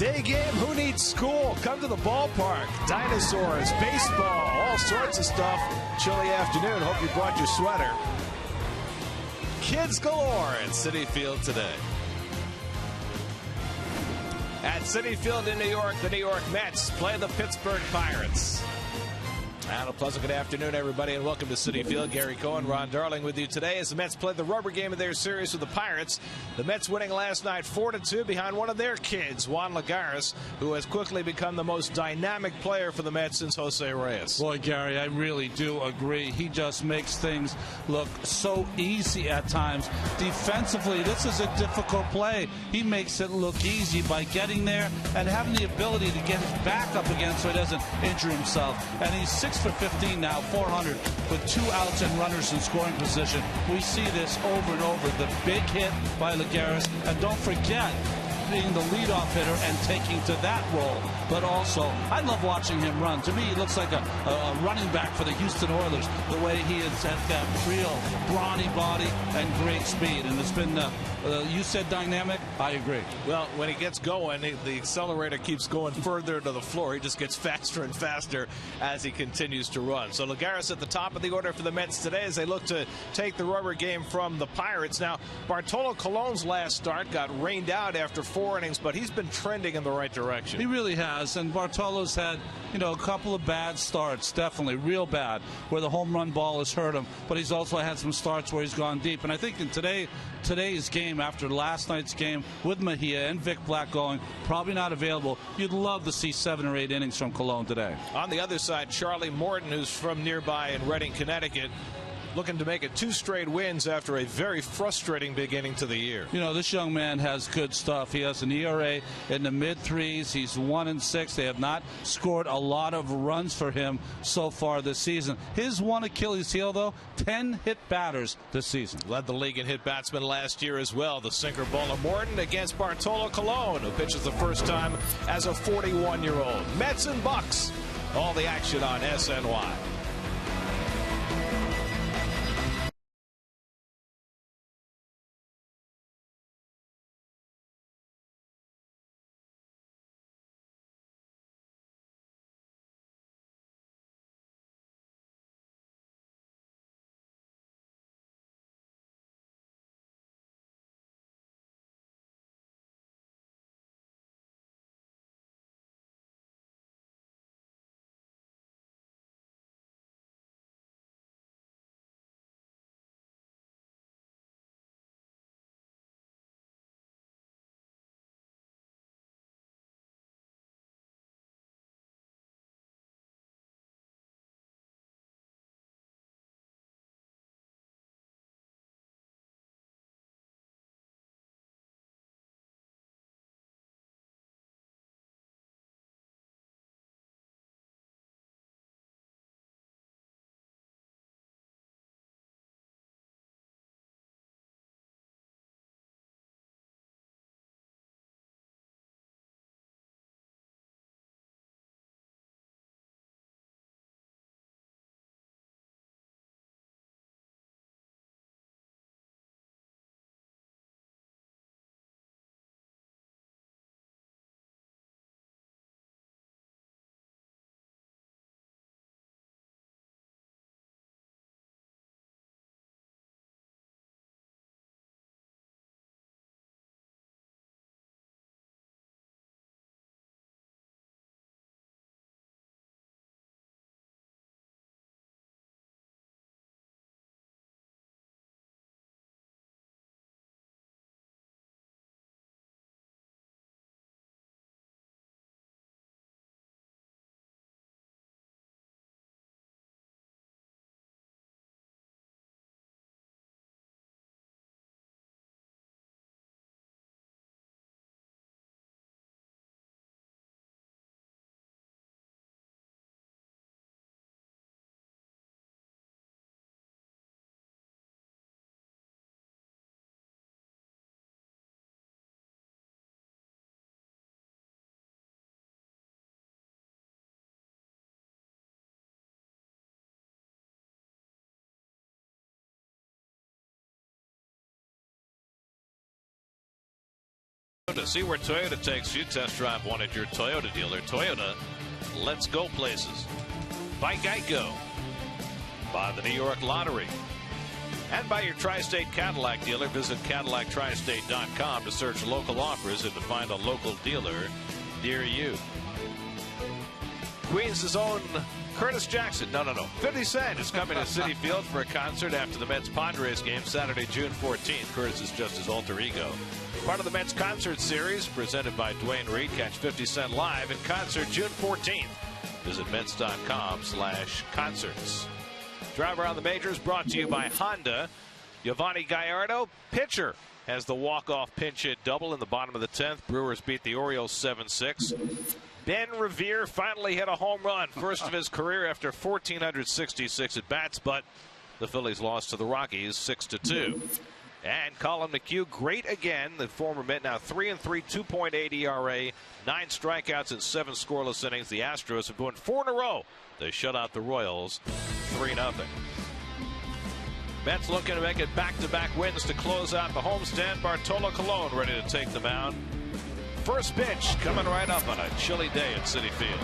Day game, who needs school? Come to the ballpark. Dinosaurs, baseball, all sorts of stuff. Chilly afternoon. Hope you brought your sweater. Kids galore at Citi Field today. At Citi Field in New York, the New York Mets play the Pittsburgh Pirates. And a pleasant good afternoon, everybody, and welcome to Citi Field. Gary Cohen, Ron Darling with you today as the Mets play the rubber game of their series with the Pirates. The Mets winning last night 4-2 behind one of their kids, Juan Lagares, who has quickly become the most dynamic player for the Mets since Jose Reyes. Boy, Gary, I really do agree. He just makes things look so easy at times. Defensively, this is a difficult play. He makes it look easy by getting there and having the ability to get his back up again so he doesn't injure himself. And he's 6 for 15 now, 400 with 2 outs and runners in scoring position. We see this over and over. The big hit by Lagares, and don't forget being the leadoff hitter and taking to that role. But also, I love watching him run. To me, he looks like a running back for the Houston Oilers, the way he has that real brawny body and great speed. And it's been, you said dynamic, I agree. Well, when he gets going, the accelerator keeps going further to the floor. He just gets faster and faster as he continues to run. So Lagares at the top of the order for the Mets today as they look to take the rubber game from the Pirates. Now, Bartolo Colon's last start got rained out after 4 innings, but he's been trending in the right direction. He really has, and Bartolo's had, a couple of bad starts, definitely, real bad, where the home run ball has hurt him, but he's also had some starts where he's gone deep. And I think in today's game, after last night's game, with Mejia and Vic Black going, probably not available, you'd love to see 7 or 8 innings from Colon today. On the other side, Charlie Morton, who's from nearby in Reading, Connecticut, looking to make it 2 straight wins after a very frustrating beginning to the year. This young man has good stuff. He has an ERA in the mid-3s. He's 1-6. They have not scored a lot of runs for him so far this season. His one Achilles heel, though, 10 hit batters this season. Led the league in hit batsmen last year as well. The sinker ball of Morton against Bartolo Colon, who pitches the first time as a 41-year-old. Mets and Bucks. All the action on SNY. Toyota. See where Toyota takes you. Test drive one at your Toyota dealer. Toyota, let's go places. By Geico. By the New York Lottery. And by your Tri-State Cadillac dealer. Visit CadillacTristate.com to search local offers and to find a local dealer near you. Queens' own Curtis Jackson. No. 50 Cent is coming to Citi Field for a concert after the Mets-Padres game Saturday, June 14th. Curtis is just his alter ego. Part of the Mets concert series presented by Dwayne Reed. Catch 50 Cent live in concert June 14th. Visit Mets.com/concerts. Drive Around the Majors brought to you by Honda. Giovanni Gallardo, pitcher, has the walk-off pinch hit double in the bottom of the 10th. Brewers beat the Orioles 7-6. Ben Revere finally hit a home run, first of his career after 1,466 at-bats, but the Phillies lost to the Rockies 6-2. And Colin McHugh, great again. The former Met, now 3-3, 2.8 ERA, 9 strikeouts in 7 scoreless innings. The Astros have won 4 in a row. They shut out the Royals 3-0. Mets looking to make it back-to-back wins to close out the homestand. Bartolo Colon ready to take the mound. First pitch coming right up on a chilly day at Citi Field.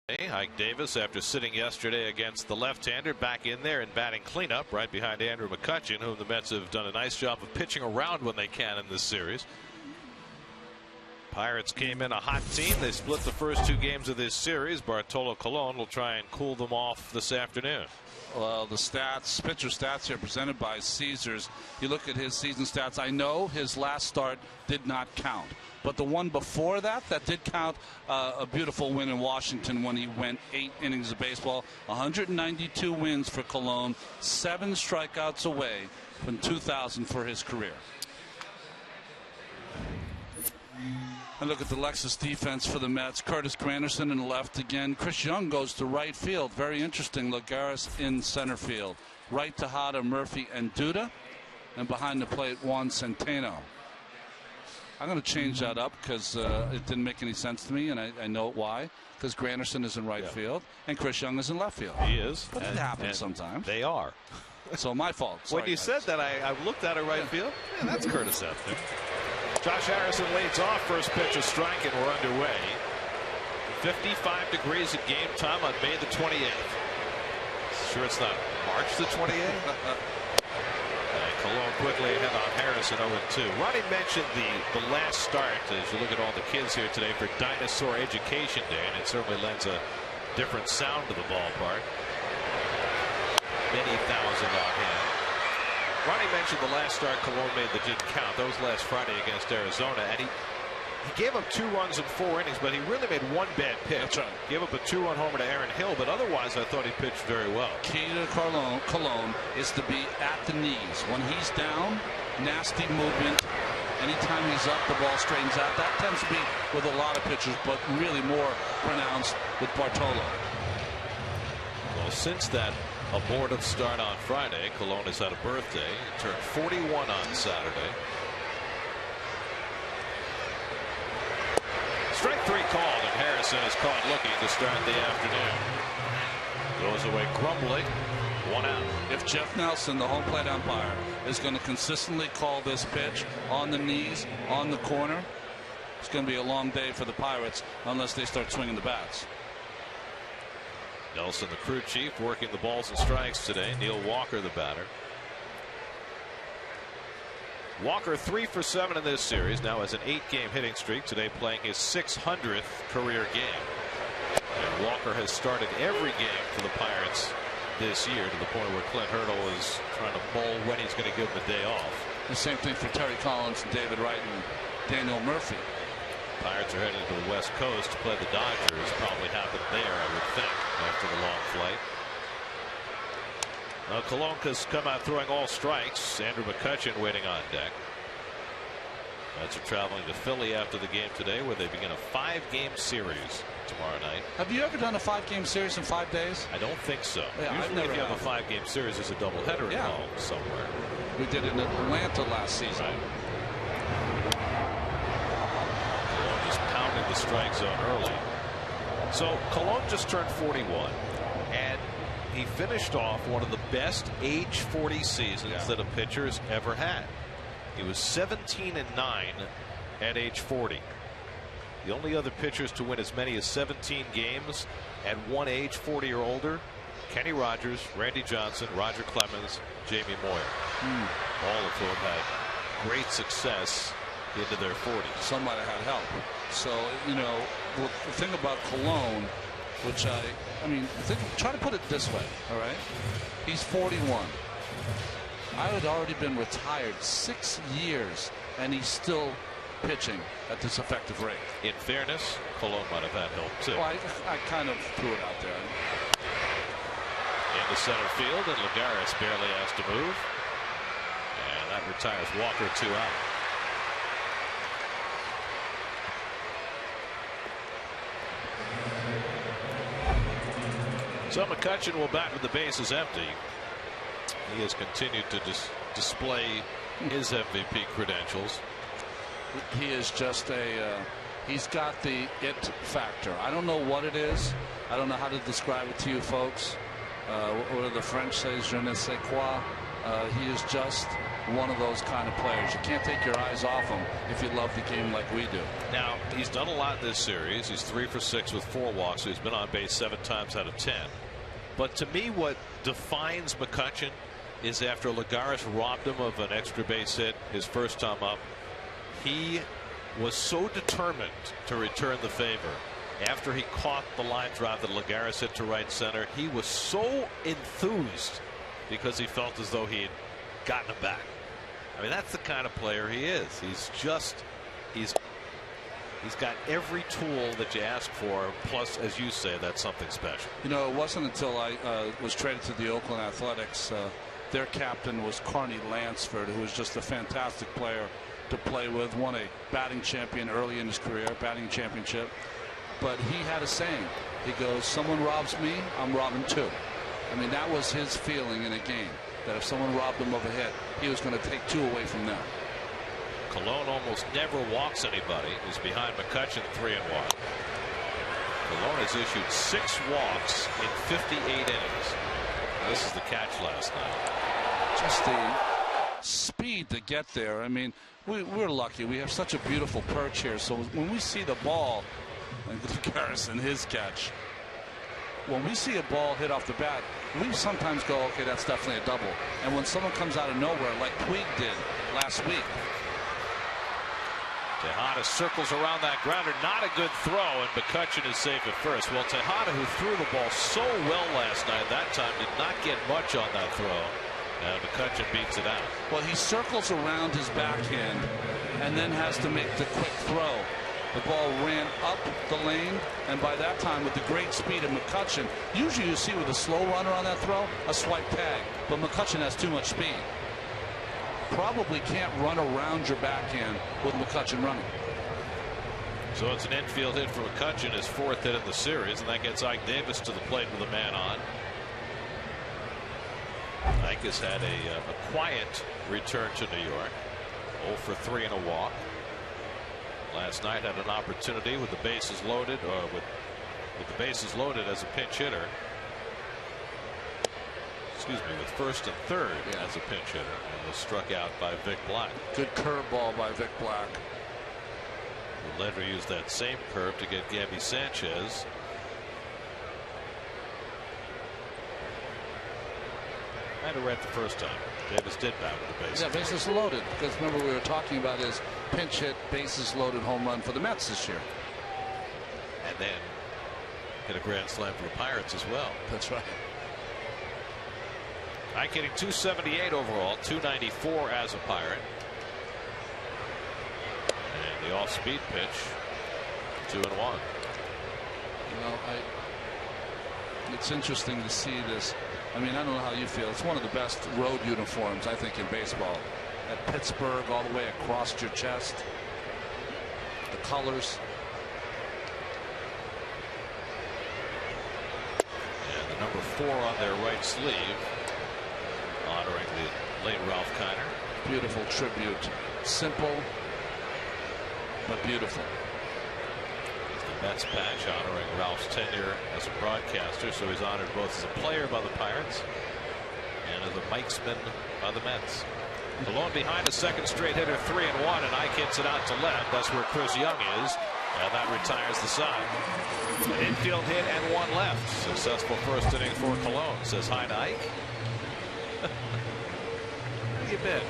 Ike Davis, after sitting yesterday against the left-hander, back in there and batting cleanup right behind Andrew McCutchen, whom the Mets have done a nice job of pitching around when they can in this series. Pirates came in a hot team. They split the first 2 games of this series. Bartolo Colon will try and cool them off this afternoon. Well, the stats, pitcher stats here presented by Caesars. You look at his season stats. I know his last start did not count, but the one before that did count. A beautiful win in Washington when he went 8 innings of baseball. 192 wins for Colon, 7 strikeouts away from 2,000 for his career. And look at the Lexus defense for the Mets. Curtis Granderson in the left again. Chris Young goes to right field. Very interesting. Lagares in center field. Right Tejada, Murphy, and Duda. And behind the plate, Juan Centeno. I'm going to change that up because it didn't make any sense to me, and I know why. Because Granderson is in right field, and Chris Young is in left field. He is. But it happens sometimes. They are. So my fault. Sorry, when you said that, I looked at it right field. Yeah, that's Curtis Epner. Josh Harrison leads off. First pitch, a strike, and we're underway. 55 degrees at game time on May the 28th. Sure it's not March the 28th? Cologne quickly ahead on Harrison 0-2. Ronnie mentioned the last start as you look at all the kids here today for Dinosaur Education Day, and it certainly lends a different sound to the ballpark. Many thousand on hand. Ronnie mentioned the last start Cologne made that didn't count. That was last Friday against Arizona, and he gave up 2 runs in 4 innings, but he really made one bad pitch. That's right. Gave up a 2-run homer to Aaron Hill, but otherwise I thought he pitched very well. Key to Cologne is to be at the knees. When he's down, nasty movement. Anytime he's up, the ball straightens out. That tends to be with a lot of pitchers, but really more pronounced with Bartolo. Well, since that abortive start on Friday, Cologne has had a birthday. He turned 41 on Saturday. Strike 3 called, and Harrison is caught looking to start the afternoon. Goes away grumbling. 1 out. If Jeff Nelson, the home plate umpire, is going to consistently call this pitch on the knees, on the corner, it's going to be a long day for the Pirates unless they start swinging the bats. Nelson, the crew chief, working the balls and strikes today. Neil Walker, the batter. Walker 3 for 7 in this series. Now has an 8-game hitting streak. Today playing his 600th career game. And Walker has started every game for the Pirates this year, to the point where Clint Hurdle is trying to mull when he's going to give him a day off. The same thing for Terry Collins and David Wright and Daniel Murphy. Pirates are headed to the West Coast to play the Dodgers. Probably happened there, I would think, after the long flight. Cologne has come out throwing all strikes. Andrew McCutchen waiting on deck. Mets are traveling to Philly after the game today, where they begin a 5-game series tomorrow night. Have you ever done a 5-game series in 5 days? I don't think so. Yeah, usually if you have a 5-game series, there's a doubleheader involved somewhere. We did it in Atlanta last season. Right. Cologne just pounded the strike zone early. So Cologne just turned 41, and he finished off one of the best age 40 seasons that a pitcher's ever had. He was 17-9 at age 40. The only other pitchers to win as many as 17 games at one age, 40 or older: Kenny Rogers, Randy Johnson, Roger Clemens, Jamie Moyer. All of whom had great success into their 40s. Some might have had help. So, you know, the thing about Cologne, which I mean, try to put it this way, all right? He's 41. I had already been retired 6 years, and he's still pitching at this effective rate. In fairness, Cologne might have had help too. Well, I kind of threw it out there. Into center field, and Lagares barely has to move. And that retires Walker 2 out. So McCutchen will bat with the bases empty. He has continued to display his MVP credentials. He is just he's got the it factor. I don't know what it is. I don't know how to describe it to you folks. What do the French say? Je ne sais quoi. He is just one of those kind of players. You can't take your eyes off him if you love the game like we do. Now, he's done a lot this series. He's 3 for 6 with 4 walks. So he's been on base 7 times out of 10. But to me, what defines McCutchen is after Lagares robbed him of an extra base hit his first time up, he was so determined to return the favor. After he caught the line drive that Lagares hit to right center, he was so enthused because he felt as though he had gotten him back. I mean, that's the kind of player he is. He's got every tool that you ask for, plus, as you say, that's something special. You know, it wasn't until I was traded to the Oakland Athletics. Their captain was Carney Lansford, who was just a fantastic player to play with. Won a batting champion early in his career, batting championship. But he had a saying. He goes, someone robs me, I'm robbing too. I mean, that was his feeling in a game, that if someone robbed him of a hit, he was going to take 2 away from them. Colon almost never walks anybody. He's behind McCutchen 3-1. Colon has issued 6 walks in 58 innings. This is the catch last night. Just the speed to get there. I mean, we're lucky. We have such a beautiful perch here. So when we see the ball, and Garrison, his catch, when we see a ball hit off the bat, we sometimes go, okay, that's definitely a double. And when someone comes out of nowhere, like Puig did last week. Tejada circles around that grounder. Not a good throw, and McCutchen is safe at first. Well, Tejada, who threw the ball so well last night, that time did not get much on that throw. And McCutchen beats it out. Well, he circles around his backhand and then has to make the quick throw. The ball ran up the lane, and by that time, with the great speed of McCutchen, usually you see with a slow runner on that throw, a swipe tag. But McCutchen has too much speed. Probably can't run around your backhand with McCutchen running. So it's an infield hit for McCutchen, his 4th hit in the series, and that gets Ike Davis to the plate with a man on. Ike has had a quiet return to New York. 0 for 3 and a walk. Last night had an opportunity with the bases loaded, or with the bases loaded as a pinch hitter. Excuse me, with 1st and 3rd as a pinch hitter, and was struck out by Vic Black. Good curveball by Vic Black. The Ledger used that same curve to get Gabby Sanchez. And a red the first time. Davis did bat with the bases. Yeah, bases loaded. Because remember, we were talking about his pinch hit, bases loaded home run for the Mets this year. And then hit a grand slam for the Pirates as well. That's right. Ike hitting .278 overall, .294 as a Pirate. And the off-speed pitch, 2-1. Well, it's interesting to see this. I mean, I don't know how you feel. It's one of the best road uniforms, I think, in baseball. At Pittsburgh, all the way across your chest. The colors. And the number 4 on their right sleeve, honoring the late Ralph Kiner. Beautiful tribute. Simple, but beautiful. The Mets patch honoring Ralph's tenure as a broadcaster, so he's honored both as a player by the Pirates and as a mikesman by the Mets. Alone behind a 2nd straight hitter, 3-1, and Ike hits it out to left. That's where Chris Young is, and that retires the side. An infield hit and 1 left. Successful 1st inning for Colon. Says hi to Ike. Where you been?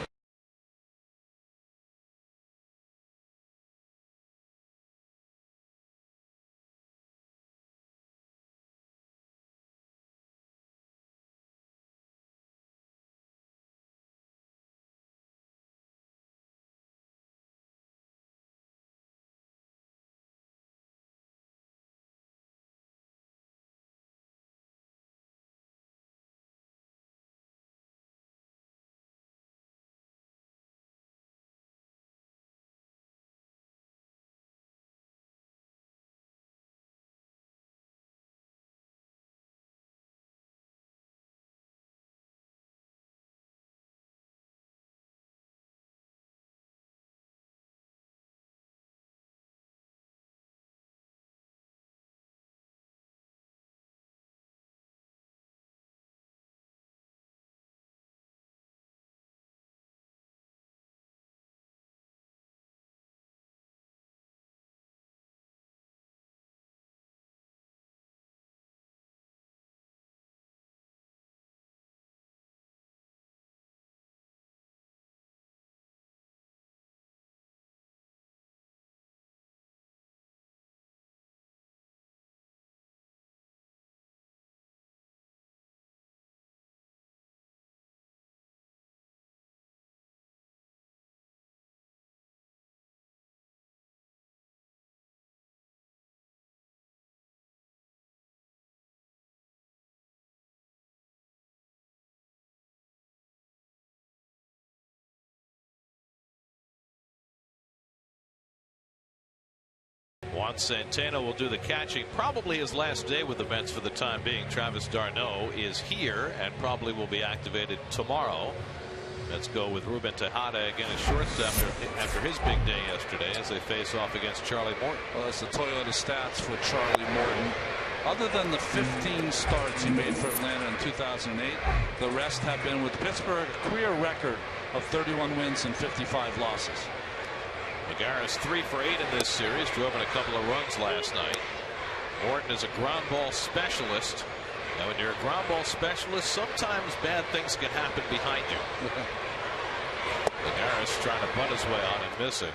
Juan Santana will do the catching. Probably his last day with the Mets for the time being. Travis d'Arnaud is here and probably will be activated tomorrow. Let's go with Ruben Tejada again as shortstop after his big day yesterday as they face off against Charlie Morton. Well, that's the Toyota stats for Charlie Morton. Other than the 15 starts he made for Atlanta in 2008, the rest have been with Pittsburgh, a career record of 31 wins and 55 losses. Lagares 3 for 8 in this series, drove in a couple of runs last night. Morton is a ground ball specialist. Now, when you're a ground ball specialist, sometimes bad things can happen behind you. Lagares trying to butt his way on and missing.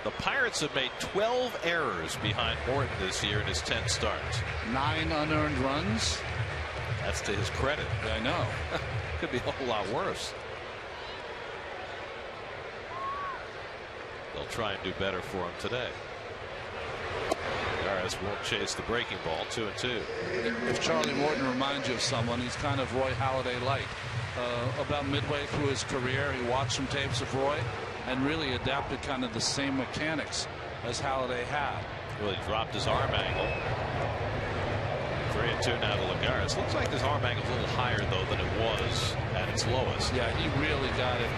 The Pirates have made 12 errors behind Morton this year in his 10 starts. 9 unearned runs. That's to his credit. I know. Could be a whole lot worse. They'll try and do better for him today. Lagares won't chase the breaking ball. 2-2. If Charlie Morton reminds you of someone, he's kind of Roy Halladay-like. About midway through his career, he watched some tapes of Roy and really adapted kind of the same mechanics as Halladay had. Well, he dropped his arm angle. 3-2 now to Lagares. Looks like his arm angle is a little higher though than it was at its lowest. Yeah, he really got it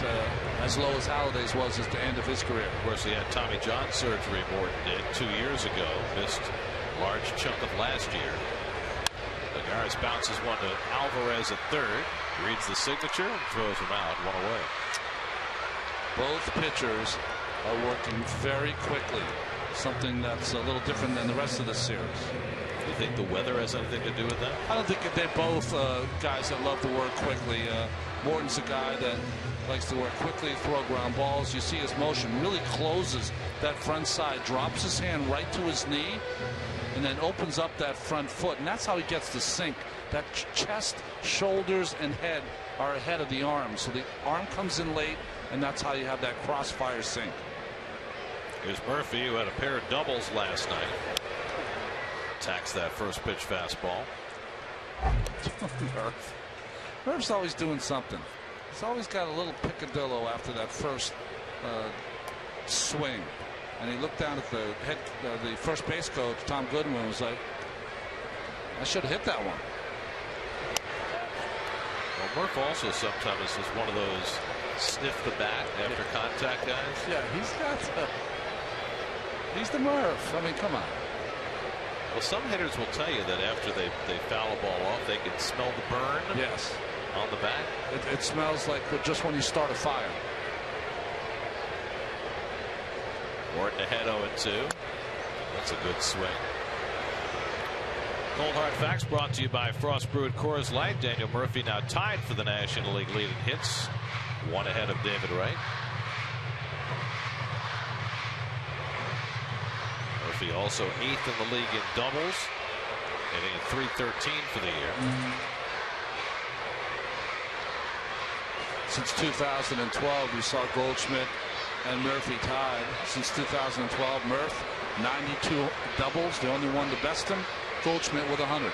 as low as Halladay's was at the end of his career. Of course, he had Tommy John surgery. Morton did 2 years ago. Missed a large chunk of last year. Lagares bounces one to Alvarez at third. Reads the signature and throws him out. 1 away. Both pitchers are working very quickly. Something that's a little different than the rest of the series. Do you think the weather has anything to do with that? I don't think they're both guys that love to work quickly. Morton's a guy that likes to work quickly, throw ground balls. You see his motion really closes that front side, drops his hand right to his knee, and then opens up that front foot. And that's how he gets the sink. That chest, shoulders, and head are ahead of the arm. So the arm comes in late, and that's how you have that crossfire sink. Here's Murphy, who had a pair of doubles last night. Attacks that first pitch fastball. Murph's always doing something. He's always got a little picadillo after that first swing. And he looked down at the first base coach, Tom Goodwin, and was like, I should have hit that one. Well, Murph also sometimes is one of those sniff the bat after contact guys. Yeah, he's the Murph. I mean, come on. Well, some hitters will tell you that after they foul a ball off, they can smell the burn. Yes. On the bat. It smells like just when you start a fire. Morton ahead 0-2. That's a good swing. Cold Hard Facts brought to you by Frost Brewed Coors Light. Daniel Murphy now tied for the National League lead in hits. 1 ahead of David Wright. Murphy also 8th in the league in doubles, hitting at .313 for the year. Since 2012, we saw Goldschmidt and Murphy tied. Since 2012, Murph 92 doubles, the only one to best him. Goldschmidt with 100.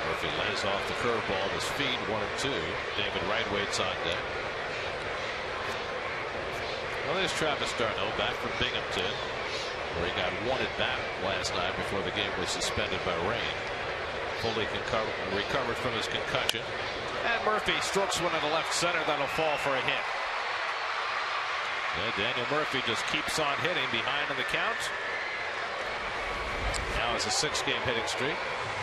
Murphy lays off the curveball at his feet. 1-2. David Wright waits on deck. Well, there's Travis d'Arnaud back from Binghamton, where he got 1 at bat last night before the game was suspended by rain. Fully recovered from his concussion. And Murphy strokes one in the left center that'll fall for a hit. Yeah, Daniel Murphy just keeps on hitting behind in the count. Now it's a 6-game hitting streak.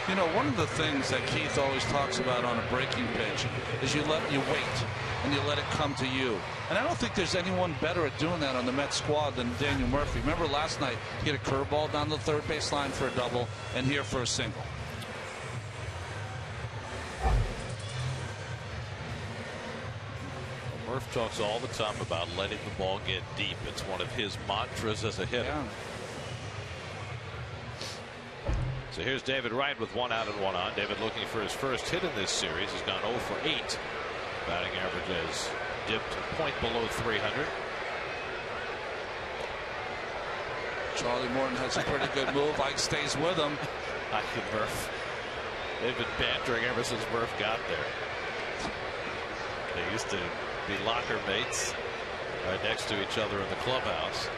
You know, one of the things that Keith always talks about on a breaking pitch is you wait and you let it come to you. And I don't think there's anyone better at doing that on the Mets squad than Daniel Murphy. Remember last night he hit a curveball down the third base line for a double and here for a single. Murph talks all the time about letting the ball get deep. It's one of his mantras as a hitter. Yeah. So here's David Wright with 1 out and 1 on. David looking for his first hit in this series. He's gone 0 for 8. Batting average has dipped a point below 300. Charlie Morton has a pretty good move. Ike stays with him. Ike and Murph. They've been bantering ever since Murph got there. They used to be locker mates right next to each other in the clubhouse.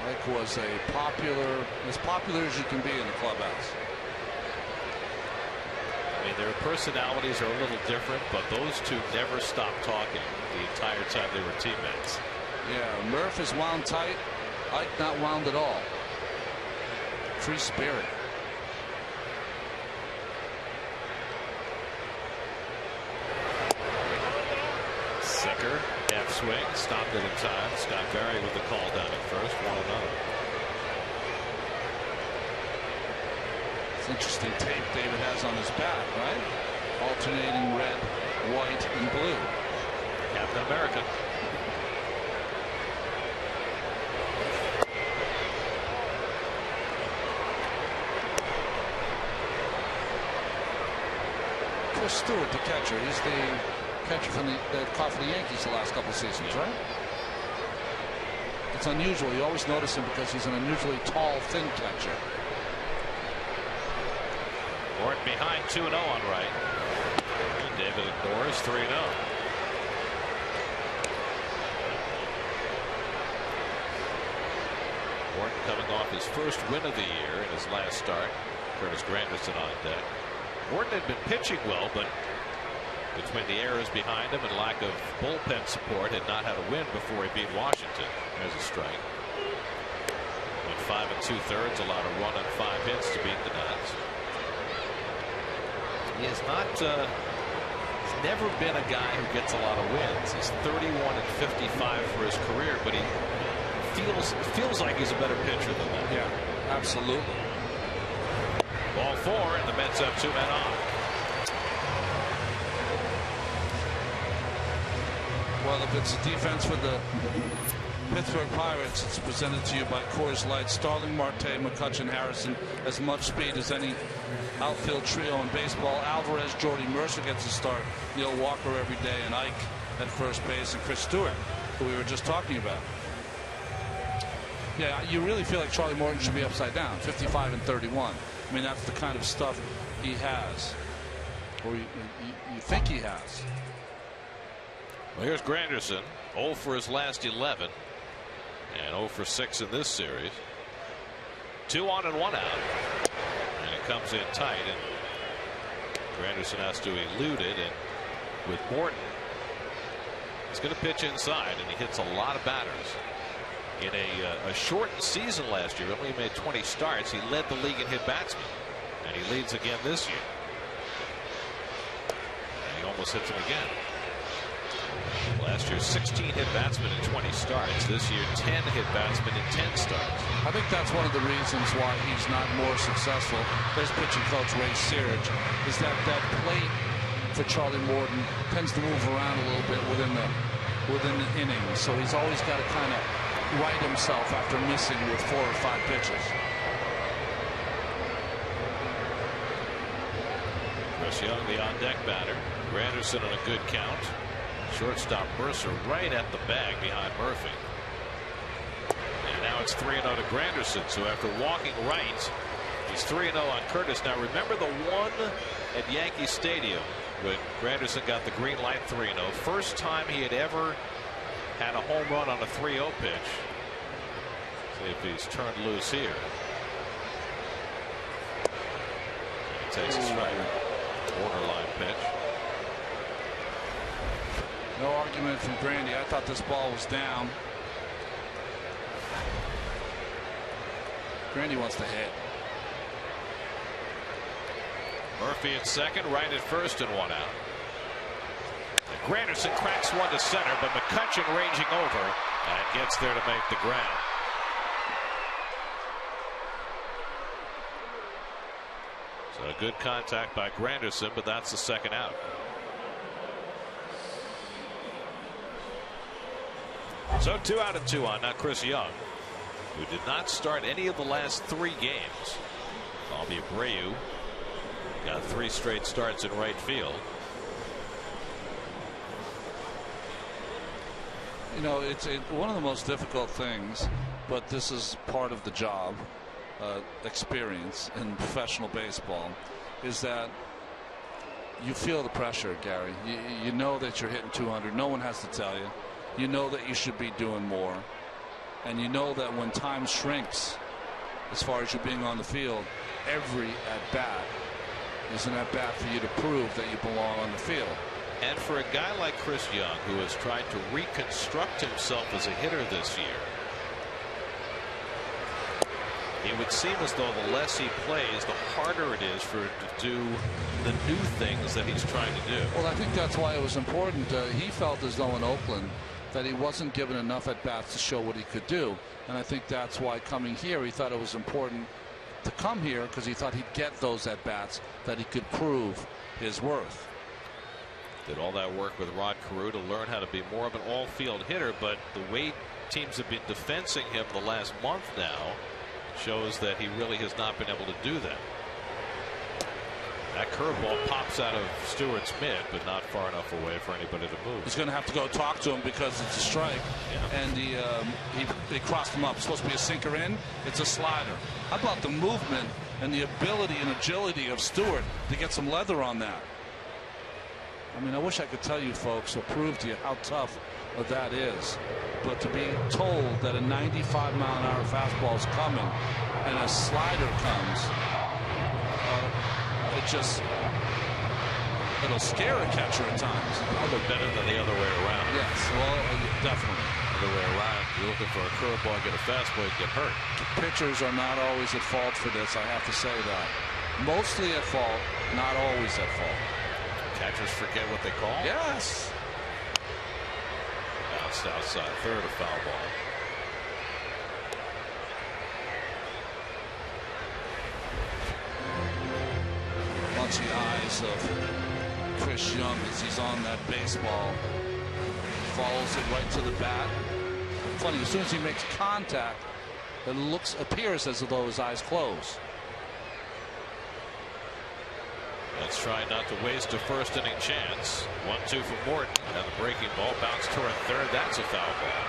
Ike was as popular as you can be in the clubhouse. I mean, their personalities are a little different, but those two never stopped talking the entire time they were teammates. Yeah, Murph is wound tight. Ike not wound at all. Free spirit. Sicker, half swing, stopped it in time. Scott Barry with the call down at first, 1-0. It's interesting tape David has on his bat, right? Alternating red, white, and blue. Captain America. Chris Stewart, the catcher. He's the catcher from the caught for the Yankees the last couple seasons, right? It's unusual. You always notice him because he's an unusually tall, thin catcher. Morton behind 2-0 on right. And David ignores 3-0. Morton coming off his first win of the year in his last start. Curtis Granderson on deck. Morton had been pitching well, but between the errors behind him and lack of bullpen support, had not had a win before he beat Washington. There's a strike. Went 5 2/3, allowed a run and 5 hits to beat the Nats. He is not. He's never been a guy who gets a lot of wins. He's 31 and 55 for his career, but he feels like he's a better pitcher than that. Yeah, absolutely. Ball 4, and the Mets have 2 men on. Well, if it's a defense for the Pittsburgh Pirates, it's presented to you by Coors Light. Starling Marte, McCutchen, Harrison, as much speed as any outfield trio in baseball. Alvarez, Jordy Mercer gets a start. Neil Walker every day, and Ike at first base, and Chris Stewart, who we were just talking about. Yeah, you really feel like Charlie Morton should be upside down, 55 and 31. I mean, that's the kind of stuff he has, or you think he has. Well, here's Granderson, 0 for his last 11, and 0 for 6 in this series. 2 on and 1 out, and it comes in tight, and Granderson has to elude it. And with Morton, he's going to pitch inside, and he hits a lot of batters. In a shortened season last year, only made 20 starts. He led the league in hit batsmen, and he leads again this year. And he almost hits him again. Last year, 16 hit batsmen in 20 starts. This year, 10 hit batsmen in 10 starts. I think that's one of the reasons why he's not more successful. There's pitching coach Ray Searage. Is that plate for Charlie Morton tends to move around a little bit within the innings, so he's always got to kind of right himself after missing with 4 or 5 pitches. Chris Young, the on-deck batter. Granderson on a good count. Shortstop Mercer right at the bag behind Murphy. And now it's 3-0 to Granderson. So after walking right, he's 3-0 on Curtis. Now remember the one at Yankee Stadium when Granderson got the green light 3-0. First time he had ever had a home run on a 3-0 pitch. See if he's turned loose here. He takes a strike. Borderline pitch. No argument from Grandy. I thought this ball was down. Grandy wants to hit. Murphy at second, right at first, and 1 out. Granderson cracks one to center, but McCutchen ranging over and gets there to make the grab. So a good contact by Granderson, but that's the second out. So 2 out and 2 on. Now Chris Young, who did not start any of the last 3 games. Bobby Abreu got 3 straight starts in right field. You know, it's one of the most difficult things, but this is part of the job, experience in professional baseball, is that you feel the pressure, Gary. You know that you're hitting 200. No one has to tell you. You know that you should be doing more, and you know that when time shrinks as far as you being on the field, every at bat is an at-bat for you to prove that you belong on the field. And for a guy like Chris Young, who has tried to reconstruct himself as a hitter this year, it would seem as though the less he plays, the harder it is for him to do the new things that he's trying to do. Well, I think that's why it was important. He felt as though in Oakland that he wasn't given enough at-bats to show what he could do. And I think that's why coming here, he thought it was important to come here, because he thought he'd get those at-bats that he could prove his worth. Did all that work with Rod Carew to learn how to be more of an all-field hitter, but the way teams have been defensing him the last month now shows that he really has not been able to do that. That curveball pops out of Stewart's mitt, but not far enough away for anybody to move. He's going to have to go talk to him because it's a strike. Yeah. And he crossed him up. It's supposed to be a sinker in. It's a slider. How about the movement and the ability and agility of Stewart to get some leather on that? I mean, I wish I could tell you folks or prove to you how tough that is. But to be told that a 95-mile-an-hour fastball is coming and a slider comes, it'll scare a catcher at times. Probably better than the other way around. Yes, well, definitely. The other way around, you're looking for a curveball, get a fastball, you get hurt. Pitchers are not always at fault for this, I have to say that. Mostly at fault, not always at fault. Catchers forget what they call? Yes. Bounced outside third, a foul ball. Watch the eyes of Chris Young as he's on that baseball. Follows it right to the bat. Funny, as soon as he makes contact, it appears as though his eyes close. Let's try not to waste a first inning chance. 1-2 for Morton, and the breaking ball bounced toward third. That's a foul ball.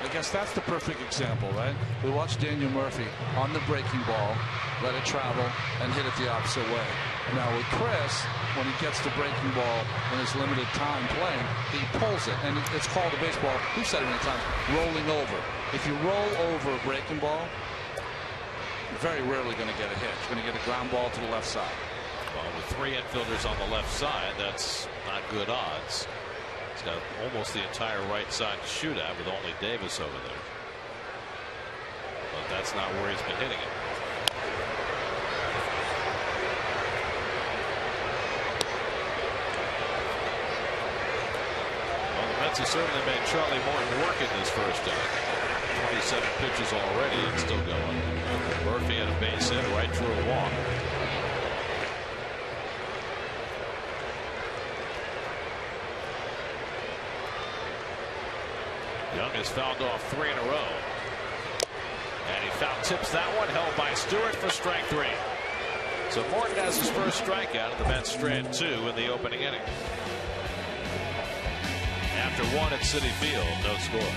I guess that's the perfect example, right? We watched Daniel Murphy on the breaking ball, let it travel, and hit it the opposite way. Now with Chris, when he gets the breaking ball in his limited time playing, he pulls it, and it's called a baseball. We've said it many times, rolling over. If you roll over a breaking ball, you're very rarely going to get a hit. You're going to get a ground ball to the left side. Well, with three infielders on the left side, that's not good odds. He's got almost the entire right side to shoot at with only Davis over there. But that's not where he's been hitting it. Well, the Mets have certainly made Charlie Morton work in this first inning. 27 pitches already and still going. Murphy had a base hit right through a walk. Young has fouled off 3 in a row. And he foul tips that one, held by Stewart for strike 3. So Morton has his first strikeout, and the Mets strand 2 in the opening inning. After 1 at Citi Field, no score.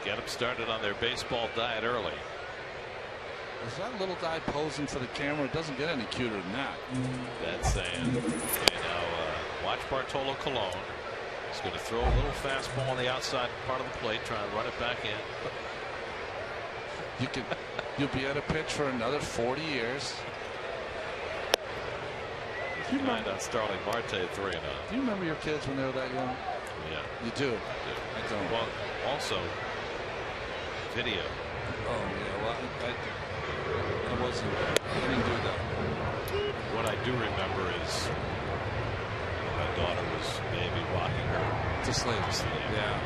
Get them started on their baseball diet early. Is that little guy posing for the camera? It doesn't get any cuter than that. That's saying. Okay, now watch Bartolo Colon. He's going to throw a little fastball on the outside part of the plate, try and run it back in. You'll be at a pitch for another 40 years. You remember on Starling Marte 3-0. Do you remember your kids when they were that young? Yeah. You do? I don't. Well, also video. Oh yeah. Well, I wasn't. I didn't do that. What I do remember is my daughter was maybe rocking her to sleep. Yeah.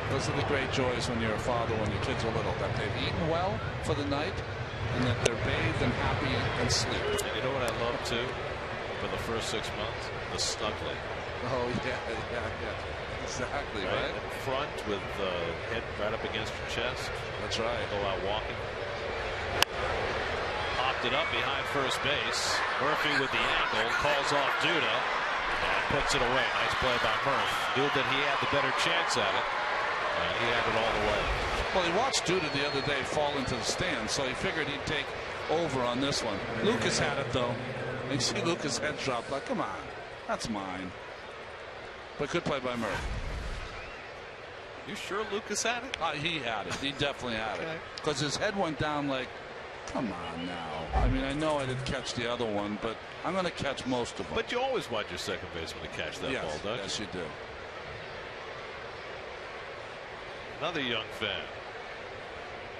Those are the great joys when you're a father, when your kids are little, that they've eaten well for the night and that they're bathed and happy and sleep. And you know what I love too? For the first 6 months, the snuggling. Oh yeah. Exactly, right? In front with the head right up against your chest. That's right. Go out walking. Popped it up behind first base. Murphy with the angle calls off Duda and puts it away. Nice play by Murph. Knew that he had the better chance at it. And he had it all the way. Well, he watched Duda the other day fall into the stands, so he figured he'd take over on this one. Lucas had it though. You see Lucas' head drop. Like, come on, that's mine. But good play by Murph. You sure Lucas had it? He had it. He definitely had it. Because his head went down like, come on now. I mean, I know I didn't catch the other one, but I'm going to catch most of them. But you always want your second baseman to catch that ball, don't you? Yes, you do. Another young fan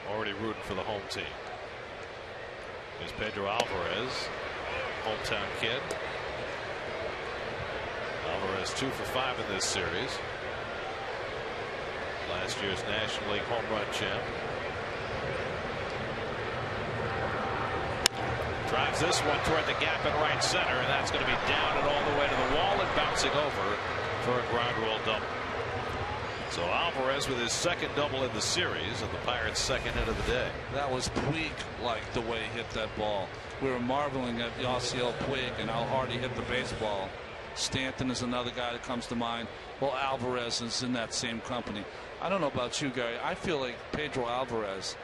already rooting for the home team. There's Pedro Alvarez, hometown kid. Alvarez 2 for 5 in this series. Last year's National League home run champ. Drives this one toward the gap in right center, and that's going to be down and all the way to the wall and bouncing over for a ground rule double. So Alvarez with his second double in the series and the Pirates' second hit of the day. That was Puig-like the way he hit that ball. We were marveling at Yasiel Puig and how hard he hit the baseball. Stanton is another guy that comes to mind. Well, Alvarez is in that same company. I don't know about you, Gary. I feel like Pedro Alvarez,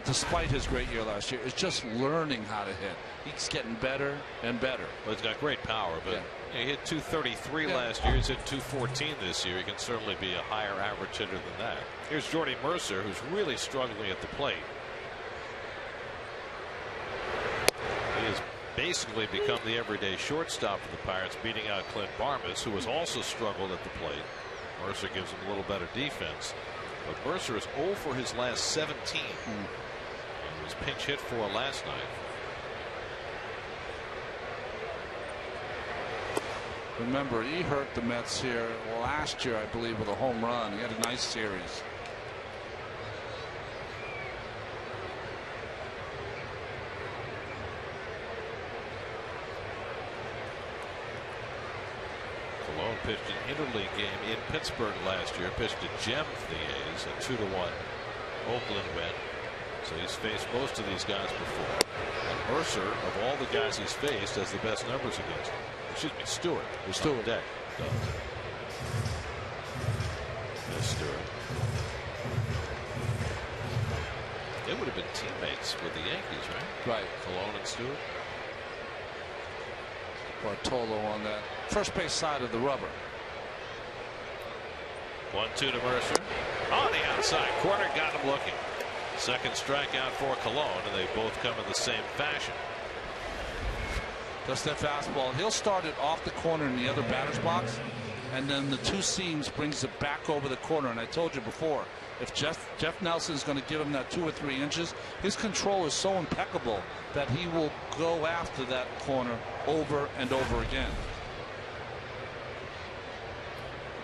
despite his great year last year, is just learning how to hit. He's getting better and better. Well, he's got great power, but he hit 233 last year. He's hit 214 this year. He can certainly be a higher average hitter than that. Here's Jordy Mercer, who's really struggling at the plate. He has basically become the everyday shortstop for the Pirates, beating out Clint Barmes, who has also struggled at the plate. Mercer gives him a little better defense. But Mercer is 0 for his last 17. He was pinch hit for last night. Remember, he hurt the Mets here last year, I believe, with a home run. He had a nice series. Colon pitched an interleague game in Pittsburgh last year, pitched a gem for the A's, a 2-1 Oakland win. So he's faced most of these guys before. And Mercer, of all the guys he's faced, has the best numbers against him. Excuse me, Stewart. Stewart. Deck. Yes, Stewart. They would have been teammates with the Yankees, right? Right. Colon and Stewart. Bartolo on that first base side of the rubber. 1-2 to Mercer. On the outside corner, got him looking. Second strikeout for Colon, and they both come in the same fashion. Just that fastball. He'll start it off the corner in the other batter's box, and then the two seams brings it back over the corner. And I told you before, if Jeff Nelson is going to give him that 2 or 3 inches, his control is so impeccable that he will go after that corner over and over again.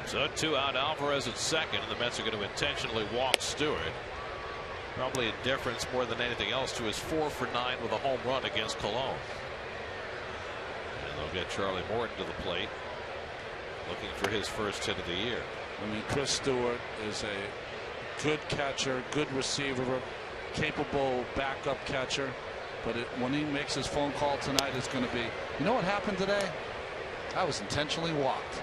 So 2 out, Alvarez at second, and the Mets are going to intentionally walk Stewart. Probably a difference more than anything else to his 4 for 9 with a home run against Colon. And they'll get Charlie Morton to the plate, looking for his first hit of the year. I mean, Chris Stewart is a good catcher, good receiver, capable backup catcher. But when he makes his phone call tonight, it's going to be, you know what happened today? I was intentionally walked.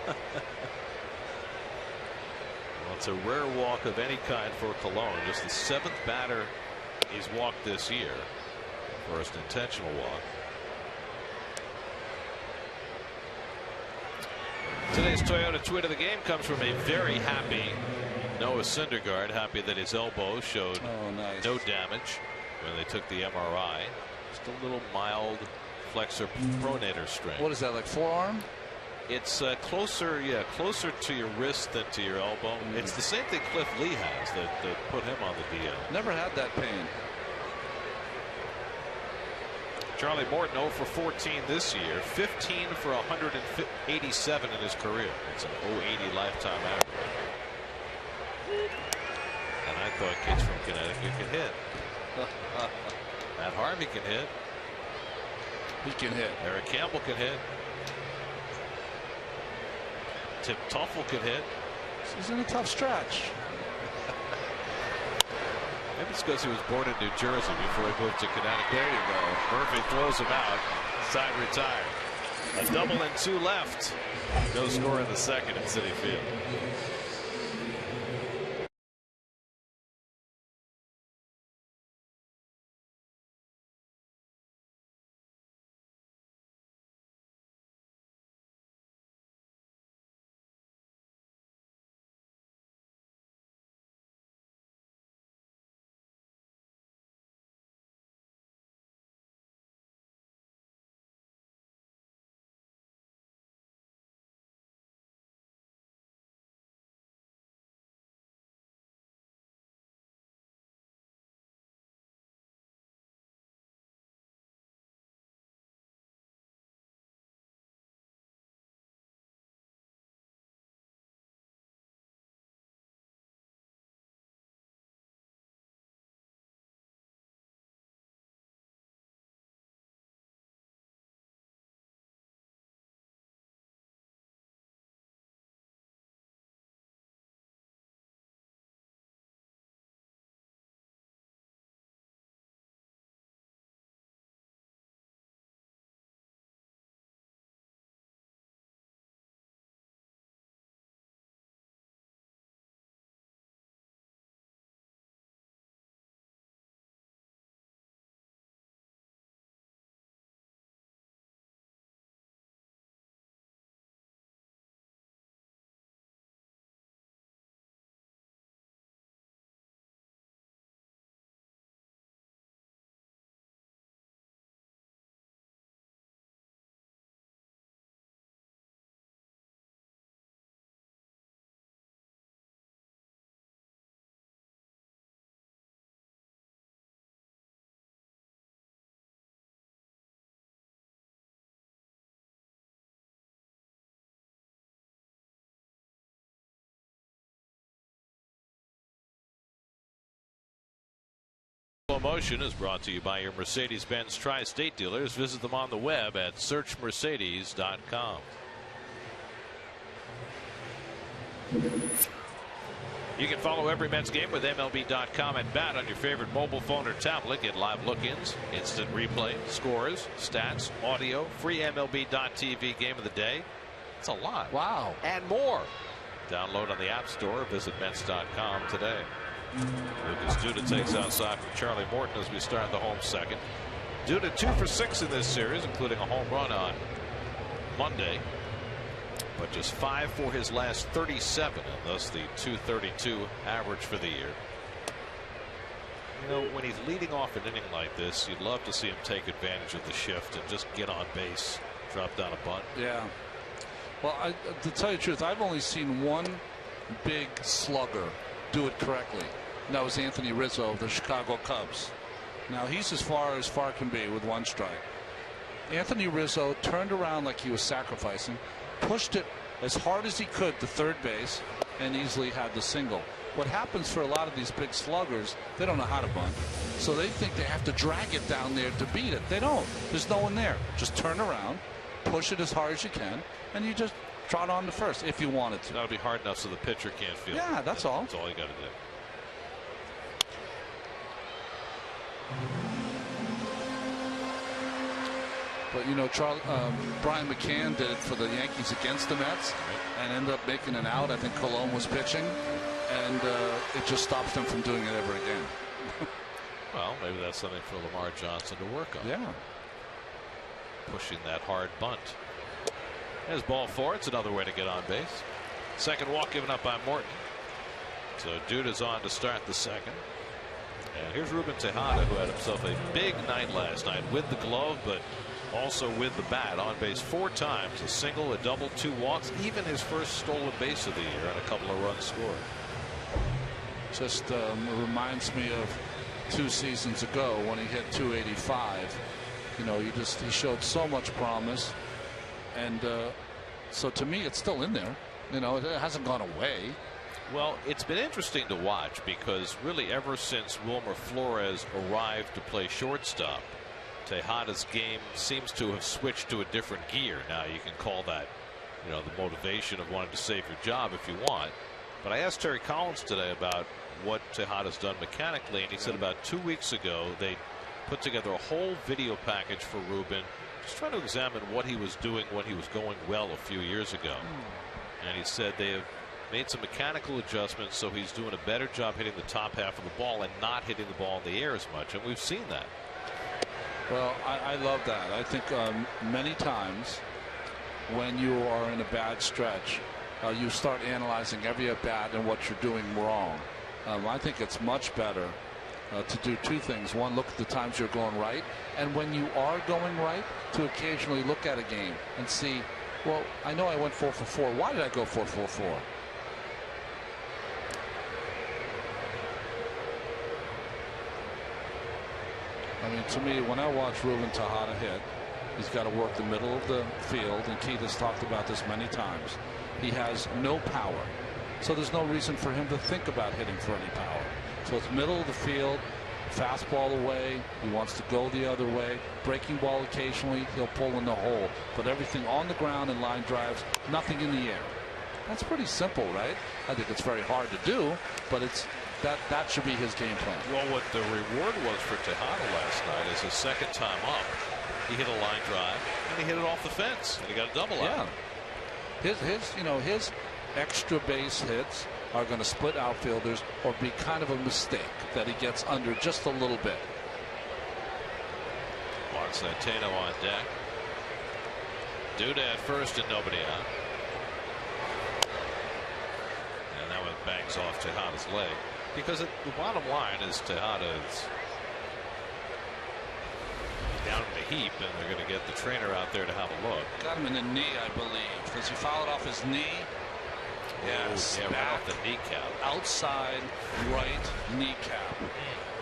Well, it's a rare walk of any kind for Cologne. Just the 7th batter he's walked this year. First intentional walk. Today's Toyota tweet of the game comes from a very happy Noah Syndergaard, happy that his elbow showed no damage when they took the MRI. Just a little mild flexor pronator strain. What is that, like forearm? It's closer to your wrist than to your elbow. It's the same thing Cliff Lee has that put him on the DL. Never had that pain. Charlie Morton 0 for 14 this year, 15 for 187 in his career. It's an 080 lifetime average. And I thought kids from Connecticut could hit. Matt Harvey can hit. He can hit. Eric Campbell can hit. Tim Tuffle could hit. He's in a tough stretch. Maybe it's because he was born in New Jersey before he moved to Connecticut. There you go. Murphy throws him out. Side retired. A double and 2 left. No score in the second at Citi Field. Motion is brought to you by your Mercedes-Benz Tri-State dealers. Visit them on the web at searchmercedes.com. You can follow every Mets game with MLB.com and bat on your favorite mobile phone or tablet. Get live look-ins, instant replay, scores, stats, audio, free MLB.TV game of the day. It's a lot. Wow. And more. Download on the App Store. Visit Mets.com today. Lucas Duda takes outside from Charlie Morton as we start the home second. Duda 2 for 6 in this series, including a home run on Monday, but just 5 for his last 37, and thus the .232 average for the year. You know, when he's leading off an inning like this, you'd love to see him take advantage of the shift and just get on base, drop down a bunt. Yeah. Well, to tell you the truth, I've only seen one big slugger do it correctly. And that was Anthony Rizzo of the Chicago Cubs. Now he's as far can be with one strike. Anthony Rizzo turned around like he was sacrificing, pushed it as hard as he could to third base, and easily had the single. What happens for a lot of these big sluggers, they don't know how to bunt, so they think they have to drag it down there to beat it. They don't. There's no one there. Just turn around, push it as hard as you can, and you just trot on to first if you wanted to. That'll be hard enough so the pitcher can't feel it. Yeah, that's all. That's all you got to do. But you know, Brian McCann did it for the Yankees against the Mets and ended up making an out. I think Cologne was pitching, and it just stops them from doing it ever again. Well, maybe that's something for Lamar Johnson to work on. Yeah. Pushing that hard bunt. There's ball 4. It's another way to get on base. Second walk given up by Morton. So Duda's on to start the second. And here's Ruben Tejada, who had himself a big night last night with the glove, but also with the bat. On base 4 times, a single, a double, 2 walks, even his first stolen base of the year, and a couple of runs scored. Just reminds me of 2 seasons ago when he hit 285. You know, he showed so much promise, and so to me, it's still in there. You know, it hasn't gone away. Well, it's been interesting to watch because really ever since Wilmer Flores arrived to play shortstop, Tejada's game seems to have switched to a different gear. Now you can call that, you know, the motivation of wanting to save your job if you want. But I asked Terry Collins today about what Tejada's done mechanically, and he said about 2 weeks ago they put together a whole video package for Ruben, just trying to examine what he was doing when he was going well a few years ago. And he said they have made some mechanical adjustments, so he's doing a better job hitting the top half of the ball and not hitting the ball in the air as much, and we've seen that. Well, I love that. I think many times when you are in a bad stretch, you start analyzing every at bat and what you're doing wrong. I think it's much better to do 2 things. One, look at the times you're going right, and when you are going right, to occasionally look at a game and see, well, I know I went 4 for 4. Why did I go 4 for 4? I mean, to me, when I watch Ruben Tejada hit, he's got to work the middle of the field, and Keith has talked about this many times. He has no power, so there's no reason for him to think about hitting for any power. So it's middle of the field, fastball away, he wants to go the other way, breaking ball occasionally, he'll pull in the hole, but everything on the ground and line drives, nothing in the air. That's pretty simple, right? I think it's very hard to do, but it's that should be his game plan. Well, what the reward was for Tejada last night is his second time up, he hit a line drive and he hit it off the fence and he got a double out. His extra base hits are going to split outfielders or be kind of a mistake that he gets under just a little bit. Juan Centeno on deck. Duda at first and nobody out. And that one bangs off Tejada's leg. Because the bottom line is Tejada's down in the heap, and they're going to get the trainer out there to have a look. Got him in the knee, I believe. Does he foul it off his knee? Yes, yeah, right off the kneecap. Outside right kneecap.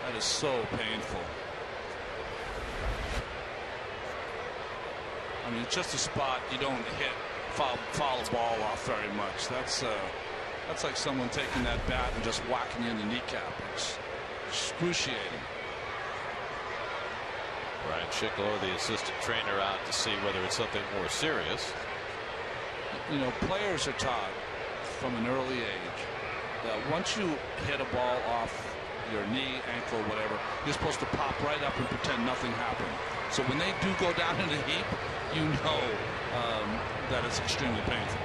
That is so painful. I mean, it's just a spot you don't hit foul a ball off very much. That's like someone taking that bat and just whacking you in the kneecap. It's excruciating. Brian Chicolo, the assistant trainer, out to see whether it's something more serious. You know, players are taught from an early age that once you hit a ball off your knee, ankle, whatever, you're supposed to pop right up and pretend nothing happened. So when they do go down in a heap, you know that it's extremely painful.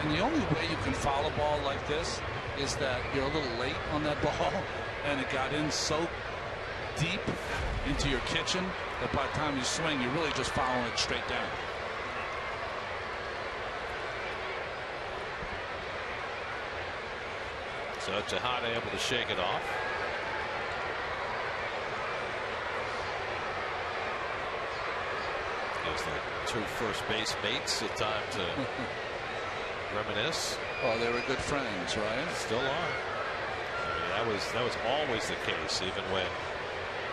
And the only way you can foul a ball like this is that you're a little late on that ball and it got in so deep into your kitchen that by the time you swing, you're really just fouling it straight down. So Tejada able to shake it off. Gives the 2 first base mates a time to reminisce. Oh, they were good friends, right? Still are. I mean, that was always the case, even when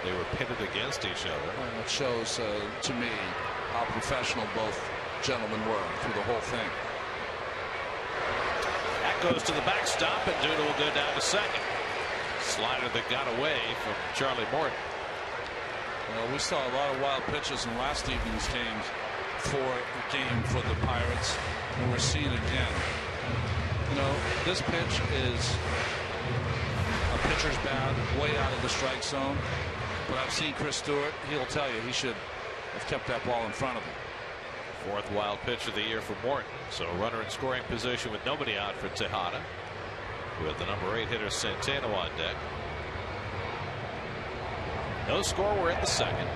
they were pitted against each other. Well, it shows to me how professional both gentlemen were through the whole thing. That goes to the backstop, and Duda will go down to second. Slider that got away from Charlie Morton. Well, we saw a lot of wild pitches in last evening's games for the game for the Pirates, and we're seeing it again. You know, this pitch is a pitcher's bat way out of the strike zone, But I've seen Chris Stewart. He'll tell you he should have kept that ball in front of him. Fourth wild pitch of the year for Morton. So runner in scoring position with nobody out for Tejada, with the number 8 hitter Centeno on deck. No score. We're in the second.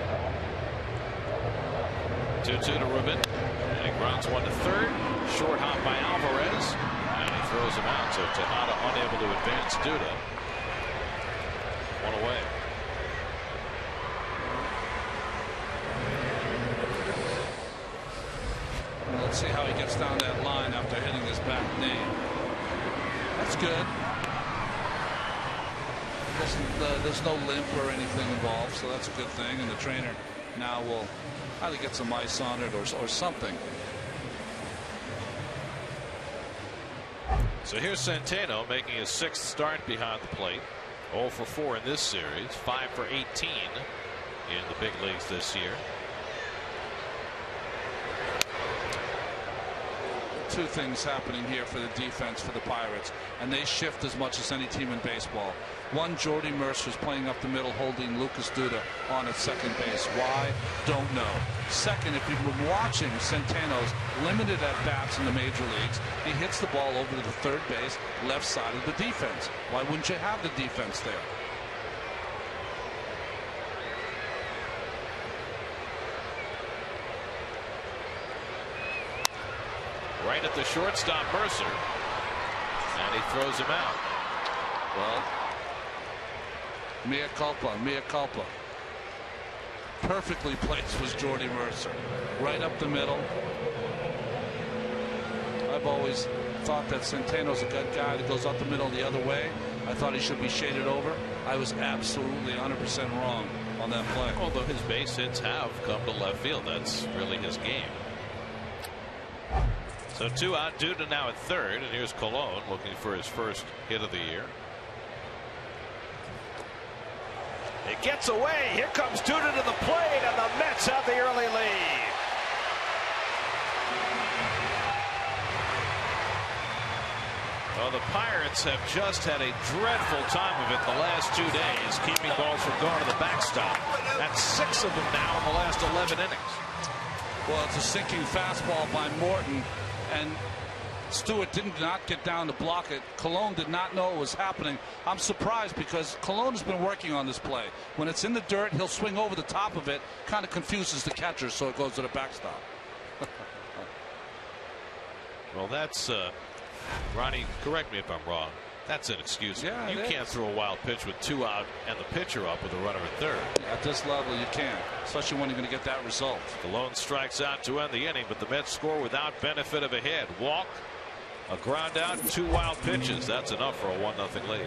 2-2 to Ruben. And he grounds one to third. Short hop by Alvarez. And he throws him out. So Tejada unable to advance due to one away. Well, let's see how he gets down that line after hitting his back knee. That's good. There's no limp or anything involved, so that's a good thing. And the trainer now will either get some ice on it or something. So here's Centeno making his 6th start behind the plate. 0 for 4 in this series. 5 for 18 in the big leagues this year. Two things happening here for the defense for the Pirates, and they shift as much as any team in baseball. One, Jordy Mercer's playing up the middle, holding Lucas Duda on at second base. Why? Don't know. Second, if you've been watching Centeno's limited at bats in the major leagues, he hits the ball over to the third base, left side of the defense. Why wouldn't you have the defense there? Right at the shortstop, Mercer, and he throws him out. Well, mea culpa, mea culpa. Perfectly placed was Jordy Mercer, right up the middle. I've always thought that Centeno's a good guy that goes up the middle the other way. I thought he should be shaded over. I was absolutely 100% wrong on that play. Although his base hits have come to left field, that's really his game. So 2 out, Duda now at third, and here's Colon looking for his first hit of the year. It gets away. Here comes Duda to the plate, and the Mets have the early lead. Well, the Pirates have just had a dreadful time of it the last 2 days, keeping balls from going to the backstop. That's 6 of them now in the last 11 innings. Well, it's a sinking fastball by Morton, and Stewart did not get down to block it. Colon did not know what was happening. I'm surprised because Colon has been working on this play. When it's in the dirt, he'll swing over the top of it, kind of confuses the catcher, so it goes to the backstop. Well, that's Ronnie, correct me if I'm wrong. That's inexcusable. Yeah, you can't throw a wild pitch with 2 out and the pitcher up with a runner at third. At this level, you can't, especially when you're going to get that result. Colon strikes out to end the inning, but the Mets score without benefit of a hit. Walk, a ground out, and 2 wild pitches. That's enough for a 1-0 lead.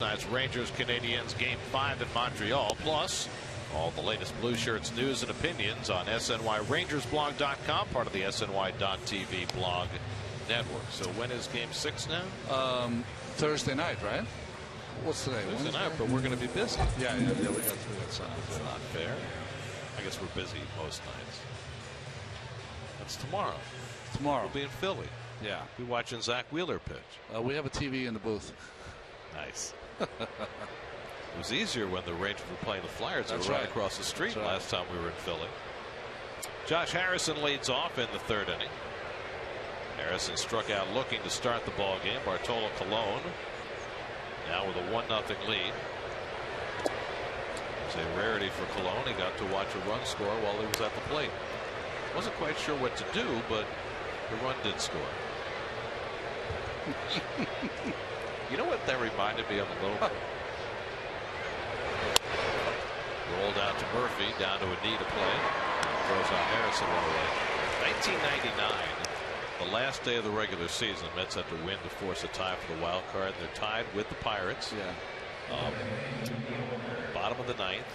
Tonight's Rangers Canadiens Game 5 in Montreal. Plus, all the latest Blue Shirts news and opinions on SNYRangersblog.com, part of the SNY.TV blog network. So when is Game 6 now? Thursday night, right? What's today? Thursday night, but we're going to be busy. Yeah, we got 3 at Sunday. That's not fair. I guess we're busy most nights. That's tomorrow. Tomorrow. We'll be in Philly. Yeah. We'll be watching Zach Wheeler pitch. We have a TV in the booth. Nice. It was easier when the Rangers were playing the Flyers. They were right across the street last time we were in Philly. Josh Harrison leads off in the 3rd inning. Harrison struck out looking to start the ball game. Bartolo Colon now with a 1-0 lead. It's a rarity for Colon. He got to watch a run score while he was at the plate. Wasn't quite sure what to do, but the run did score. You know what that reminded me of a little bit? Rolled out to Murphy, down to a knee to play. Throws on Harrison one away. 1999, the last day of the regular season. Mets had to win to force a tie for the wild card. They're tied with the Pirates. Yeah. Bottom of the 9th.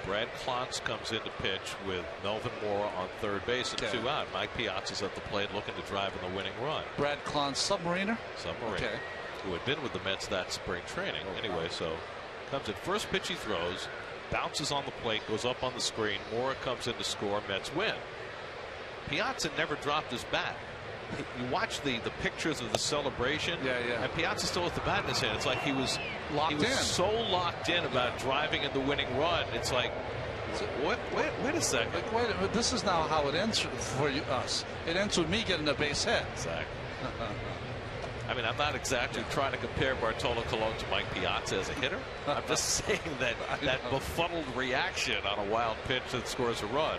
Brad Klontz comes in to pitch with Melvin Moore on 3rd base and 2 out. Mike Piazza's at the plate looking to drive in the winning run. Brad Klontz, submariner? Submariner. Who had been with the Mets that spring training. Anyway, so comes at first pitch he throws, bounces on the plate, goes up on the screen. Moore comes in to score. Mets win. Piazza never dropped his bat. You watch the pictures of the celebration. And Piazza still with the bat in his hand. It's like he was so locked in about driving in the winning run. It's like, wait a second. Wait a minute. This is now how it ends for us. It ends with me getting a base hit. Exactly. I mean, I'm not exactly trying to compare Bartolo Colon to Mike Piazza as a hitter. I'm just saying that befuddled reaction on a wild pitch that scores a run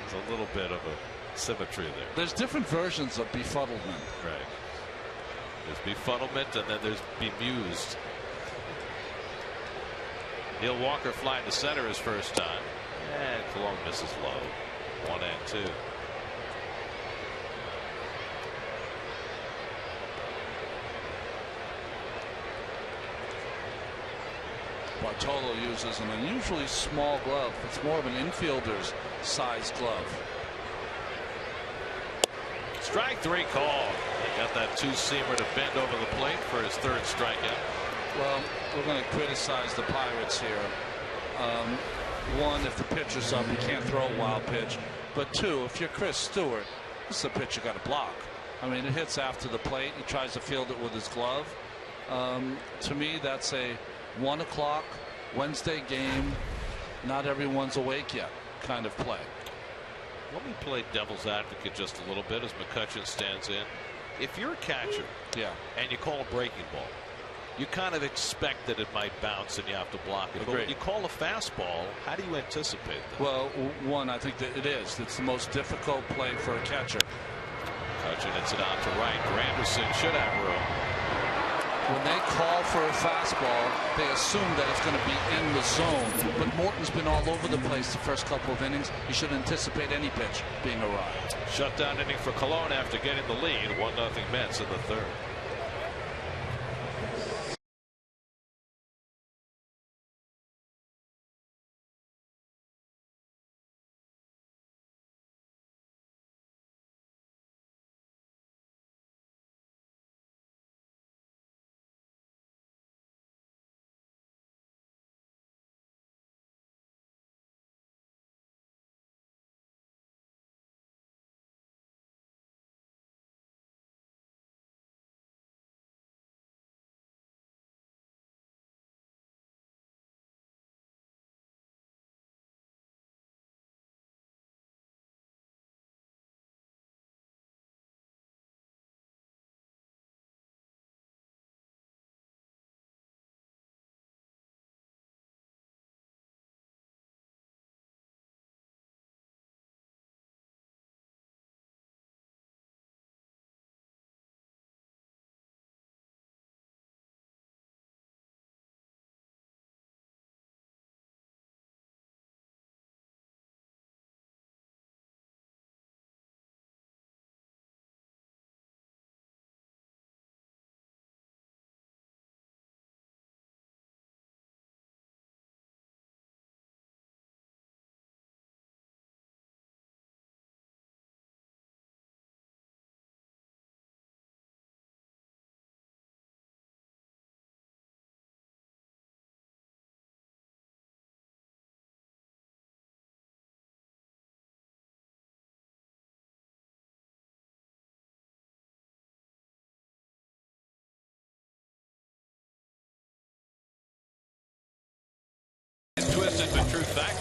is a little bit of a symmetry there. There's different versions of befuddlement. Right. There's befuddlement and then there's bemused. Neil Walker flying to center his first time. And Colon misses low. 1-2. Bartolo uses an unusually small glove. It's more of an infielder's size glove. Strike 3 call. He got that 2-seamer to bend over the plate for his 3rd strikeout. Well, we're going to criticize the Pirates here. One, if the pitcher's up, you can't throw a wild pitch. But 2, if you're Chris Stewart, this is a pitch you got to block. I mean, it hits after the plate. He tries to field it with his glove. To me, that's a 1 o'clock Wednesday game. Not everyone's awake yet kind of play. Let me play devil's advocate just a little bit as McCutchen stands in. If you're a catcher and you call a breaking ball, you kind of expect that it might bounce and you have to block it. But when you call a fastball, how do you anticipate that? Well, one, I think that it is. It's the most difficult play for a catcher. McCutchen hits it out to right. Granderson should have room. When they call for a fastball, they assume that it's going to be in the zone. But Morton's been all over the place the first couple of innings. You should anticipate any pitch being arrived. Shutdown inning for Colon after getting the lead. 1-0 Mets in the 3rd.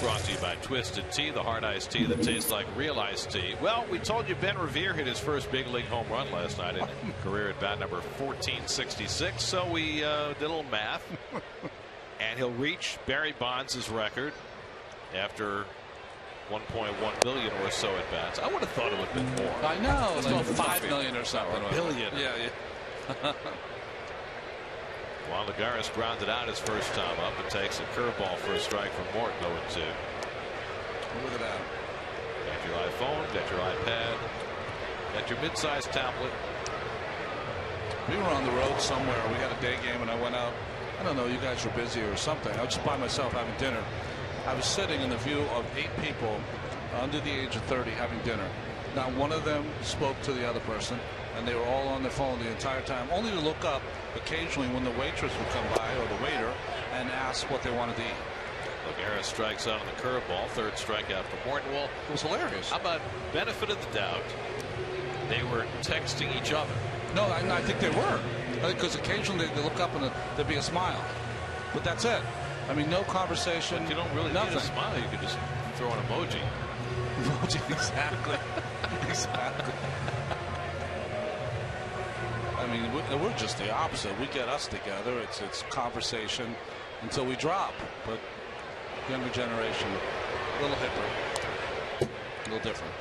Brought to you by Twisted Tea, the hard iced tea that tastes like real iced tea. Well, we told you Ben Revere hit his first big league home run last night in career at bat number 1466. So we did a little math, and he'll reach Barry Bonds' record after 1.1 million or so at bats. I would have thought it would have been more. I know, it's like 5 million or something. Or a billion. Yeah. Juan Lagares grounded out his first time up and takes a curveball for a strike from Morton. 0-2. Look at that. Got your iPhone, got your iPad, got your mid-sized tablet. We were on the road somewhere. We had a day game, and I went out. I don't know, you guys were busy or something. I was just by myself having dinner. I was sitting in the view of 8 people under the age of 30 having dinner. Not one of them spoke to the other person, and they were all on their phone the entire time, only to look up occasionally when the waitress would come by or the waiter and ask what they wanted to eat. Lagares strikes out on the curveball. Third strikeout for Morton. Well, it was hilarious. How about benefit of the doubt? They were texting each other. No, I think they were. Because occasionally they look up and there'd be a smile. But that's it. I mean, no conversation. But you don't really need a smile. You could just throw an emoji. Emoji, exactly. Exactly. I mean, we're just the opposite. We get us together. It's conversation until we drop. But younger generation, a little hipper, a little different.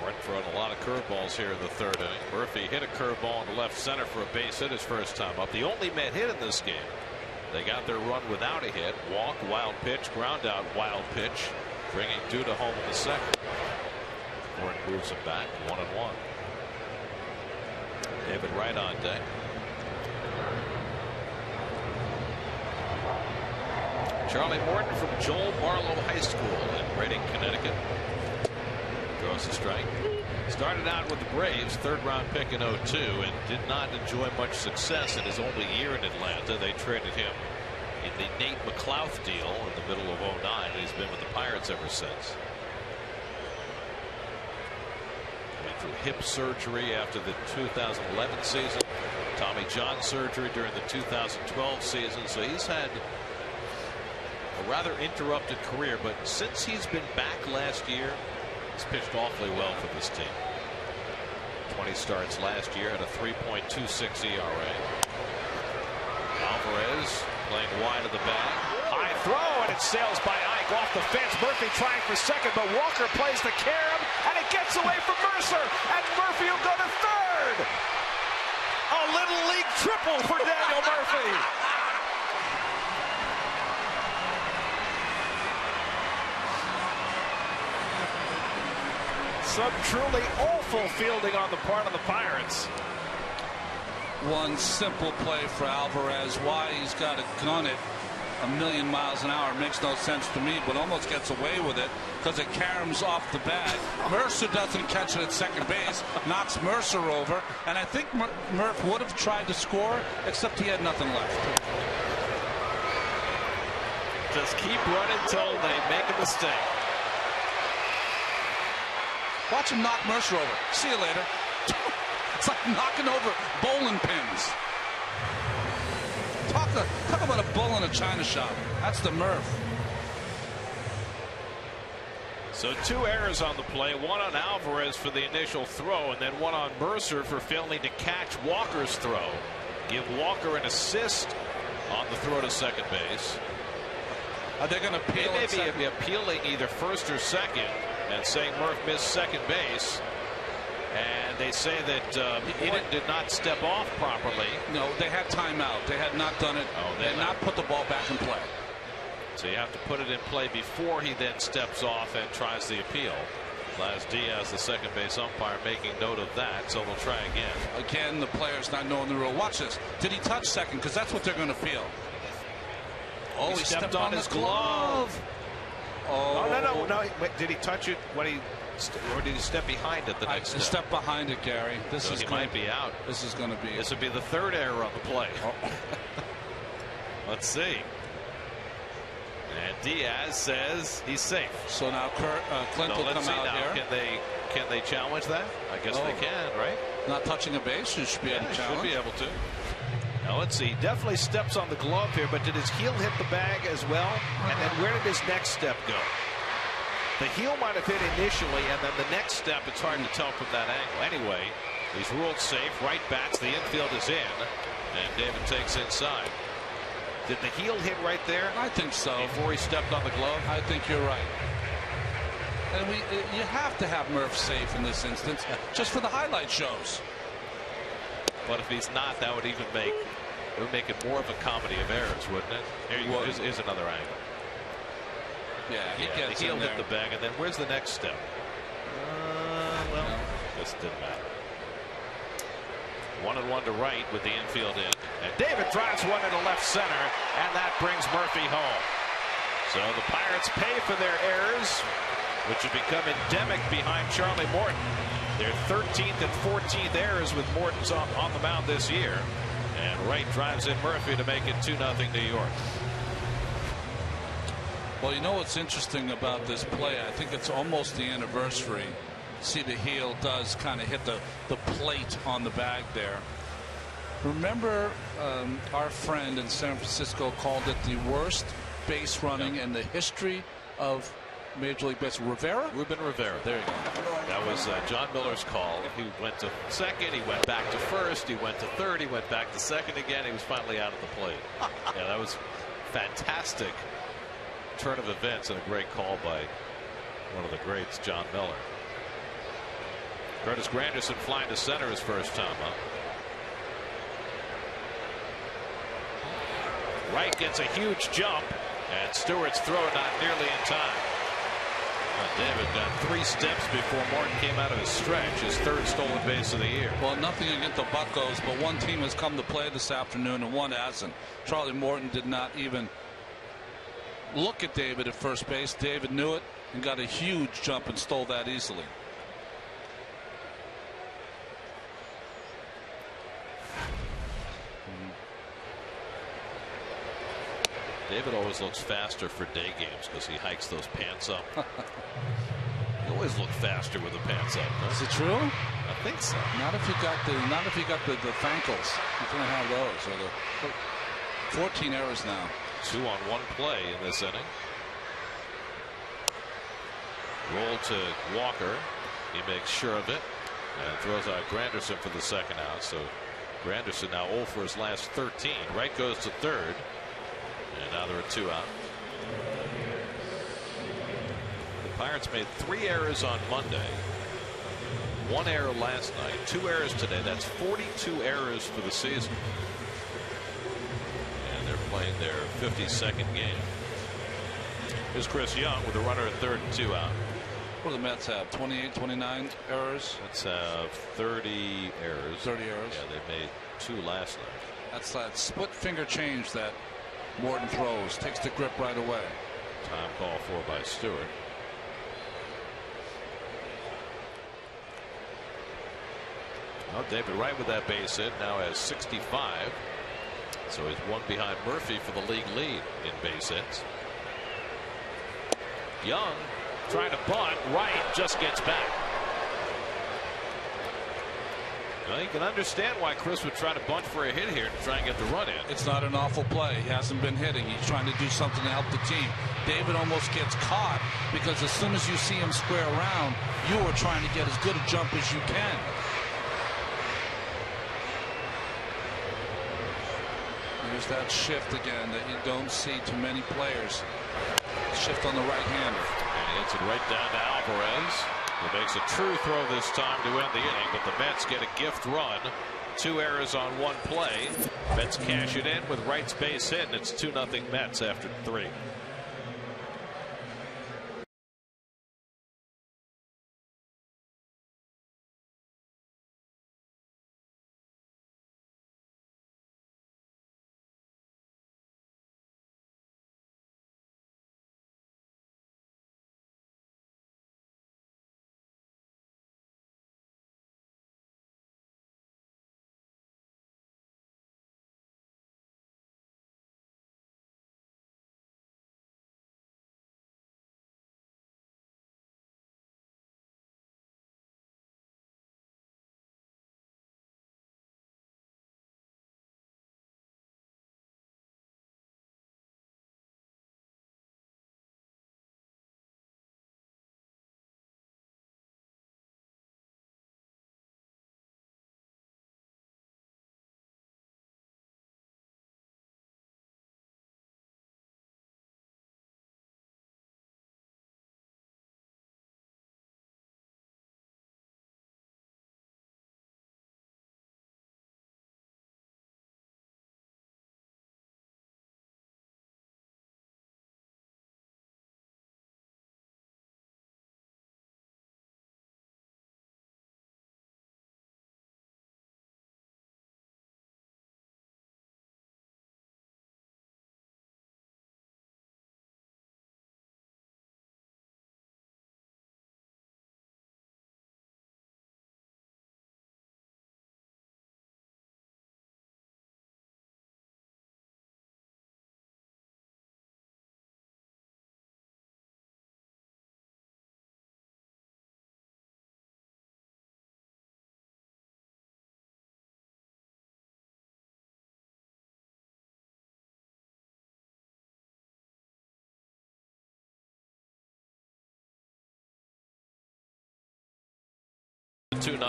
Morton throwing a lot of curveballs here in the third inning. Murphy hit a curveball in the left center for a base hit his first time up. The only Met hit in this game. They got their run without a hit. Walk, wild pitch, ground out, wild pitch, bringing Duda home in the second. Morton moves him back 1-1. David Wright on deck. Charlie Morton from Joel Barlow High School in Reading, Connecticut. Draws a strike. Started out with the Braves, third-round pick in 2002, and did not enjoy much success in his only year in Atlanta. They traded him in the Nate McLouth deal in the middle of 2009. He's been with the Pirates ever since. Went through hip surgery after the 2011 season, Tommy John surgery during the 2012 season, so he's had a rather interrupted career, but since he's been back last year, he's pitched awfully well for this team. 20 starts last year at a 3.26 ERA. Alvarez playing wide of the bag. High throw, and it sails by Ike off the fence. Murphy trying for second, but Walker plays the carom, and it gets away from Mercer, and Murphy will go to third. A little league triple for Daniel Murphy. Some truly awful fielding on the part of the Pirates. One simple play for Alvarez. Why he's got to gun it a million miles an hour makes no sense to me, but almost gets away with it because it caroms off the bag. Mercer doesn't catch it at second base, knocks Mercer over, and I think Murph would have tried to score, except he had nothing left. Just keep running until they make a mistake. Watch him knock Mercer over. See you later. It's like knocking over bowling pins. Talk about a bull in a china shop. That's the Murph. So 2 errors on the play, one on Alvarez for the initial throw, and then one on Mercer for failing to catch Walker's throw. Give Walker an assist on the throw to second base. Are they going to appeal? They may be appealing either first or second and saying Murph missed second base. And they say that he did not step off properly. No, they had timeout. They had not done it. Oh, they had not put the ball back in play. So you have to put it in play before he then steps off and tries the appeal. Laz Diaz, the second base umpire, making note of that, so they'll try again. Again, the players not knowing the rule. Watch this. Did he touch second? Because that's what they're going to feel. Oh, he stepped on his glove. Oh, no. Wait, did he touch it when he, or did he step behind it the next step? Step behind it, Gary. He might be out. This is going to be. This would be the third error on the play. Let's see. And Diaz says he's safe. So now Clint will come out here. Can they challenge that? I guess they can, right? Not touching a base, you should be able to challenge. Should be able to. Now let's see. Definitely steps on the glove here, but did his heel hit the bag as well? And then where did his next step go? The heel might have hit initially, and then the next step, it's hard to tell from that angle. Anyway, he's ruled safe. Right bats. The infield is in, and David takes inside. Did the heel hit right there? I think so. Before he stepped on the glove? I think you're right. And you have to have Murph safe in this instance, just for the highlight shows. But if he's not, that would even make it more of a comedy of errors, wouldn't it? Here you go. Here's another angle. Yeah, he gets the heel in there. hit the bag, and then where's the next step? Well, this didn't matter. 1-1 to right with the infield in, and David drives one into left center, and that brings Murphy home. So the Pirates pay for their errors, which have become endemic behind Charlie Morton. Their 13th and 14th errors with Morton's on the mound this year, and Wright drives in Murphy to make it 2-0 New York. Well, you know what's interesting about this play? I think it's almost the anniversary. See, the heel does kind of hit the plate on the bag there. Remember, our friend in San Francisco called it the worst base running in the history of Major League Baseball. Ruben Rivera. There you go. That was John Miller's call. He went to second. He went back to first. He went to third. He went back to second again. He was finally out of the plate. Yeah, that was fantastic turn of events and a great call by one of the greats, John Miller. Curtis Granderson flying to center his first time up. Wright gets a huge jump, and Stewart's throw not nearly in time. David got 3 steps before Morton came out of his stretch, his 3rd stolen base of the year. Well, nothing against the Buccos, but one team has come to play this afternoon and one hasn't. Charlie Morton did not even look at David at first base. David knew it and got a huge jump and stole that easily. David always looks faster for day games because he hikes those pants up. He always look faster with the pants up. Huh? Is it true? I think so. Not if you got the fankles. You can't have those. Or the 14 errors now. 2 on 1 play in this inning. Roll to Walker. He makes sure of it and throws out Granderson for the second out. So Granderson now 0 for his last 13. Wright goes to third. And now there are 2 out. The Pirates made 3 errors on Monday. 1 error last night. 2 errors today. That's 42 errors for the season. And they're playing their 52nd game. Here's Chris Young with a runner at third and 2 out. What do the Mets have? 28, 29 errors? Mets have 30 errors. 30 errors? Yeah, they made 2 last night. That's that split finger change that Morton throws. Takes the grip right away. Time call for by Stewart. Well, David Wright with that base hit now has 65. So he's 1 behind Murphy for the league lead in base hits. Young trying to bunt. Wright just gets back. Well, you can understand why Chris would try to bunt for a hit here to try and get the run in. It's not an awful play. He hasn't been hitting. He's trying to do something to help the team. David almost gets caught because as soon as you see him square around, you are trying to get as good a jump as you can. There's that shift again that you don't see too many players. Shift on the right-hander. And he hits it right down to Alvarez. He makes a true throw this time to end the inning, but the Mets get a gift run. 2 errors on 1 play. Mets cash it in with Wright's base hit, and it's 2-0 Mets after 3.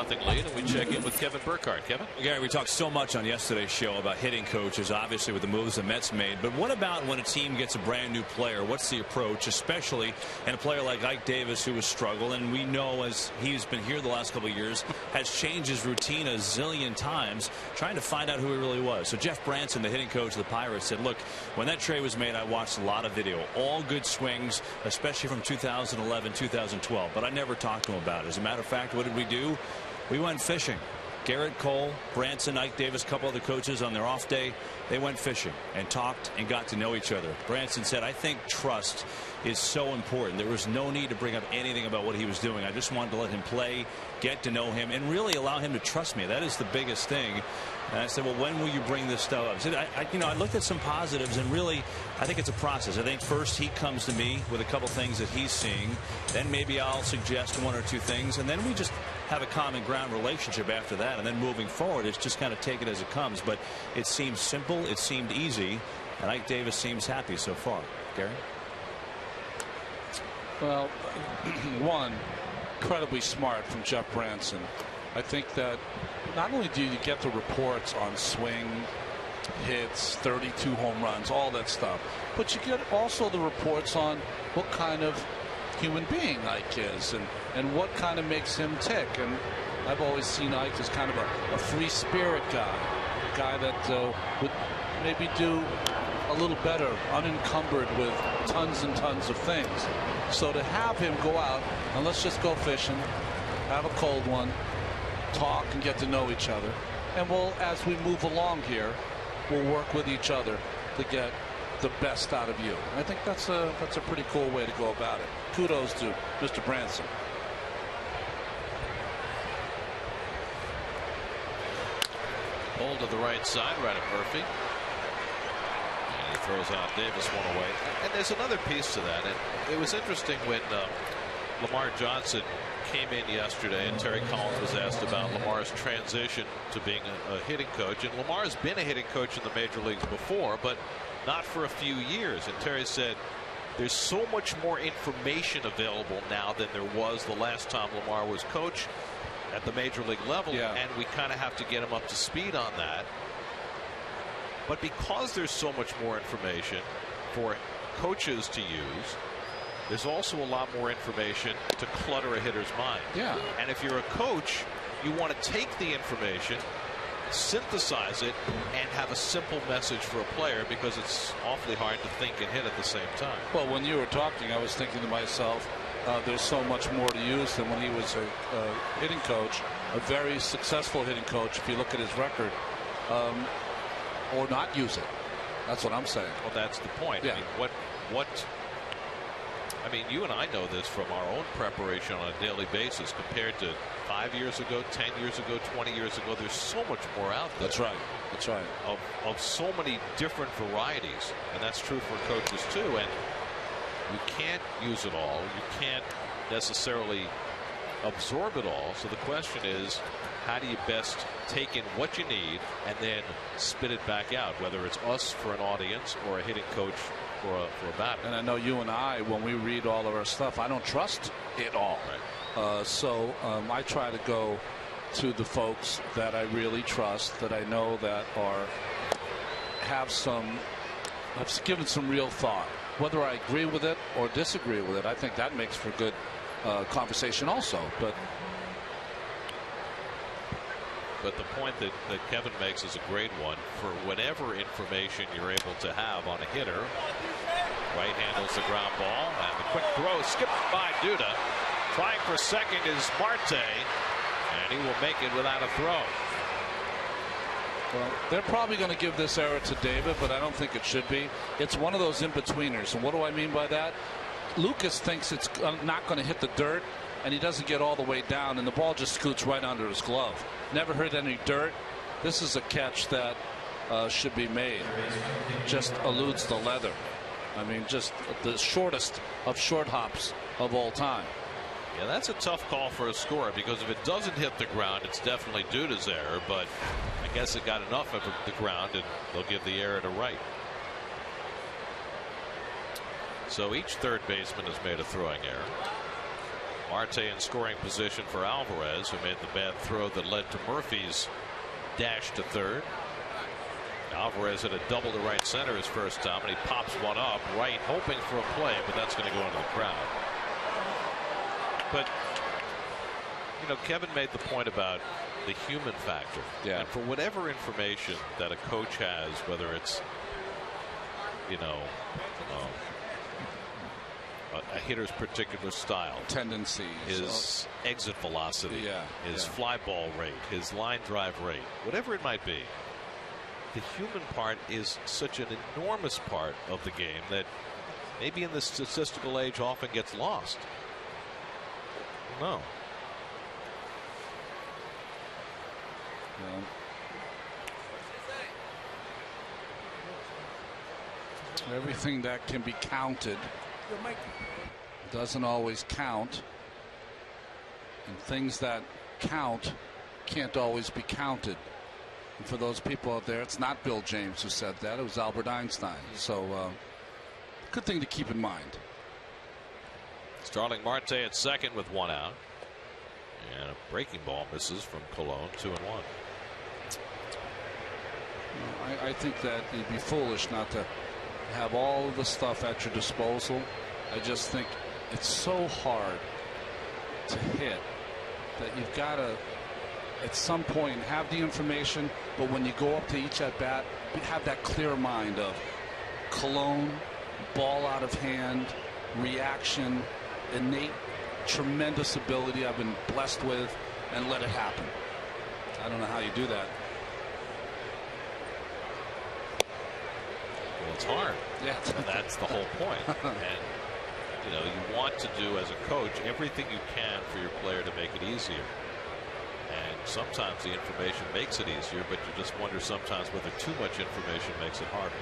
1-0 lead, and we check in with Kevin Burkhardt. Kevin? Gary, we talked so much on yesterday's show about hitting coaches, obviously with the moves the Mets made. But what about when a team gets a brand new player? What's the approach, especially in a player like Ike Davis, who has struggled, and we know as he's been here the last couple of years, has changed his routine a zillion times, trying to find out who he really was. So Jeff Branson, the hitting coach of the Pirates, said, look, when that trade was made, I watched a lot of video, all good swings, especially from 2011, 2012, but I never talked to him about it. As a matter of fact, what did we do? We went fishing. Garrett Cole, Branson, Ike Davis, a couple other coaches on their off day, they went fishing and talked and got to know each other. Branson said, I think trust is so important. There was no need to bring up anything about what he was doing. I just wanted to let him play, get to know him, and really allow him to trust me. That is the biggest thing. And I said, well, when will you bring this stuff up? I said, I looked at some positives, and really, I think it's a process. I think first he comes to me with a couple things that he's seeing. Then maybe I'll suggest one or two things, and then we just have a common ground relationship after that. And then moving forward, it's just kind of take it as it comes. But it seems simple. It seemed easy. And Ike Davis seems happy so far. Gary? Well, one, incredibly smart from Jeff Branson. I think that not only do you get the reports on swing, hits, 32 home runs, all that stuff, but you get also the reports on what kind of human being Ike is and what kind of makes him tick. And I've always seen Ike as kind of a free spirit guy, a guy that would maybe do a little better unencumbered with tons and tons of things. So to have him go out and let's just go fishing, have a cold one, talk and get to know each other, and we'll, as we move along here, we'll work with each other to get the best out of you. I think that's a pretty cool way to go about it. Kudos to Mr. Branson. Pulled to the right side, right at Murphy. And he throws out Davis one away. And there's another piece to that. And it was interesting when Lamar Johnson came in yesterday and Terry Collins was asked about Lamar's transition to being a hitting coach. And Lamar has been a hitting coach in the major leagues before, but not for a few years. And Terry said there's so much more information available now than there was the last time Lamar was coach at the major league level. And we kind of have to get him up to speed on that. But because there's so much more information for coaches to use, there's also a lot more information to clutter a hitter's mind. And if you're a coach, you want to take the information, synthesize it, and have a simple message for a player, because it's awfully hard to think and hit at the same time. Well, when you were talking, I was thinking to myself, there's so much more to use than when he was a hitting coach, a very successful hitting coach, if you look at his record, or not use it. That's what I'm saying. Well, that's the point. I mean, I mean, you and I know this from our own preparation on a daily basis compared to 5 years ago, 10 years ago, 20 years ago. There's so much more out there. That's right. That's right. Of so many different varieties. And that's true for coaches, too. And you can't use it all. You can't necessarily absorb it all. So the question is, how do you best take in what you need and then spit it back out, whether it's us for an audience or a hitting coach for a batter. And I know you and I, when we read all of our stuff, I don't trust it all. Right. So I try to go to the folks that I really trust, that I know that have given some real thought. Whether I agree with it or disagree with it, I think that makes for good conversation also. But the point that Kevin makes is a great one. For whatever information you're able to have on a hitter, right handles the ground ball, and the quick throw skipped by Duda. Trying for second is Marte, and he will make it without a throw. Well, they're probably going to give this error to David, but I don't think it should be. It's one of those in-betweeners. And what do I mean by that? Lucas thinks it's not going to hit the dirt, and he doesn't get all the way down, and the ball just scoots right under his glove. Never hit any dirt. This is a catch that should be made. Just eludes the leather. I mean, just the shortest of short hops of all time. Yeah, that's a tough call for a scorer, because if it doesn't hit the ground, it's definitely Duda's error, but I guess it got enough of the ground, and they'll give the error to Wright. So each third baseman has made a throwing error. Marte in scoring position for Alvarez, who made the bad throw that led to Murphy's dash to third. Alvarez hit a double to right center his first time, and he pops one up right, hoping for a play, but that's going to go into the crowd. But you know, Kevin made the point about the human factor. Yeah. And for whatever information that a coach has, whether it's, you know, a hitter's particular style, tendencies, his exit velocity, his fly ball rate, his line drive rate, whatever it might be, the human part is such an enormous part of the game that maybe in the statistical age often gets lost. No. Everything that can be counted doesn't always count, and things that count can't always be counted. And for those people out there, it's not Bill James who said that, it was Albert Einstein. So good thing to keep in mind. Starling Marte at second with one out, and a breaking ball misses from Colon, 2-1. I think that it'd be foolish not to have all of the stuff at your disposal. I just think it's so hard to hit that you've got to, at some point, have the information, but when you go up to each at bat, have that clear mind of Colon, ball out of hand, reaction, innate tremendous ability I've been blessed with, and let it happen. I don't know how you do that. Well, it's hard. Yeah, and that's the whole point. And you know, you want to do as a coach everything you can for your player to make it easier. And sometimes the information makes it easier, but you just wonder sometimes whether too much information makes it harder.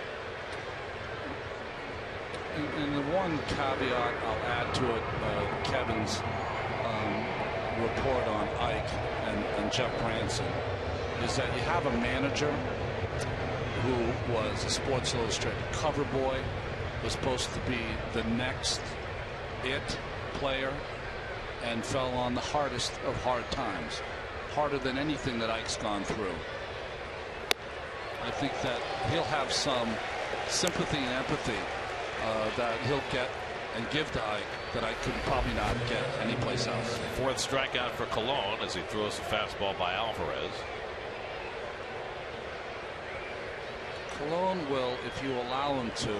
And the one caveat I'll add to it, Kevin's report on Ike and Jeff Branson, is that you have a manager who was a Sports Illustrated cover boy, was supposed to be the next player, and fell on the hardest of hard times, harder than anything that Ike's gone through. I think that he'll have some sympathy and empathy that he'll get and give to Ike that I could probably not get anyplace else. Fourth strikeout for Colon as he throws a fastball by Alvarez. Colon will, if you allow him to,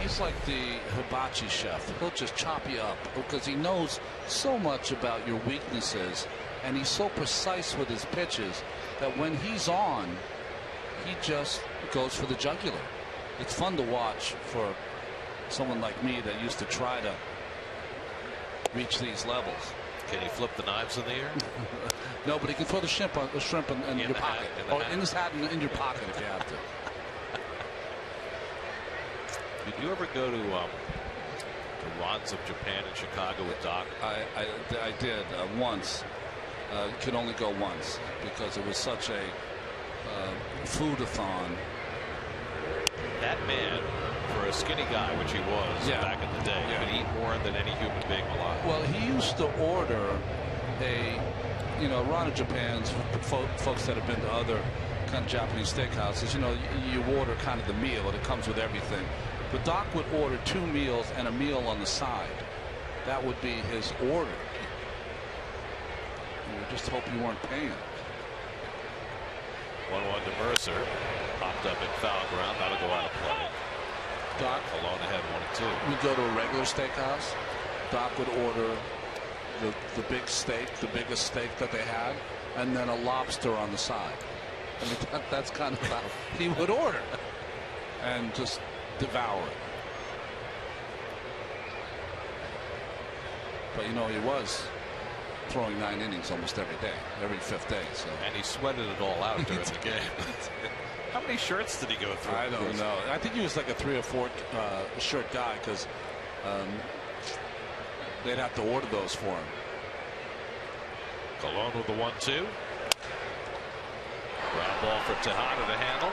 he's like the hibachi chef. He'll just chop you up because he knows so much about your weaknesses, and he's so precise with his pitches that when he's on, he just goes for the jugular. It's fun to watch for someone like me that used to try to reach these levels. Can he flip the knives in the air? No, but he can throw the shrimp in your pocket. In his hat and in your pocket if you have to. Did you ever go to the Rods of Japan in Chicago with Doc? I did once. Could only go once because it was such a food-a-thon. That man, for a skinny guy, which he was back in the day, could eat more than any human being alive. Well, he used to order Rod of Japan's folks that have been to other kind of Japanese steakhouses, you order kind of the meal and it comes with everything. But Doc would order 2 meals and a meal on the side. That would be his order. You would just hope you weren't paying. 1-1 to Mercer. Popped up in foul ground. That'll go out of play. Doc alone ahead 1-2. We go to a regular steakhouse. Doc would order the big steak, the biggest steak that they had, and then a lobster on the side. I mean, that's kind of how he would order and just devour it. But he was throwing 9 innings almost every day, every 5th day. So. And he sweated it all out during the game. How many shirts did he go through? I don't know. I think he was like a 3 or 4 shirt guy because they'd have to order those for him. Colon with the 1-2. Ground ball for Tejada to handle.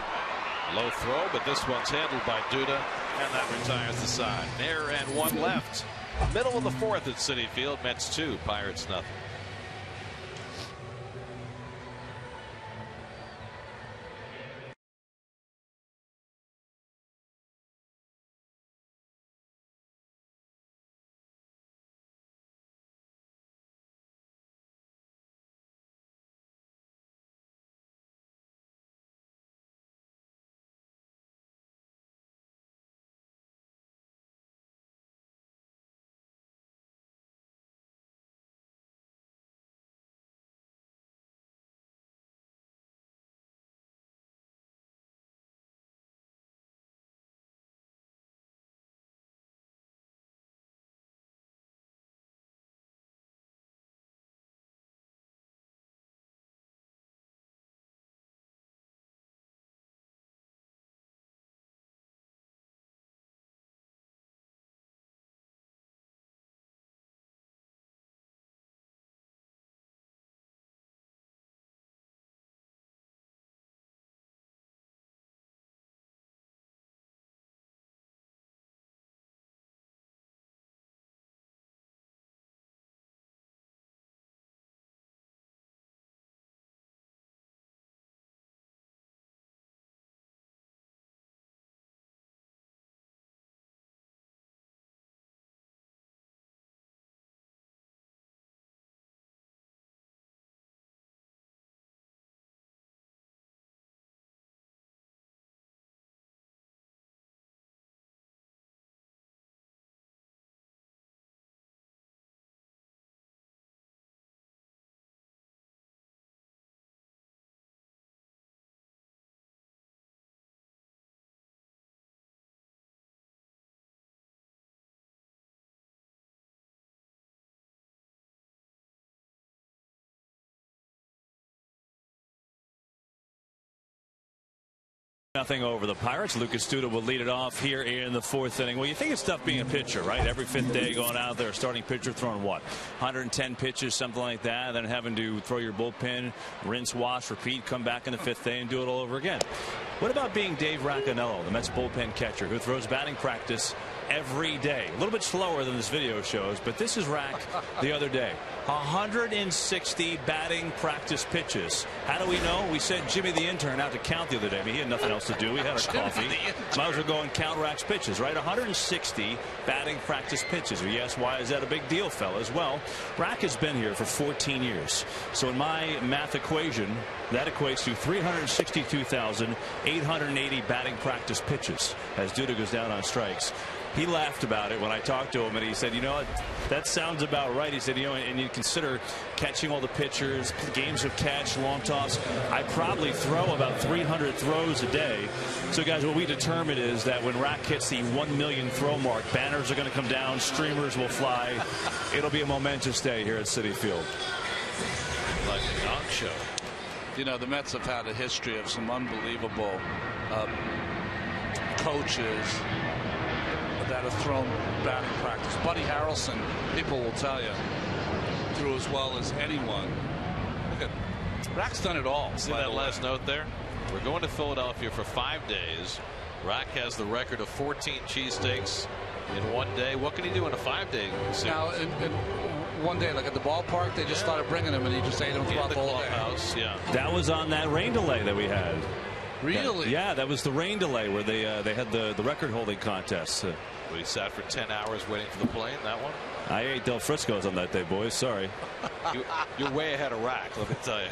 Low throw, but this one's handled by Duda, and that retires the side. There and 1 left Middle of the fourth at Citi Field. Mets 2, Pirates nothing. Nothing over the Pirates. Lucas Duda will lead it off here in the fourth inning. Well, you think it's tough being a pitcher, right? Every fifth day going out there, starting pitcher throwing what? 110 pitches, something like that. Then having to throw your bullpen, rinse, wash, repeat, come back in the fifth day and do it all over again. What about being Dave Racanello, the Mets bullpen catcher, who throws batting practice every day? A little bit slower than this video shows, but this is Rack the other day. 160 batting practice pitches. How do we know? We sent Jimmy the intern out to count the other day. I mean, he had nothing else to do. He had a coffee. Might as well go and count Rack's pitches, right? 160 batting practice pitches. Yes, why is that a big deal, fellas? Well, Rack has been here for 14 years. So in my math equation, that equates to 362,880 batting practice pitches as Duda goes down on strikes. He laughed about it when I talked to him, and he said, you know, that sounds about right. He said, you know, and you consider catching all the pitchers, games of catch, long toss. I probably throw about 300 throws a day. So, guys, what we determined is that when Rack hits the 1 million throw mark, banners are going to come down, streamers will fly. It'll be a momentous day here at Citi Field. Like a dog show. You know, the Mets have had a history of some unbelievable coaches that have thrown batting practice. Buddy Harrelson, people will tell you, threw as well as anyone. Look at Rack's done it all. See that last note there? We're going to Philadelphia for 5 days. Rack has the record of 14 cheesesteaks in 1 day. What can he do in a 5-day series? Now, in one day, like at the ballpark, they just started bringing him, and he just ate them throughout the whole clubhouse. Yeah, that was on that rain delay that we had. Really? Yeah, that was the rain delay where they had the record holding contest. We sat for 10 hours waiting for the plane. That one. I ate Del Frisco's on that day, boys. Sorry. You're way ahead of Rack. Let me tell you.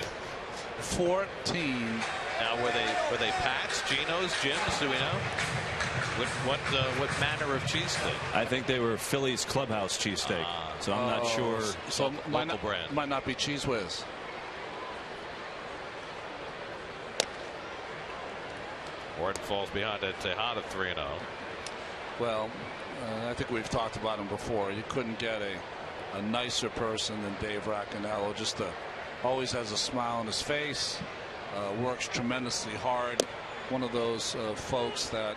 14. Now were they Pats, Geno's, Jim's? Do we know? What manner of cheesesteak? I think they were Phillies Clubhouse cheesesteak. So I'm not sure. So local brand might not be Cheese Whiz. Orton falls behind at Tejada 3-0. Well, I think we've talked about him before. You couldn't get a nicer person than Dave Racanello. Just always has a smile on his face. Works tremendously hard. One of those folks that,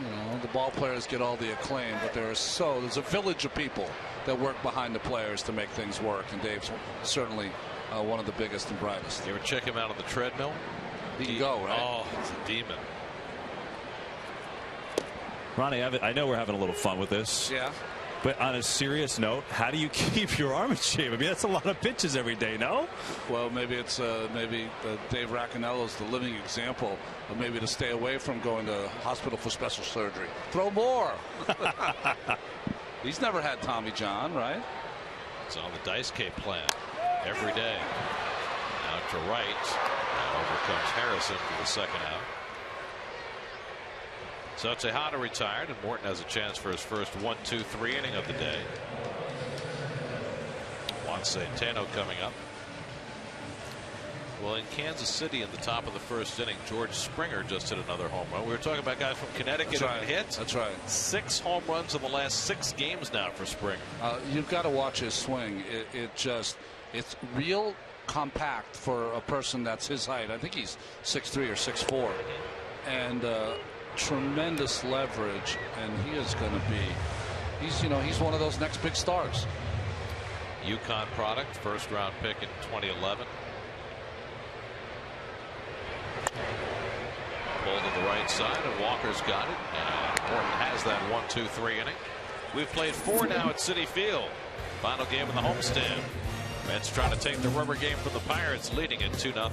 you know, the ball players get all the acclaim, but there's a village of people that work behind the players to make things work, and Dave's certainly one of the biggest and brightest. You ever check him out on the treadmill? He can go, right? Oh, it's a demon. Ronnie, I know we're having a little fun with this. Yeah. But on a serious note, how do you keep your arm in shape? I mean, that's a lot of pitches every day, no? Well, maybe it's Dave Racaniello's the living example of maybe to stay away from going to hospital for special surgery. Throw more. He's never had Tommy John, right? It's on the Dice K plan every day. Out to right. And over comes Harrison for the second out. So Tejada retired, and Morton has a chance for his first 1-2-3 inning of the day. Juan Centeno coming up. Well, in Kansas City in the top of the first inning, George Springer just hit another home run. We were talking about guys from Connecticut who hit. That's right. 6 home runs in the last 6 games now for Springer. You've got to watch his swing. It's real compact for a person that's his height. I think he's 6'3" or 6'4", and tremendous leverage. And he is going to be. He's one of those next big stars. UConn product, first round pick in 2011. Pulled to the right side, and Walker's got it. And Morton has that 1-2-3 inning. We've played 4 now at Citi Field. Final game in the homestand. Mets trying to take the rubber game from the Pirates, leading it 2-0.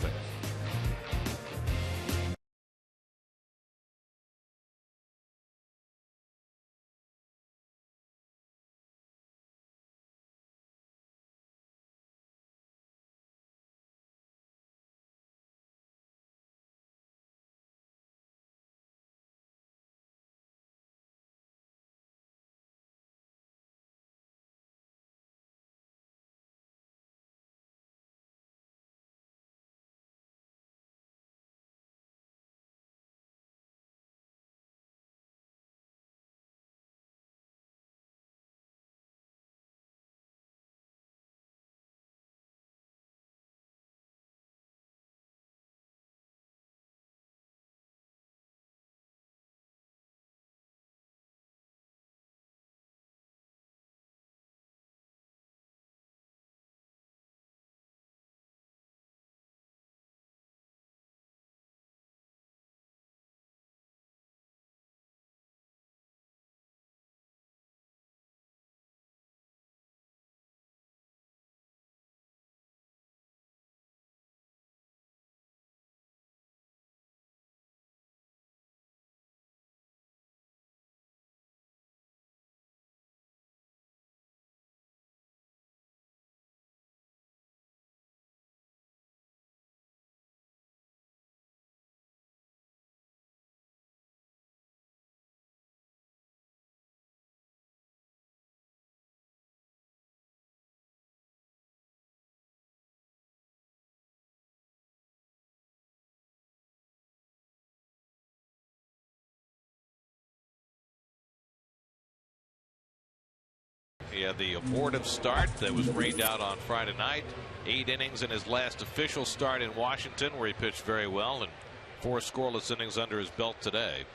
He had the abortive start that was rained out on Friday night. 8 innings in his last official start in Washington, where he pitched very well, and 4 scoreless innings under his belt today.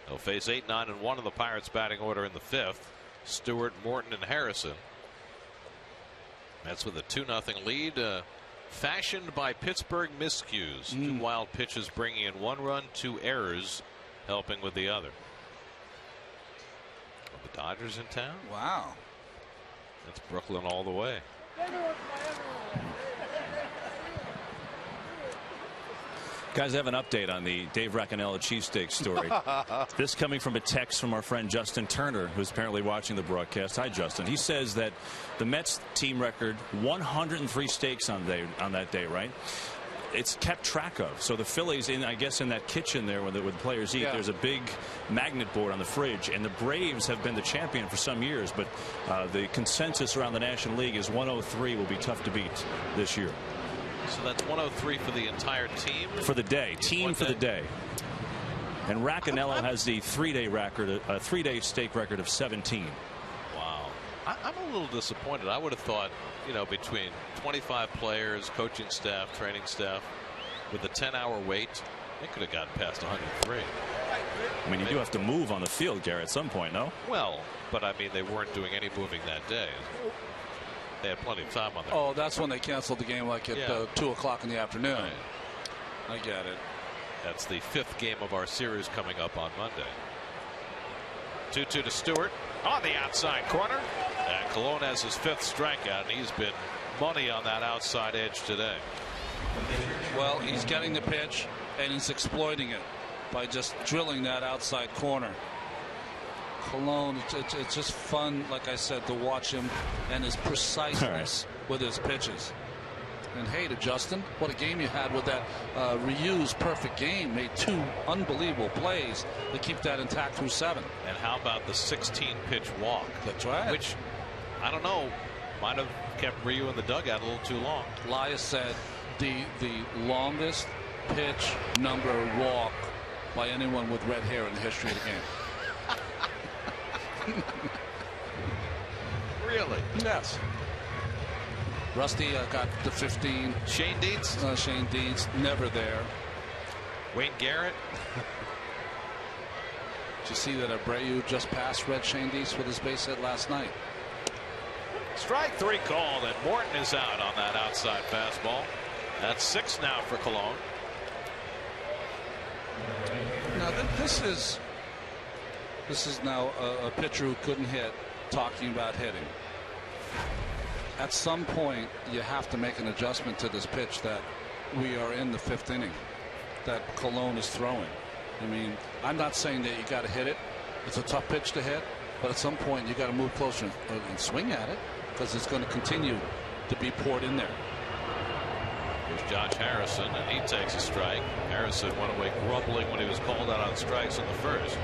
He'll face 8, 9, and 1 in the Pirates batting order in the 5th. Stewart, Morton, and Harrison. That's with a 2-0 lead, fashioned by Pittsburgh miscues. 2 wild pitches bringing in 1 run, 2 errors helping with the other. Are the Dodgers in town? Wow. That's Brooklyn all the way. Guys, I have an update on the Dave Racaniello cheesesteak story. This coming from a text from our friend Justin Turner, who's apparently watching the broadcast. Hi, Justin. He says that the Mets team record 103 steaks on that day, right? It's kept track of. So the Phillies, I guess in that kitchen there where the players eat, there's a big magnet board on the fridge, and the Braves have been the champion for some years, but the consensus around the National League is 103 will be tough to beat this year. So that's 103 for the entire team? For the day. Team for the day. And Racaniello has the 3-day record, a 3-day steak record of 17. Wow. I'm a little disappointed. I would have thought, between 25 players, coaching staff, training staff, with a 10-hour wait, they could have gotten past 103. I mean, you do have to move on the field, Gary, at some point, no? Well, but I mean, they weren't doing any moving that day. They had plenty of time on there. Oh, that's when they canceled the game, like at 2 o'clock in the afternoon. Right. I get it. That's the 5th game of our series coming up on Monday. 2-2 to Stewart. on the outside corner. And Colon has his 5th strikeout, and he's been money on that outside edge today. Well, he's getting the pitch, and he's exploiting it by just drilling that outside corner. Colon, it's just fun, like I said, to watch him and his preciseness with his pitches. And hey to Justin, what a game you had with that Ryu's perfect game. Made 2 unbelievable plays to keep that intact through 7. And how about the 16-pitch walk? That's right. Which, I don't know, might have kept Ryu in the dugout a little too long. Elias said the longest pitch number walk by anyone with red hair in the history of the game. Really? Yes. Rusty got the 15. Shane Dietz? Shane Dietz, never there. Wayne Garrett? Did you see that Abreu just passed Red Shane Dietz with his base hit last night? Strike 3 called, and Morton is out on that outside fastball. That's 6 now for Colon. Now this is now a pitcher who couldn't hit talking about hitting. At some point, you have to make an adjustment to this pitch that we are in the 5th inning that Colon is throwing. I mean, I'm not saying that you got to hit it. It's a tough pitch to hit, but at some point you got to move closer and swing at it because it's going to continue to be poured in there. Here's Josh Harrison, and he takes a strike. Harrison went away grumbling when he was called out on strikes in the 1st.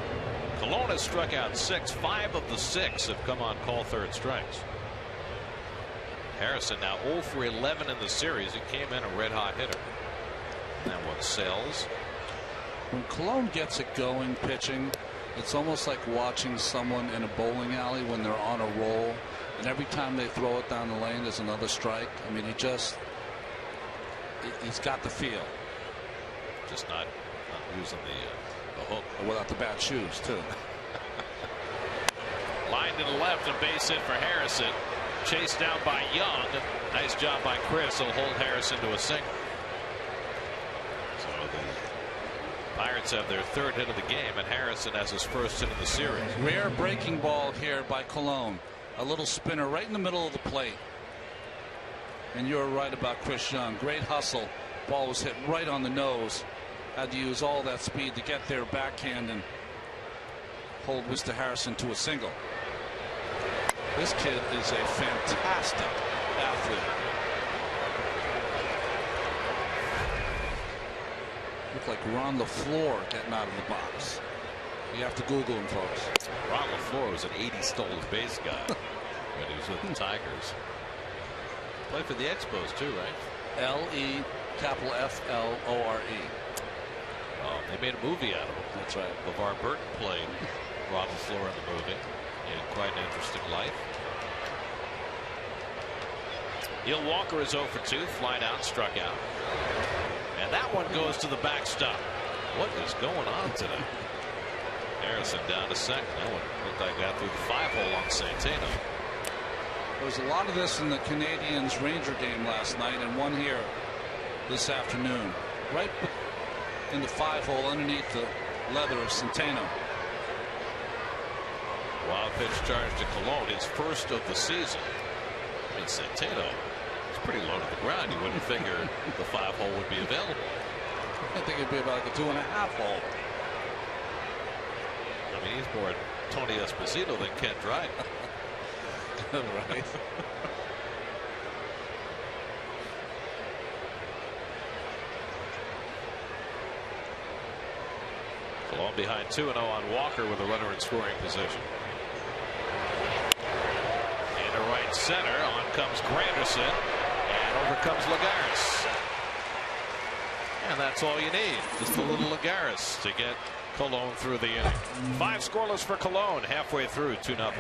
Colon has struck out 6. 5 of the 6 have come on call 3rd strikes. Harrison now 0 for 11 in the series. He came in a red-hot hitter. That one sells. When Colon gets it going pitching, it's almost like watching someone in a bowling alley when they're on a roll, and every time they throw it down the lane there's another strike. I mean, he's got the feel. Just not using the hook. Without the bad shoes too. Line to the left, a base hit for Harrison. Chased down by Young. Nice job by Chris. He'll hold Harrison to a single. So the Pirates have their 3rd hit of the game, and Harrison has his 1st hit of the series. Rare breaking ball here by Colon. A little spinner right in the middle of the plate. And you're right about Chris Young. Great hustle. Ball was hit right on the nose. Had to use all that speed to get there backhand and hold Mr. Harrison to a single. This kid is a fantastic athlete. Look like Ron LaFleur getting out of the box. You have to Google him, folks. Ron LaFleur was an 80 stolen base guy when he was with the Tigers. Played for the Expos too, right? L-E capital F-L-O-R-E. They made a movie out of him. That's right. LeVar Burton played Ron LaFleur in the movie. He had quite an interesting life. Neil Walker is 0 for 2. Fly down, struck out. And that one goes to the backstop. What is going on today? Harrison down to 2nd. That one looked like got through the 5-hole on Santana. There was a lot of this in the Canadians Ranger game last night, and one here this afternoon. Right in the 5-hole underneath the leather of Centeno. Wild pitch charge to Colon, his 1st of the season. I mean, Centeno is pretty low to the ground. You wouldn't figure the 5-hole would be available. I think it'd be about like a 2.5-hole. I mean, he's more Tony Esposito than Ken Dryden. Right. Colon behind 2-0 on Walker with a runner in scoring position. Into right center. On comes Granderson. And over comes Lagares. And that's all you need. Just a little Lagares to get Colon through the inning. 5 scoreless for Colon halfway through 2-0.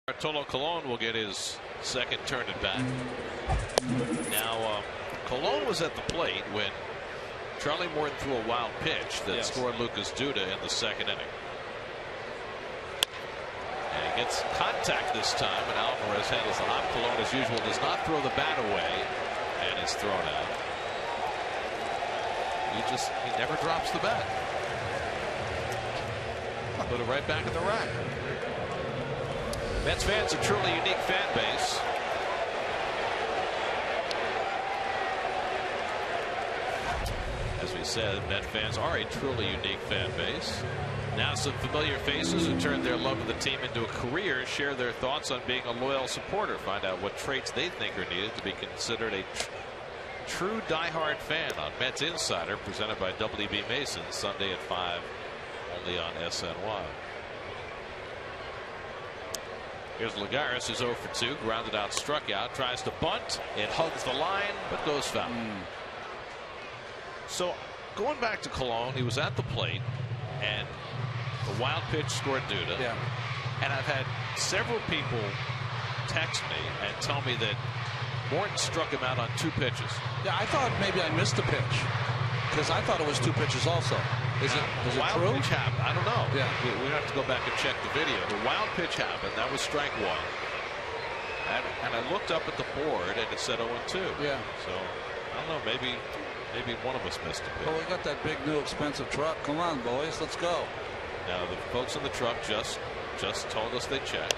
Bartolo Colon will get his second turn at bat. Now, Colon was at the plate when Charlie Morton threw a wild pitch that scored Lucas Duda in the second inning. And he gets contact this time, and Alvarez handles the hop. Colon, as usual, does not throw the bat away, and is thrown out. He never drops the bat. Put it right back in the rack. Mets fans, a truly unique fan base. As we said, Met fans are a truly unique fan base. Now some familiar faces who turned their love of the team into a career share their thoughts on being a loyal supporter. Find out what traits they think are needed to be considered a true diehard fan on Mets Insider, presented by W.B. Mason, Sunday at 5, only on SNY. Here's Lagares, who's 0 for 2, grounded out, struck out, tries to bunt. It hugs the line, but goes foul. So going back to Colon, he was at the plate, and the wild pitch scored Duda. Yeah. And I've had several people text me and tell me that Morton struck him out on 2 pitches. Yeah, I thought maybe I missed a pitch because I thought it was 2 pitches also. Is it wild true? pitch happened. I don't know. Yeah. We have to go back and check the video. The wild pitch happened. That was strike 1. And I looked up at the board and it said 0-2. Yeah. So I don't know. Maybe one of us missed a pitch. Well, we got that big new expensive truck. Come on, boys, let's go. Now the folks in the truck just told us they checked,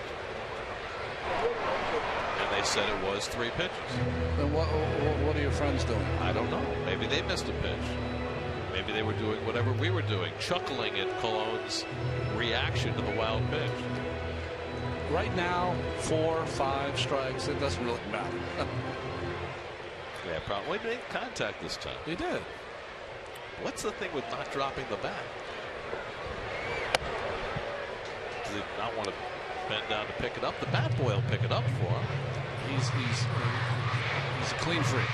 and they said it was 3 pitches. Then what are your friends doing? I don't know. Maybe they missed a pitch. Maybe they were doing whatever we were doing, chuckling at Colon's reaction to the wild pitch. Right now, 4 or 5 strikes. It doesn't really matter. Yeah, probably made contact this time. He did. What's the thing with not dropping the bat? Does he not want to bend down to pick it up? The bat boy will pick it up for him. He's a clean freak.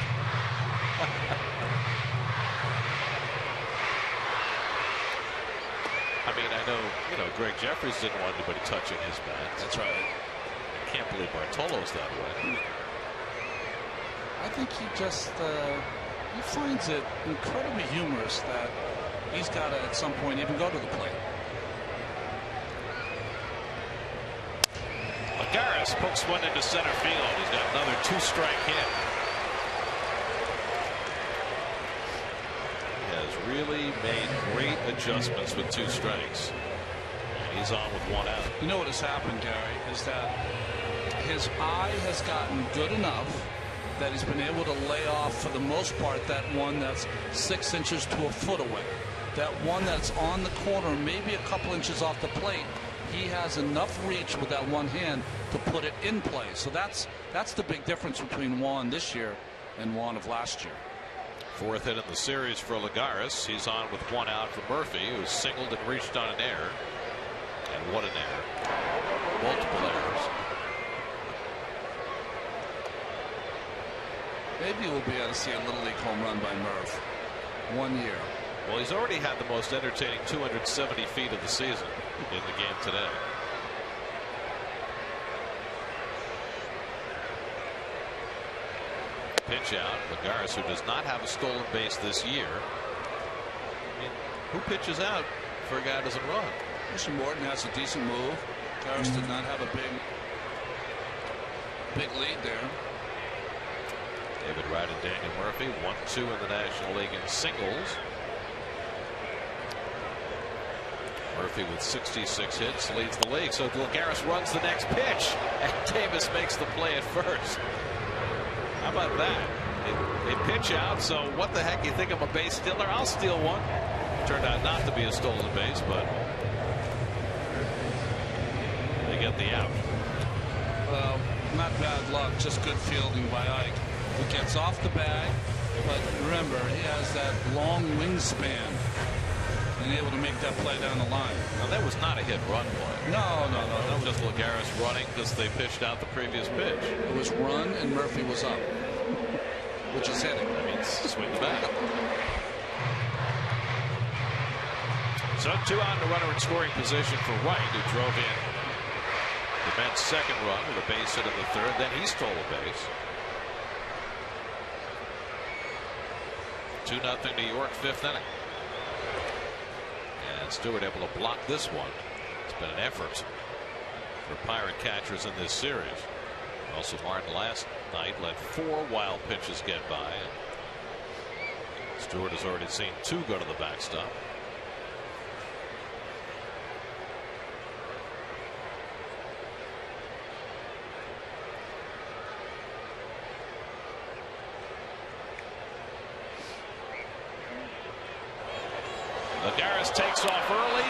I mean, I know, Greg Jeffries didn't want anybody touching his bat. That's right. I can't believe Bartolo's that way. I think he just he finds it incredibly humorous that he's got to at some point even go to the plate. Lagares pokes one into center field. He's got another 2-strike hit. He has really made great adjustments with 2 strikes. And he's on with 1 out. You know what has happened, Gary, is that his eye has gotten good enough that he's been able to lay off, for the most part, that one that's 6 inches to a foot away. That one that's on the corner, maybe a couple inches off the plate. He has enough reach with that one hand to put it in play. So that's the big difference between Juan this year and Juan of last year. 4th hit in the series for Lagares. He's on with 1 out for Murphy, who singled and reached on an error. And what an error. Multiple errors. Maybe we'll be able to see a Little League home run by Murph. 1 year. Well, he's already had the most entertaining 270 feet of the season in the game today. Pitch out. Lagares, who does not have a stolen base this year. I mean, who pitches out for a guy who doesn't run? Mr. Morton has a decent move. Lagares did not have a big lead there. David Wright and Daniel Murphy, 1-2 in the National League in singles. Murphy with 66 hits leads the league. So Lagares runs the next pitch, and Davis makes the play at first. How about that? They pitch out, so what the heck? You think I'm a base stealer? I'll steal one. Turned out not to be a stolen base, but they get the out. Well, not bad luck, just good fielding by Ike, who gets off the bag, but remember, he has that long wingspan and able to make that play down the line. Now, that was not a hit-run play. No. That was just Lagares running because they pitched out the previous pitch. It was run, and Murphy was up, which is hitting. I mean, swing the bat. So 2 out and a runner in scoring position for Wright, who drove in The Mets' second run with a base hit in the third. Then he stole a base. 2-0 New York, fifth inning. And Stewart able to block this one. It's been an effort for Pirate catchers in this series. Also, Martin last night let 4 wild pitches get by. And Stewart has already seen 2 go to the backstop. Lagares takes off early.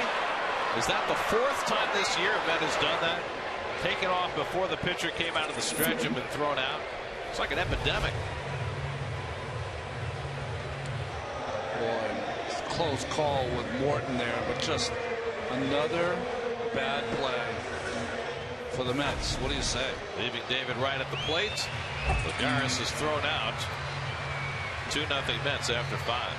Is that the 4th time this year Met has done that? Taken off before the pitcher came out of the stretch and been thrown out. It's like an epidemic. Boy, it's a close call with Morton there, but just another bad play for the Mets. What do you say? Leaving David right at the plate. Lagares is thrown out. 2-0 Mets after 5.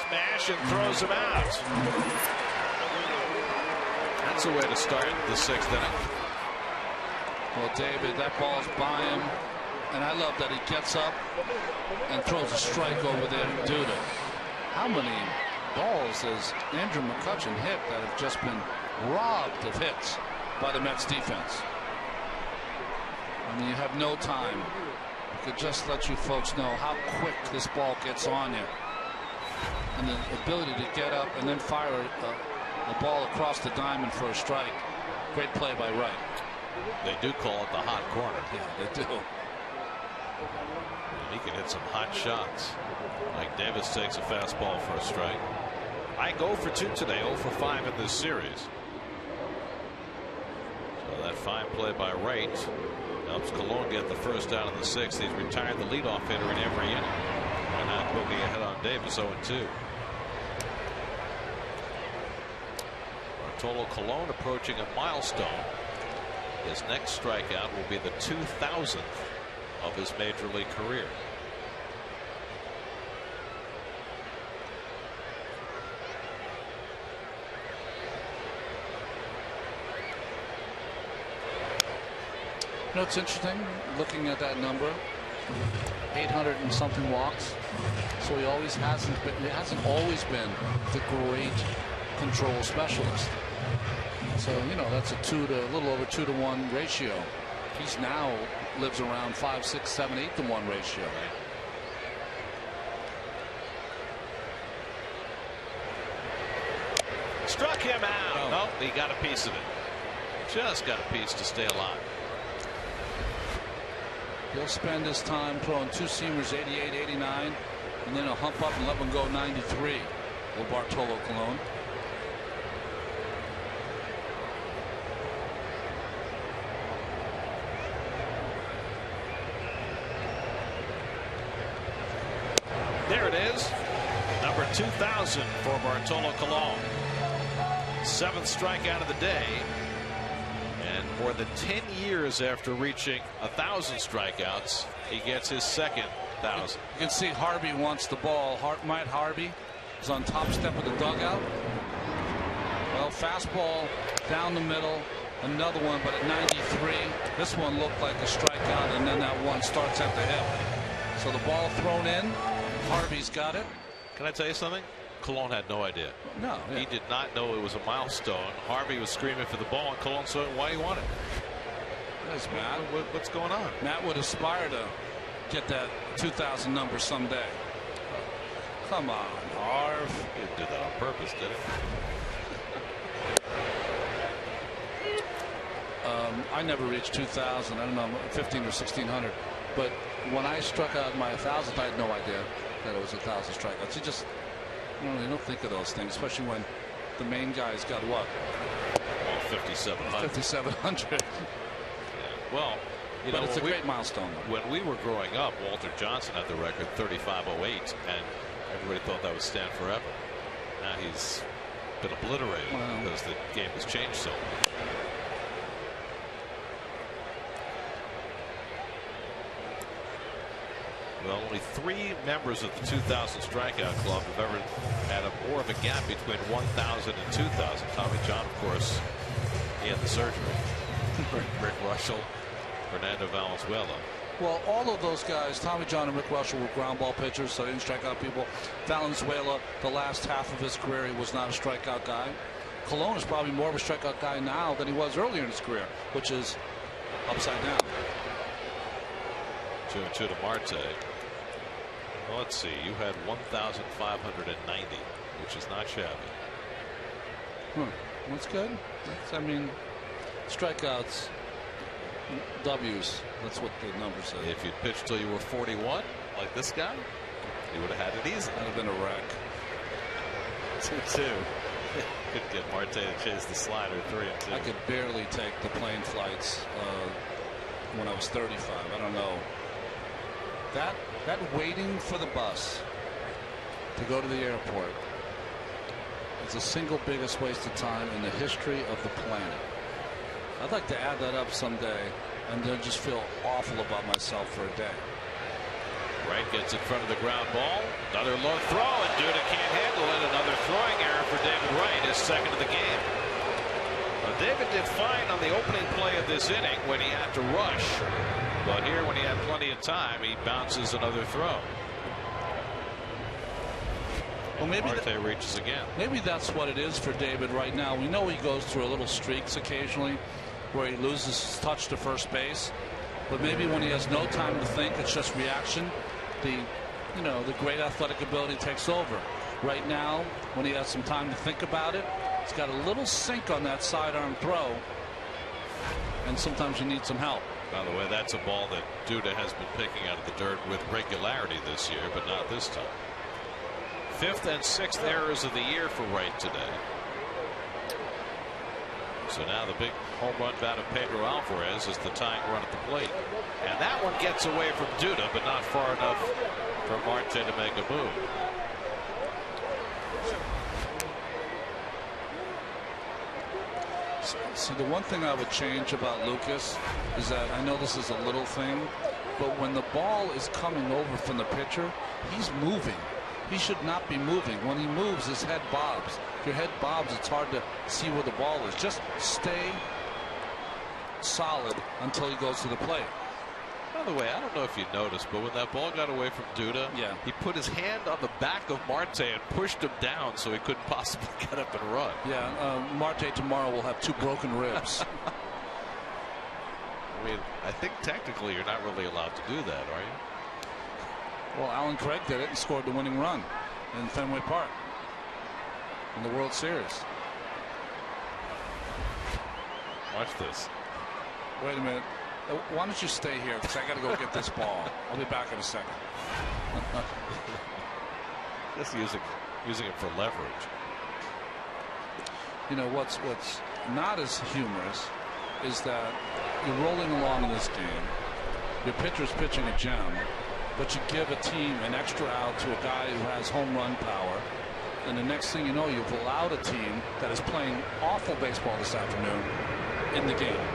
Smash and throws him out. That's a way to start the 6th inning. Well, David, that ball's by him, and I love that he gets up and throws a strike over there to Duda. How many balls has Andrew McCutchen hit that have just been robbed of hits by the Mets defense? I mean, you have no time. I could just let you folks know how quick this ball gets on you. And the ability to get up and then fire a ball across the diamond for a strike. Great play by Wright. They do call it the hot corner. Yeah, they do. And he can hit some hot shots. Like Davis takes a fastball for a strike. I go for 2 today, 0 for 5 in this series. So that fine play by Wright helps Colon get the first out in the 6th. He's retired the leadoff hitter in every inning. And now poking ahead on Davis, 0-2. Bartolo Colon approaching a milestone. His next strikeout will be the 2,000th of his major league career. You know, it's interesting looking at that number. 800 and something walks. So he always hasn't always been the great control specialist. So, you know, that's a little over 2-to-1 ratio. He's now lives around 5, 6, 7, 8-to-1 ratio. Struck him out. Oh. Nope, he got a piece of it. Just got a piece to stay alive. He'll spend his time throwing two-seamers 88, 89, and then he'll hump up and let one go 93. Will Bartolo Colon. There it is. Number 2,000 for Bartolo Colon. 7th strikeout of the day. And more than 10 years after reaching 1,000 strikeouts, he gets his second 1,000. You can see Harvey wants the ball. Matt Harvey is on top step of the dugout. Well, fastball down the middle. Another one, but at 93. This one looked like a strikeout, and then that one starts at the hip. So the ball thrown in. Harvey's got it. Can I tell you something? Colon had no idea. No. Yeah. He did not know it was a milestone. Harvey was screaming for the ball, and Colon said, why do you want it? There's Matt. What's going on? Matt would aspire to get that 2,000 number someday. Come on, Harv. He didn't do that on purpose, did he? I never reached 2,000. I don't know, 15 or 1,600. But when I struck out my 1,000th, I had no idea that it was 1,000 strikeouts. You don't think of those things, especially when the main guy's got what? 5,700. 5,700. Yeah. Well, but it's a great milestone. When we were growing up, Walter Johnson had the record 3508, and everybody thought that would stand forever. Now he's been obliterated because the game has changed so much. Well, only 3 members of the 2,000 strikeout club have ever had more of a gap between 1,000 and 2,000. Tommy John, of course, he had the surgery. Rick Russell, Fernando Valenzuela. Well, all of those guys, Tommy John and Rick Russell, were ground ball pitchers, so they didn't strike out people. Valenzuela, the last half of his career, he was not a strikeout guy. Colon is probably more of a strikeout guy now than he was earlier in his career, which is upside down. 2-2 to Marte. Well, let's see. You had 1,590, which is not shabby. That's good. I mean, strikeouts, W's. That's what the numbers say. If you'd pitched till you were 41, like this guy, you would have had it easy. That'd have been a wreck. 2-2. Could get Marte to chase the slider 3-2. I could barely take the plane flights when I was 35. I don't know. That waiting for the bus to go to the airport is the single biggest waste of time in the history of the planet. I'd like to add that up someday and then just feel awful about myself for a day. Wright gets in front of the ground ball. Another low throw, and Duda can't handle it. Another throwing error for David Wright, his second of the game. Now, David did fine on the opening play of this inning when he had to rush. But here, when he had plenty of time, he bounces another throw. Well, maybe Marte reaches again. Maybe that's what it is for David right now. We know he goes through a little streaks occasionally where he loses his touch to first base. But maybe when he has no time to think, it's just reaction. The great athletic ability takes over. Right now, when he has some time to think about it, he's got a little sink on that sidearm throw, and sometimes you need some help. By the way, that's a ball that Duda has been picking out of the dirt with regularity this year, but not this time. 5th and 6th errors of the year for Wright today. So now the big home run bat of Pedro Alvarez is the tying run at the plate. And that one gets away from Duda, but not far enough for Marte to make a move. See, the one thing I would change about Lucas is that I know this is a little thing, but when the ball is coming over from the pitcher, he's moving. He should not be moving. When he moves, his head bobs. If your head bobs, it's hard to see where the ball is. Just stay solid until he goes to the plate. By the way, I don't know if you noticed, but when that ball got away from Duda, he put his hand on the back of Marte and pushed him down so he couldn't possibly get up and run. Yeah, Marte tomorrow will have 2 broken ribs. I mean, I think technically you're not really allowed to do that, are you? Well, Alan Craig did it and scored the winning run in Fenway Park in the World Series. Watch this. Wait a minute. Why don't you stay here? Because I got to go get this ball. I'll be back in a second. Just using it for leverage. You know what's not as humorous is that you're rolling along in this game. Your pitcher's pitching a gem, but you give a team an extra out to a guy who has home run power, and the next thing you know, you've allowed a team that is playing awful baseball this afternoon in the game.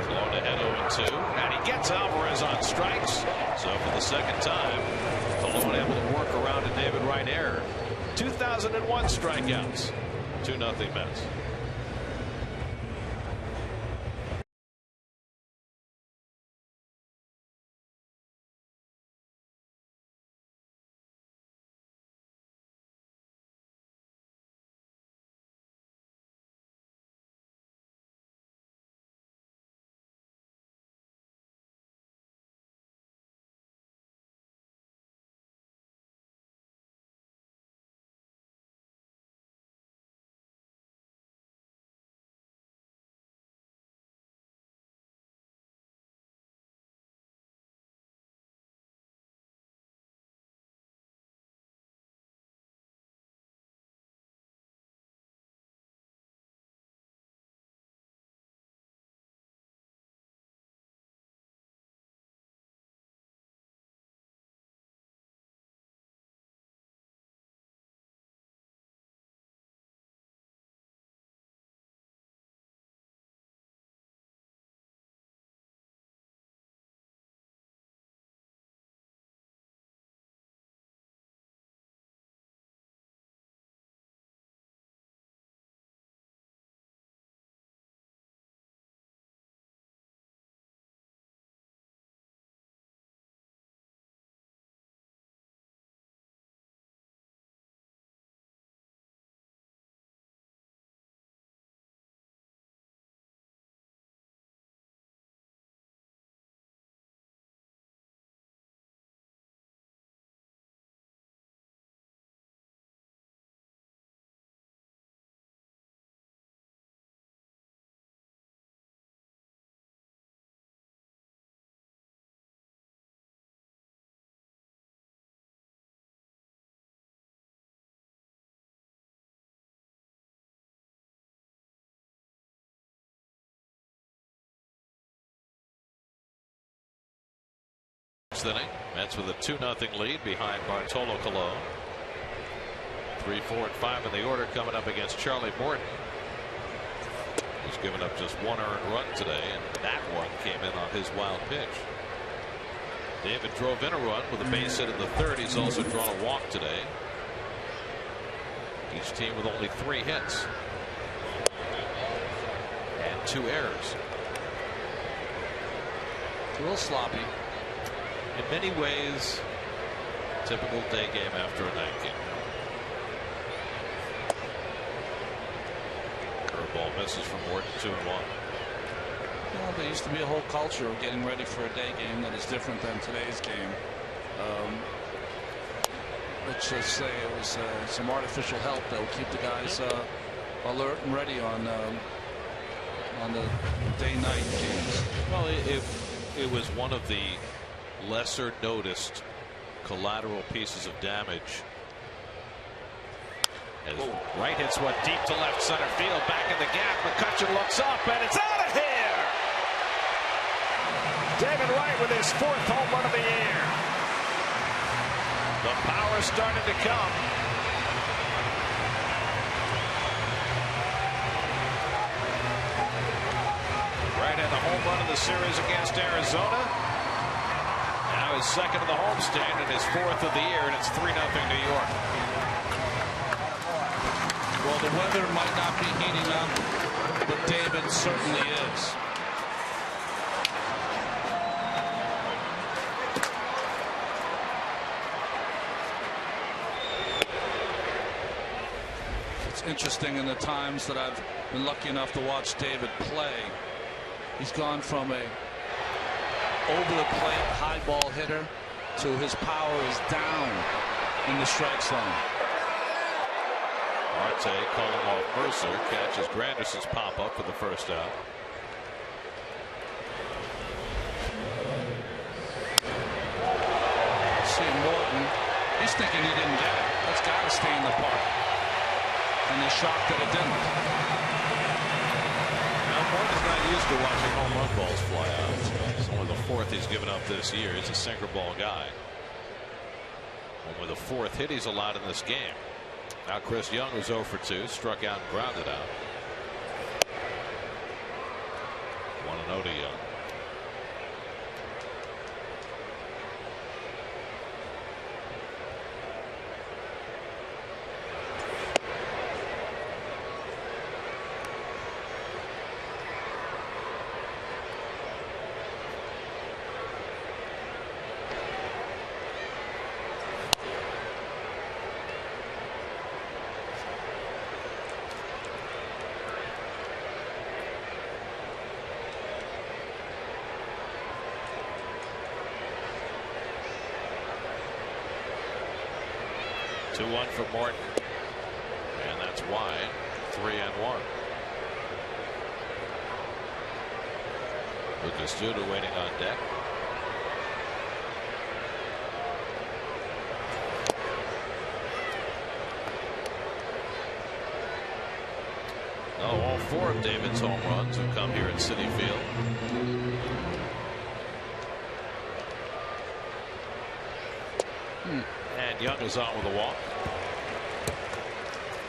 Blown ahead 0-2, and he gets Alvarez on strikes. So for the second time, Cologne able to work around a David Wright error. 2001 strikeouts. 2-0 Mets. Inning. Mets with a 2-0 lead behind Bartolo Colon. 3, 4, and 5 in the order coming up against Charlie Morton, who's given up just one earned run today, and that one came in on his wild pitch. David drove in a run with a base hit in the third. He's also drawn a walk today. Each team with only 3 hits and 2 errors. A little sloppy. In many ways, typical day game after a night game. Curveball misses from Morton, 2-1. Well, there used to be a whole culture of getting ready for a day game that is different than today's game. Let's just say it was some artificial help that would keep the guys alert and ready on the day-night games. Well, it was one of the lesser noticed collateral pieces of damage. As Wright hits one deep to left center field, back in the gap. McCutchen looks up, and it's out of here. David Wright with his 4th home run of the year. The power started to come. Wright had the home run of the series against Arizona. Now his 2nd of the homestand and his 4th of the year, and it's 3-0 New York. Well, the weather might not be heating up, but David certainly is. It's interesting in the times that I've been lucky enough to watch David play. He's gone from a over-the-plate high ball hitter to his power is down in the strike zone. Marte calling off Mercer, catches Granderson's pop up for the first out. See Morton, he's thinking he didn't get it. That's got to stay in the park. And he's shocked that it didn't. Now Morton's not used to watching home run balls fly out. It's only the fourth he's given up this year. He's a sinker ball guy. Only the fourth hit he's allowed in this game. Now Chris Young was 0 for 2, struck out and grounded out. 1-0 to Young. Two-1 for Morton, and that's wide. 3-1. Lucas Duda waiting on deck. All four of David's home runs have come here at Citi Field. And Young is on with a walk.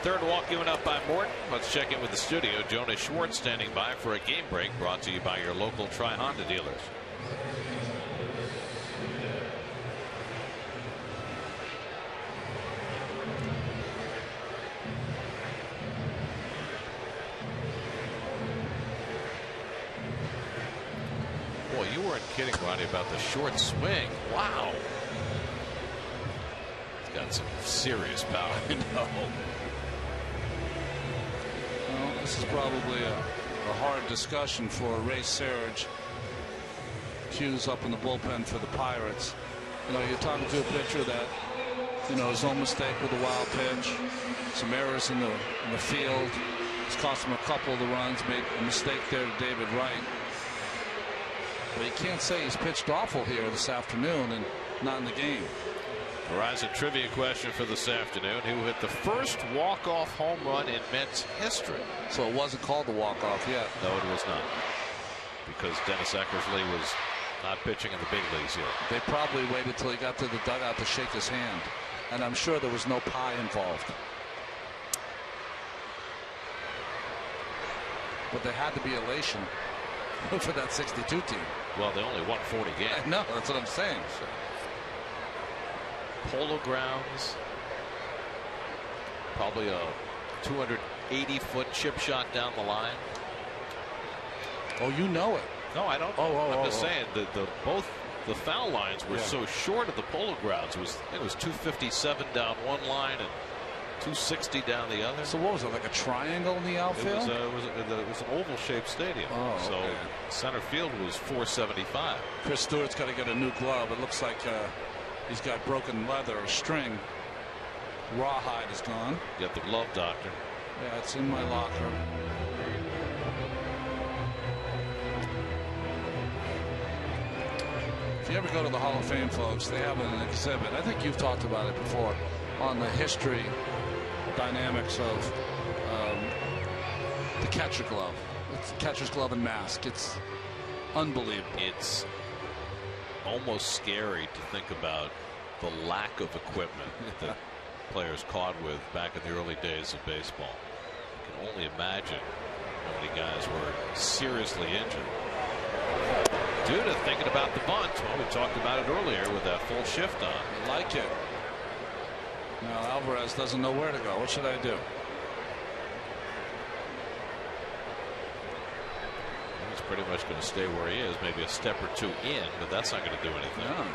Third walk given up by Morton. Let's check in with the studio. Jonas Schwartz standing by for a game break brought to you by your local Tri-Honda dealers. Boy, you weren't kidding, Ronnie, about the short swing. Wow. Got some serious power. Well, this is probably a hard discussion for Ray Serge. Hughes up in the bullpen for the Pirates. You know, you're talking to a pitcher that, you know, his own mistake with a wild pitch, some errors in the field. It's cost him a couple of the runs, made a mistake there to David Wright. But you can't say he's pitched awful here this afternoon and not in the game. Verizon trivia question for this afternoon. Who hit the first walk-off home run in Mets history? So it wasn't called the walk-off yet. No, it was not. Because Dennis Eckersley was not pitching in the big leagues yet. They probably waited till he got to the dugout to shake his hand. And I'm sure there was no pie involved. But there had to be elation for that 62 team. Well, they only won 40 games. No, that's what I'm saying. Polo Grounds, probably a 280-foot chip shot down the line. Oh, you know it. No, I don't. I'm just saying that both the foul lines were so short at the Polo Grounds. It was 257 down one line and 260 down the other. So what was it, like a triangle in the outfield? It was an oval-shaped stadium. Oh, so okay. Center field was 475. Chris Stewart's got to get a new glove. It looks like he's got broken leather or string. Rawhide is gone. Get the glove, doctor. Yeah, it's in my locker. If you ever go to the Hall of Fame, folks, they have an exhibit. I think you've talked about it before on the history dynamics of the catcher glove. It's the catcher's glove and mask. It's unbelievable. It's almost scary to think about the lack of equipment that players caught with back in the early days of baseball. You can only imagine how many guys were seriously injured. Duda thinking about the bunt. Well, we talked about it earlier with that full shift on. I like it. Now Alvarez doesn't know where to go. What should I do? He's pretty much going to stay where he is, maybe a step or two in, but that's not going to do anything. No.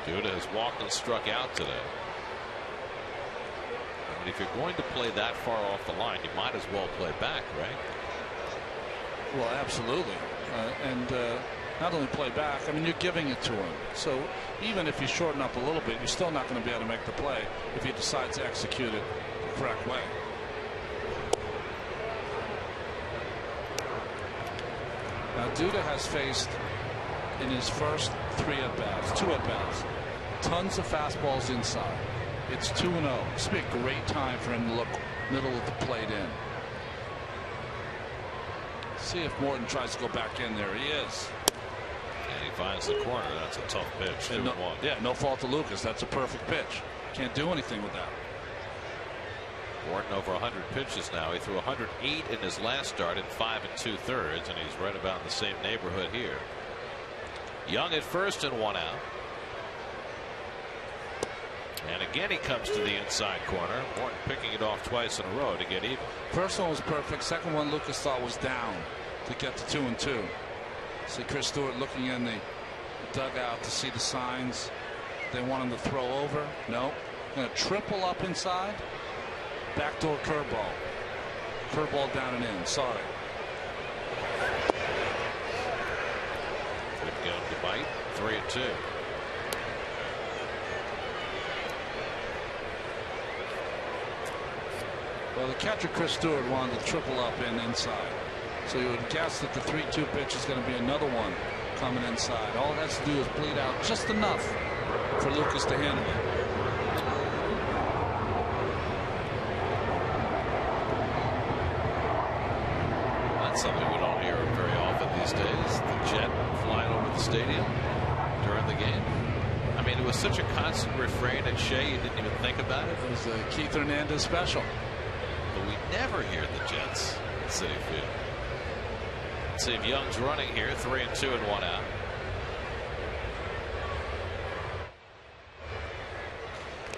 Duda has walked and struck out today. I mean, if you're going to play that far off the line, you might as well play back, right? Well, absolutely. And not only play back, I mean, you're giving it to him. So even if you shorten up a little bit, you're still not going to be able to make the play if he decides to execute it the correct way. Now Duda has faced in his first 2 at-bats, tons of fastballs inside. It's 2-0. This would be a great time for him to look middle of the plate in. See if Morton tries to go back in there. He is. And he finds the corner. That's a tough pitch. No fault to Lucas. That's a perfect pitch. Can't do anything with that. Morton over 100 pitches now. He threw 108 in his last start in 5 2/3, and he's right about in the same neighborhood here. Young at first and 1 out. And again he comes to the inside corner. Morton picking it off twice in a row to get even. First one was perfect. Second one Lucas thought was down to get to 2-2. See Chris Stewart looking in the dugout to see the signs. They want him to throw over. No. Going to triple up inside. Backdoor curveball. Curveball down and in. Sorry. Good go to bite. 3-2. Well, the catcher Chris Stewart wanted to triple up inside. So you would guess that the 3-2 pitch is going to be another one coming inside. All it has to do is bleed out just enough for Lucas to handle it. That's something we don't hear very often these days. The jet flying over the stadium during the game. I mean, it was such a constant refrain at Shea, you didn't even think about it. It was a Keith Hernandez special. But we never hear the Jets at Citi Field. Let's see if Young's running here. 3-2 and 1 out.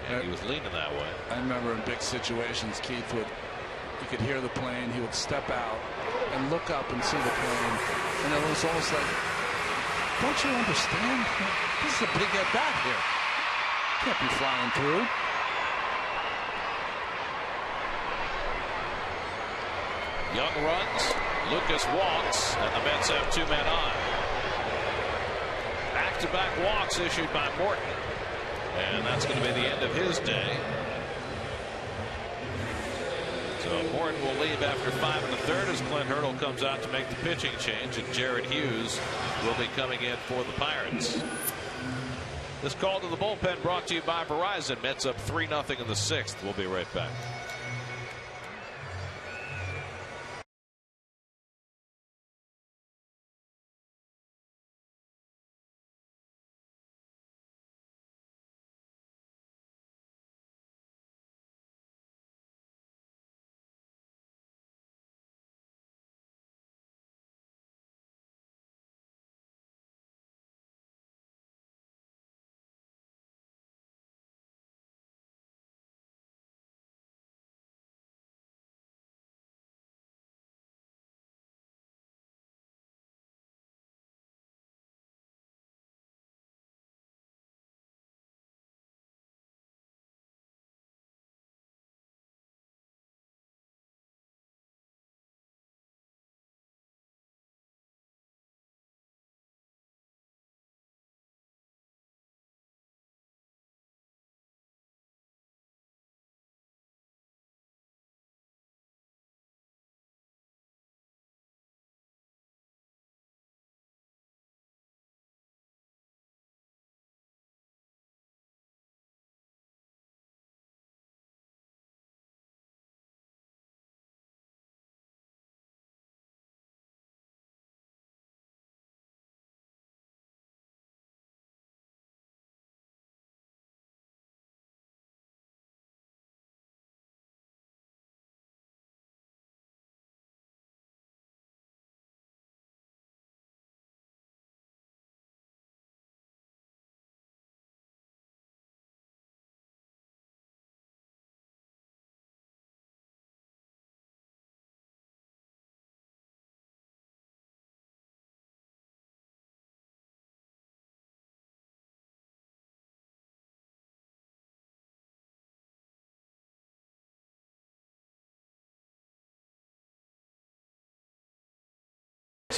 And he was leaning that way. I remember in big situations, Keith would, you could hear the plane, he would step out and look up and see the plane, and it was almost like, don't you understand? This is a big at bat here. Can't be flying through. Young runs, Lucas walks, and the Mets have 2 men on. Back-to-back walks issued by Morton, and that's going to be the end of his day. So Morton will leave after 5 1/3 as Clint Hurdle comes out to make the pitching change, and Jared Hughes will be coming in for the Pirates. This call to the bullpen brought to you by Verizon. Mets up 3-0 in the 6th. We'll be right back.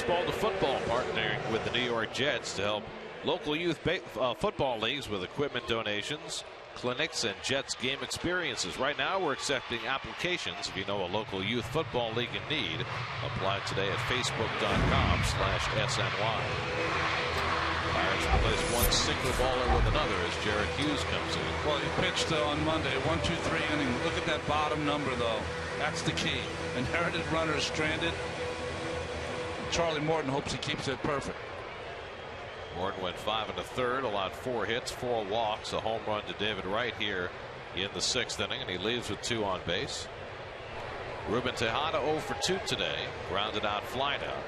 baseball to football, partnering with the New York Jets to help local youth football leagues with equipment donations, clinics, and Jets game experiences. Right now, we're accepting applications. If you know a local youth football league in need, apply today at facebook.com/SNY. Pirates replace one single baller with another as Jared Hughes comes in. Well, he pitched on Monday, 1-2-3 inning. Look at that bottom number, though. That's the key. Inherited runner stranded. Charlie Morton hopes he keeps it perfect. Morton went 5 1/3, allowed 4 hits, 4 walks, a home run to David Wright here in the 6th inning, and he leaves with 2 on base. Ruben Tejada 0 for 2 today, grounded out, fly out.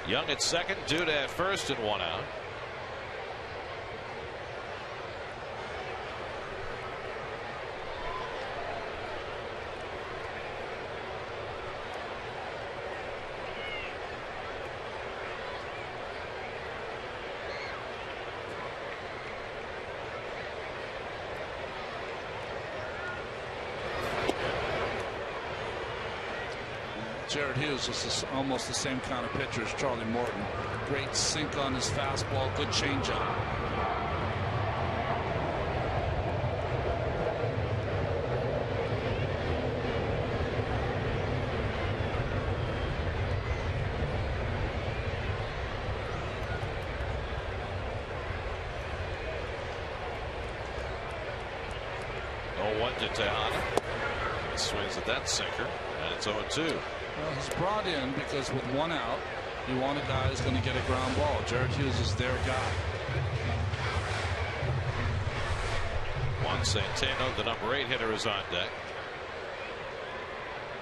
Young at second, Duda at first, and 1 out. Jared Hughes is almost the same kind of pitcher as Charlie Morton. Great sink on his fastball, good changeup. To Tejada. He swings at that sinker, and it's 0-2. Well, he's brought in because with 1 out, you want a guy who's going to get a ground ball. Jared Hughes is their guy. Juan Centeno, the number 8 hitter, is on deck.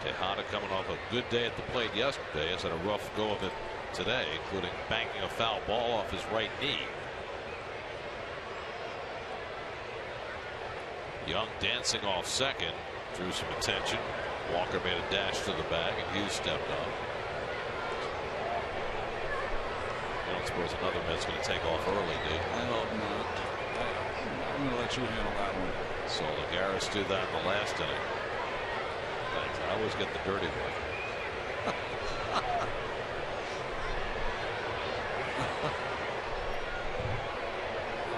Tejada coming off a good day at the plate yesterday. Has had a rough go of it today, including banking a foul ball off his right knee. Young dancing off second, drew some attention. Walker made a dash to the bag, and Hughes stepped up. I don't suppose another Met's going to take off early, do you? I hope not. I'm going to let you handle that one. So Lagares do that in the last inning. Thanks. I always get the dirty one.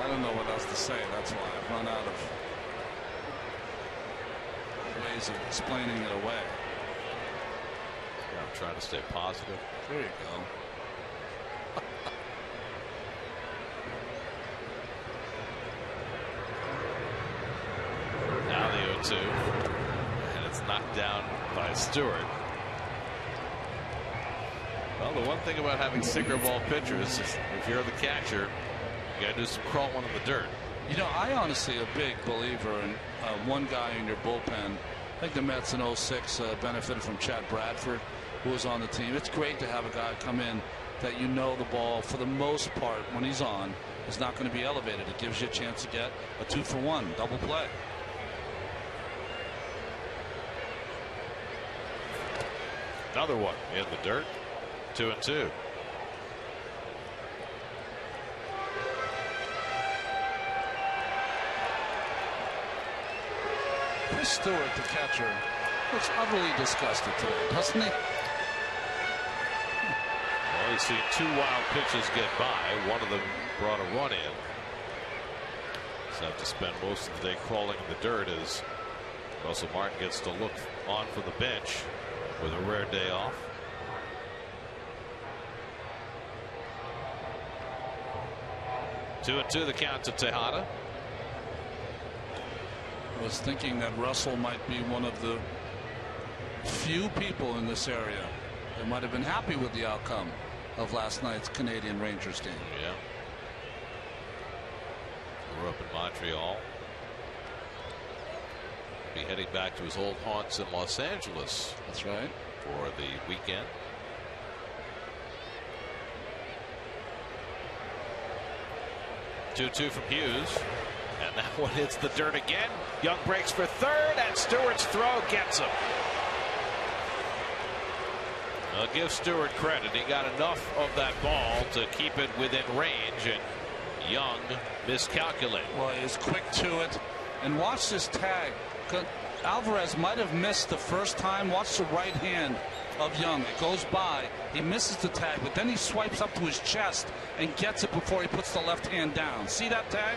I don't know what else to say. That's why I've run out of ways of explaining it away. Yeah, I'm trying to stay positive. There you go. Now the 0-2, and it's knocked down by Stewart. Well, the one thing about having sinker ball pitchers is if you're the catcher, you got to do some crawling in the dirt. You know, I honestly am a big believer in one guy in your bullpen. I think the Mets in 06 benefited from Chad Bradford, who was on the team. It's great to have a guy come in that you know the ball, for the most part, when he's on, is not going to be elevated. It gives you a chance to get a 2-for-1 double play. Another one in the dirt. 2-2. Chris Stewart, the catcher, looks utterly disgusted today, doesn't he? Well, he's seen 2 wild pitches get by. One of them brought a run in. So have to spend most of the day crawling in the dirt as Russell Martin gets to look on from the bench with a rare day off. Two and two the count to Tejada. I was thinking that Russell might be one of the few people in this area that might have been happy with the outcome of last night's Canadian Rangers game. Yeah. Grew up in Montreal. Be heading back to his old haunts in Los Angeles. That's right. For the weekend. Two from Hughes. And that one hits the dirt again. Young breaks for third, and Stewart's throw gets him. I'll give Stewart credit. He got enough of that ball to keep it within range, and Young miscalculated. Well, he's quick to it. And watch this tag. Alvarez might have missed the first time. Watch the right hand of Young. It goes by. He misses the tag, but then he swipes up to his chest and gets it before he puts the left hand down. See that tag?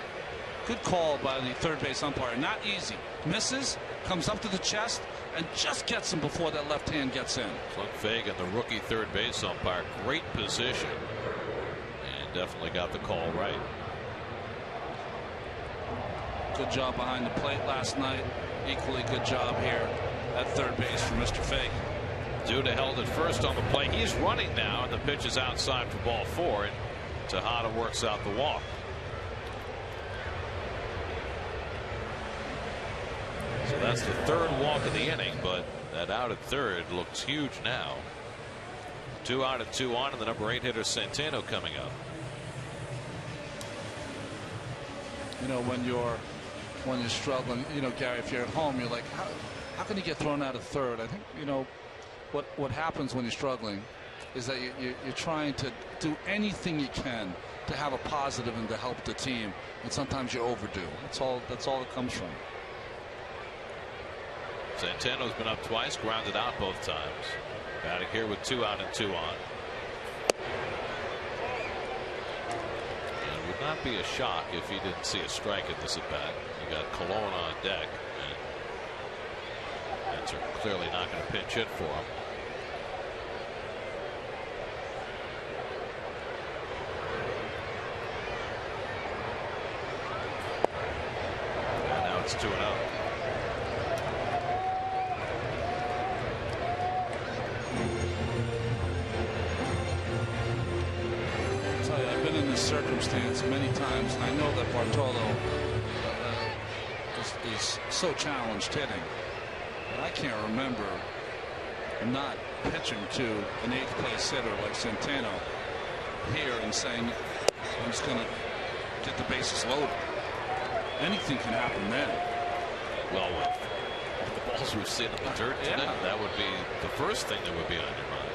Good call by the third base umpire. Not easy. Misses, comes up to the chest, and just gets him before that left hand gets in. Clint Fagan, the rookie third base umpire, great position, and definitely got the call right. Good job behind the plate last night. Equally good job here at third base for Mr. Fagan. Duda held it first on the play. He's running now, and the pitch is outside for ball 4, and Tejada works out the walk. So that's the third walk of the inning, but that out at third looks huge now. 2 out and 2 on, and the number 8 hitter Centeno coming up. You know, when you're struggling, you know, Gary, if you're at home, you're like, how can you get thrown out of third? I think, you know, what happens when you're struggling is that you're trying to do anything you can to have a positive and to help the team, and sometimes you overdo. That's all it comes from. Centeno's been up twice, grounded out both times. Batting here with 2 out and 2 on. It would not be a shock if he didn't see a strike at this at bat. You got Cologne on deck, and Mets are clearly not going to pinch hit for him. And now it's 2-0. Circumstance many times, and I know that Bartolo is so challenged hitting, but I can't remember not pitching to an 8th place hitter like Centeno here and saying, I'm just going to get the bases loaded. Anything can happen then. Well, with the balls we've seen in the dirt today, that would be the first thing that would be on your mind.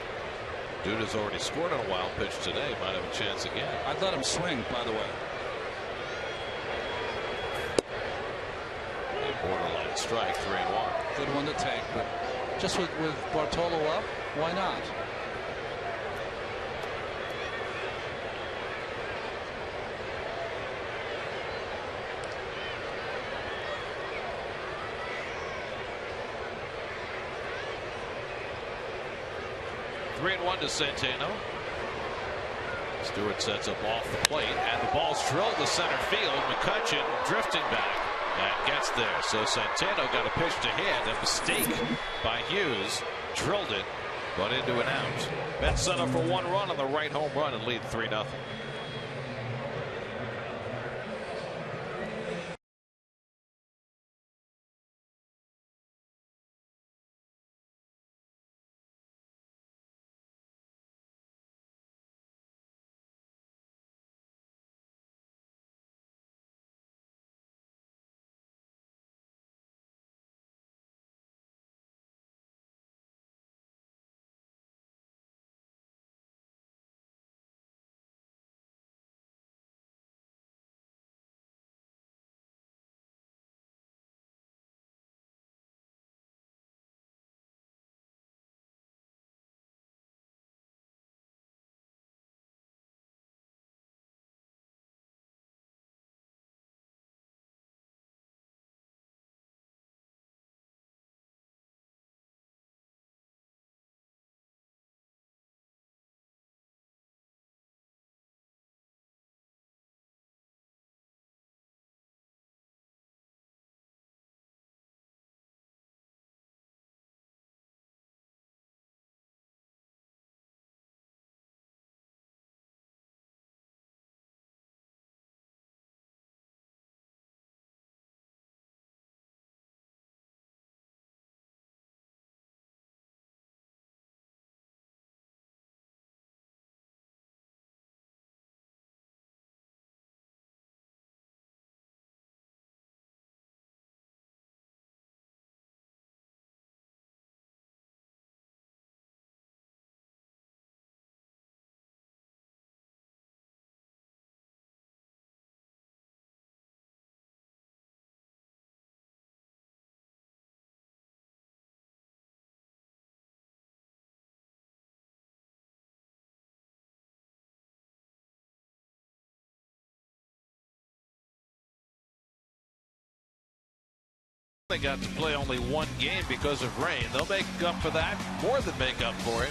Duda's already scored on a wild pitch today. Might have a chance again. I'd let him swing, by the way. A borderline strike, 3-1. Good one to take, but just with Bartolo up, why not? Three and 1 to Centeno. Stewart sets up off the plate, and the ball's drilled to center field. McCutchen drifting back and gets there. So Centeno got a pitch to hit. A mistake by Hughes. Drilled it, but into an out. Mets set up for 1 run on the right home run and lead 3-0. They got to play only one game because of rain. They'll make up for that, more than make up for it.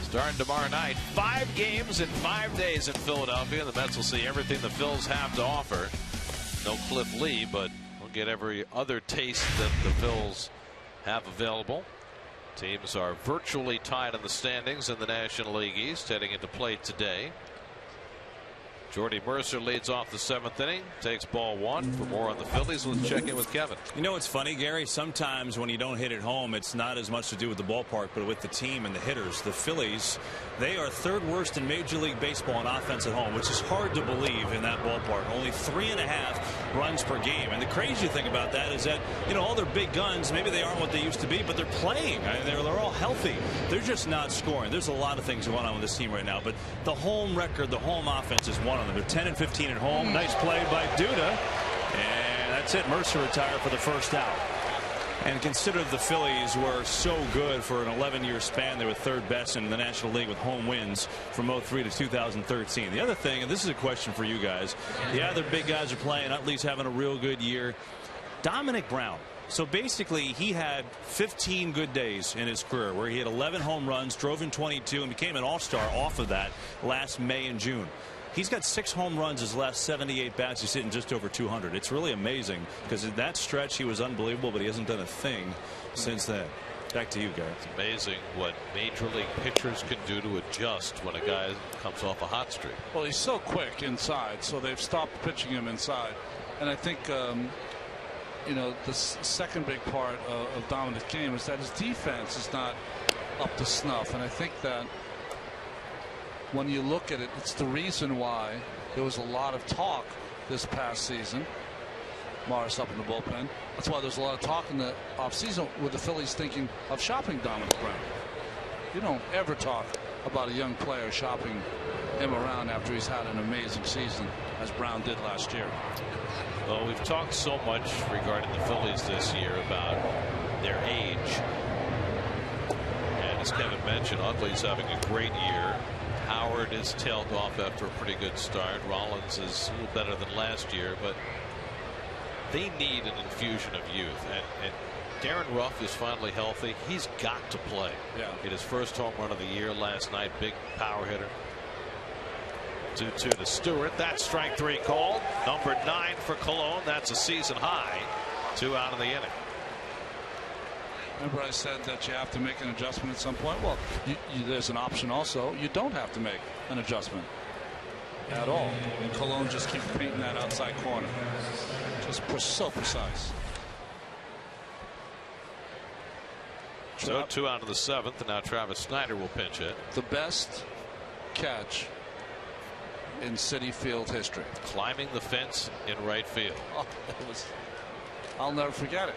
Starting tomorrow night, 5 games in 5 days in Philadelphia. The Mets will see everything the Phils have to offer. No Cliff Lee, but we'll get every other taste that the Phils have available. Teams are virtually tied in the standings in the National League East heading into play today. Jordy Mercer leads off the 7th inning, takes ball 1. For more on the Phillies, let's check in with Kevin. You know, it's funny, Gary. Sometimes when you don't hit it home, it's not as much to do with the ballpark, but with the team and the hitters. The Phillies, they are 3rd worst in Major League Baseball in offense at home, which is hard to believe in that ballpark. Only 3.5 runs per game. And the crazy thing about that is that, you know, all their big guns, maybe they aren't what they used to be, but they're playing. I mean, they're all healthy. They're just not scoring. There's a lot of things going on with this team right now, but the home record, the home offense is one of them. They're 10 and 15 at home. Nice play by Duda. And that's it. Mercer retired for the first out. And consider the Phillies were so good for an 11-year span. They were 3rd best in the National League with home wins from 03 to 2013. The other thing, and this is a question for you guys. Yeah, their big guys are playing. Utley's having a real good year. Dominic Brown. So basically, he had 15 good days in his career where he had 11 home runs, drove in 22, and became an all-star off of that last May and June. He's got 6 home runs his last 78 bats. He's hitting just over 200. It's really amazing because in that stretch he was unbelievable, but he hasn't done a thing since then. Back to you, Gary. It's amazing what Major League pitchers can do to adjust when a guy comes off a hot streak. Well, he's so quick inside, so they've stopped pitching him inside. And I think, you know, the second big part of Dominic's game is that his defense is not up to snuff. And I think that when you look at it, it's the reason why there was a lot of talk this past season. Morris up in the bullpen. That's why there's a lot of talk in the offseason with the Phillies thinking of shopping Dominic Brown. You don't ever talk about a young player shopping him around after he's had an amazing season, as Brown did last year. Well, we've talked so much regarding the Phillies this year about their age. And as Kevin mentioned, Utley's having a great year. Howard is tailed off after a pretty good start. Rollins is a little better than last year, but they need an infusion of youth. And Darren Ruff is finally healthy. He's got to play. Yeah. Hit his first home run of the year last night. Big power hitter. 2-2 to Stewart. That's strike 3 called. Number 9 for Cologne. That's a season high. 2 out of the inning. Remember I said that you have to make an adjustment at some point? Well, there's an option also. You don't have to make an adjustment at all. And Cologne just keeps painting that outside corner. Just so precise. So 2 out of the 7th, and now Travis Snyder will pinch it. The best catch in Citi Field history. Climbing the fence in right field. Oh, I'll never forget it.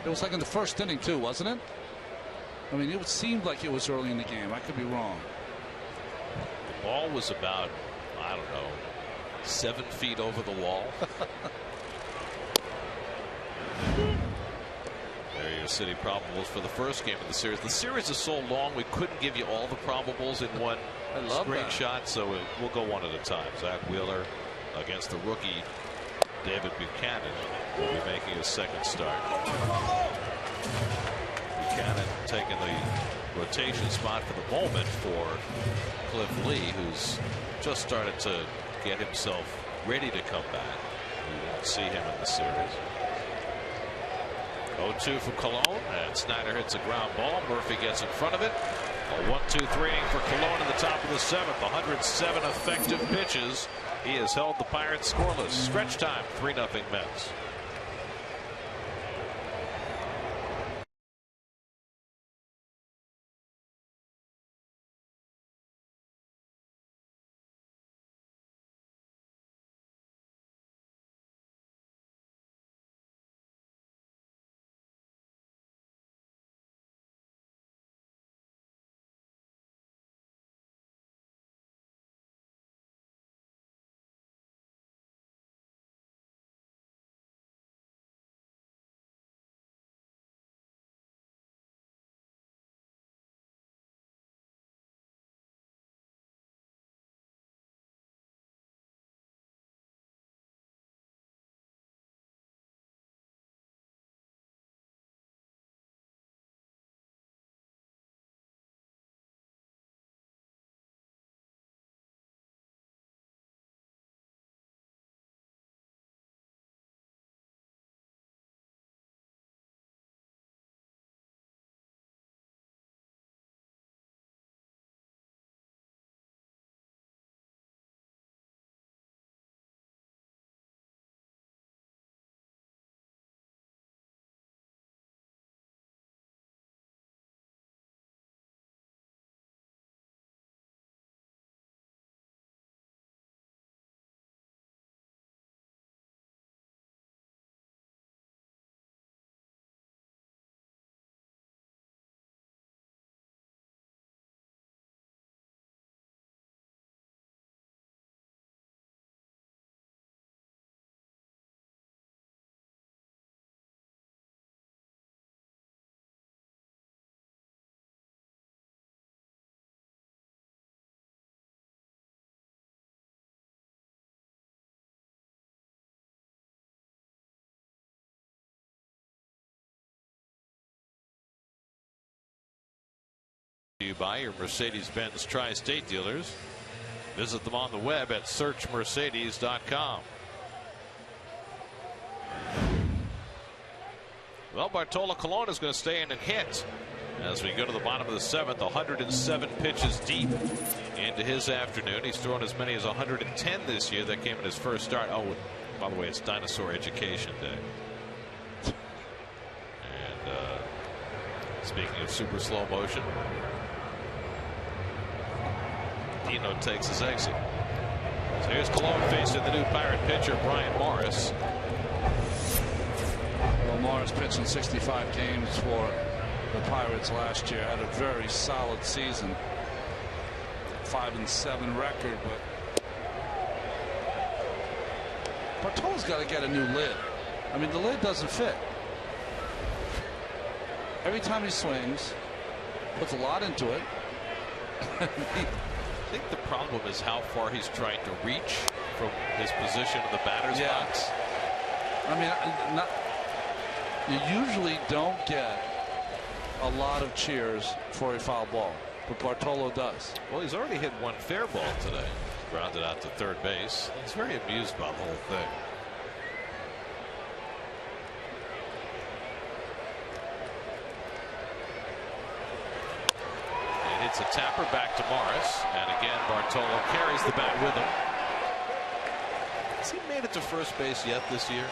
It was like in the first inning too, wasn't it? I mean, it seemed like it was early in the game. I could be wrong. The ball was about, I don't know, 7 feet over the wall. There are your City probables for the first game of the series. The series is so long we couldn't give you all the probables in one screenshot, so we'll go one at a time. Zach Wheeler against the rookie David Buchanan will be making his 2nd start. Buchanan taking the rotation spot for the moment for Cliff Lee, who's just started to get himself ready to come back. We won't see him in the series. 0-2 from Cologne, and Snyder hits a ground ball. Murphy gets in front of it. A 1-2-3 inning for Cologne in the top of the 7th. 107 effective pitches. He has held the Pirates scoreless. Stretch time, 3-0 Mets. you by your Mercedes-Benz Tri-State dealers. Visit them on the web at searchmercedes.com. Well, Bartolo Colon is going to stay in and hit as we go to the bottom of the 7th. 107 pitches deep into his afternoon. He's thrown as many as 110 this year. That came in his first start. Oh, by the way, it's Dinosaur Education Day. And speaking of super slow motion, Dino takes his exit. So here's Colon facing the new Pirate pitcher, Brian Morris. Well, Morris pitched in 65 games for the Pirates last year. Had a very solid season. 5-7 record, but Bartolo's got to get a new lid. I mean, the lid doesn't fit. Every time he swings, puts a lot into it. I think the problem is how far he's trying to reach from his position in the batter's box. I mean, you usually don't get a lot of cheers for a foul ball, but Bartolo does. Well, he's already hit one fair ball today. Grounded out to third base. He's very amused by the whole thing. And it's a tapper back to Morris. And again, Bartolo carries the bat with him. Has he made it to first base yet this year?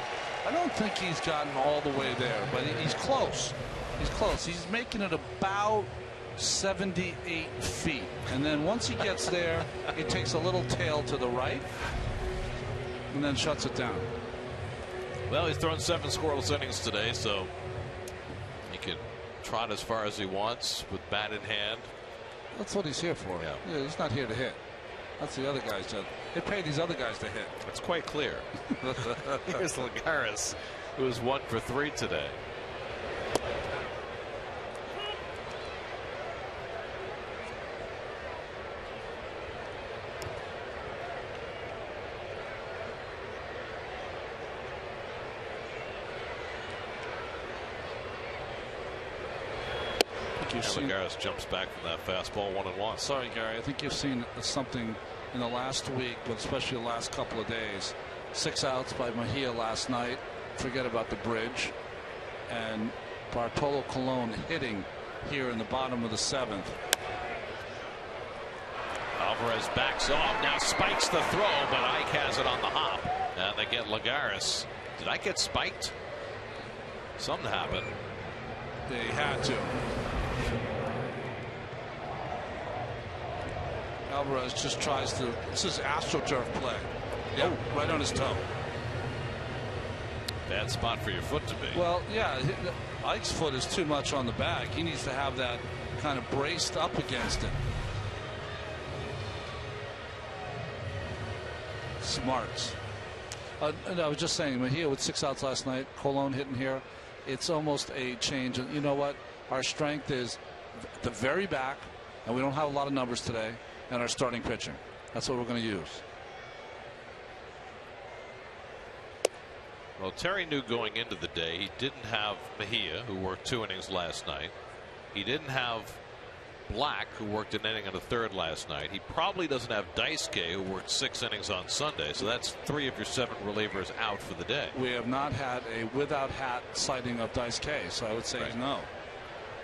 I don't think he's gotten all the way there, but he's close. He's close. He's making it about 78 feet. And then once he gets there, he takes a little tail to the right and then shuts it down. Well, he's thrown 7 scoreless innings today, so he can trot as far as he wants with bat in hand. That's what he's here for. Yeah, he's not here to hit. That's the other guys that they pay these other guys to hit. It's quite clear. Here's Lagares, who was 1 for 3 today. Lagares jumps back from that fastball 1-1. Sorry, Gary. I think you've seen something in the last week, but especially the last couple of days. 6 outs by Mejia last night. Forget about the bridge. And Bartolo Colon hitting here in the bottom of the 7th. Alvarez backs off. Now spikes the throw, but Ike has it on the hop. And they get Lagares. Did Ike get spiked? Something happened. They had to. Alvarez just tries to. This is AstroTurf play. Yeah, right on his toe. Bad spot for your foot to be. Well, yeah, Ike's foot is too much on the bag. He needs to have that kind of braced up against it. Smarts. And I was just saying, Mejia with 6 outs last night, Colon hitting here. It's almost a change. And you know what? Our strength is the very back, and we don't have a lot of numbers today, and our starting pitching. That's what we're going to use. Well, Terry knew going into the day he didn't have Mejia, who worked 2 innings last night. He didn't have Black, who worked an inning and a third last night. He probably doesn't have Daisuke, who worked 6 innings on Sunday. So that's 3 of your 7 relievers out for the day. We have not had a without hat sighting of Daisuke, so I would say no.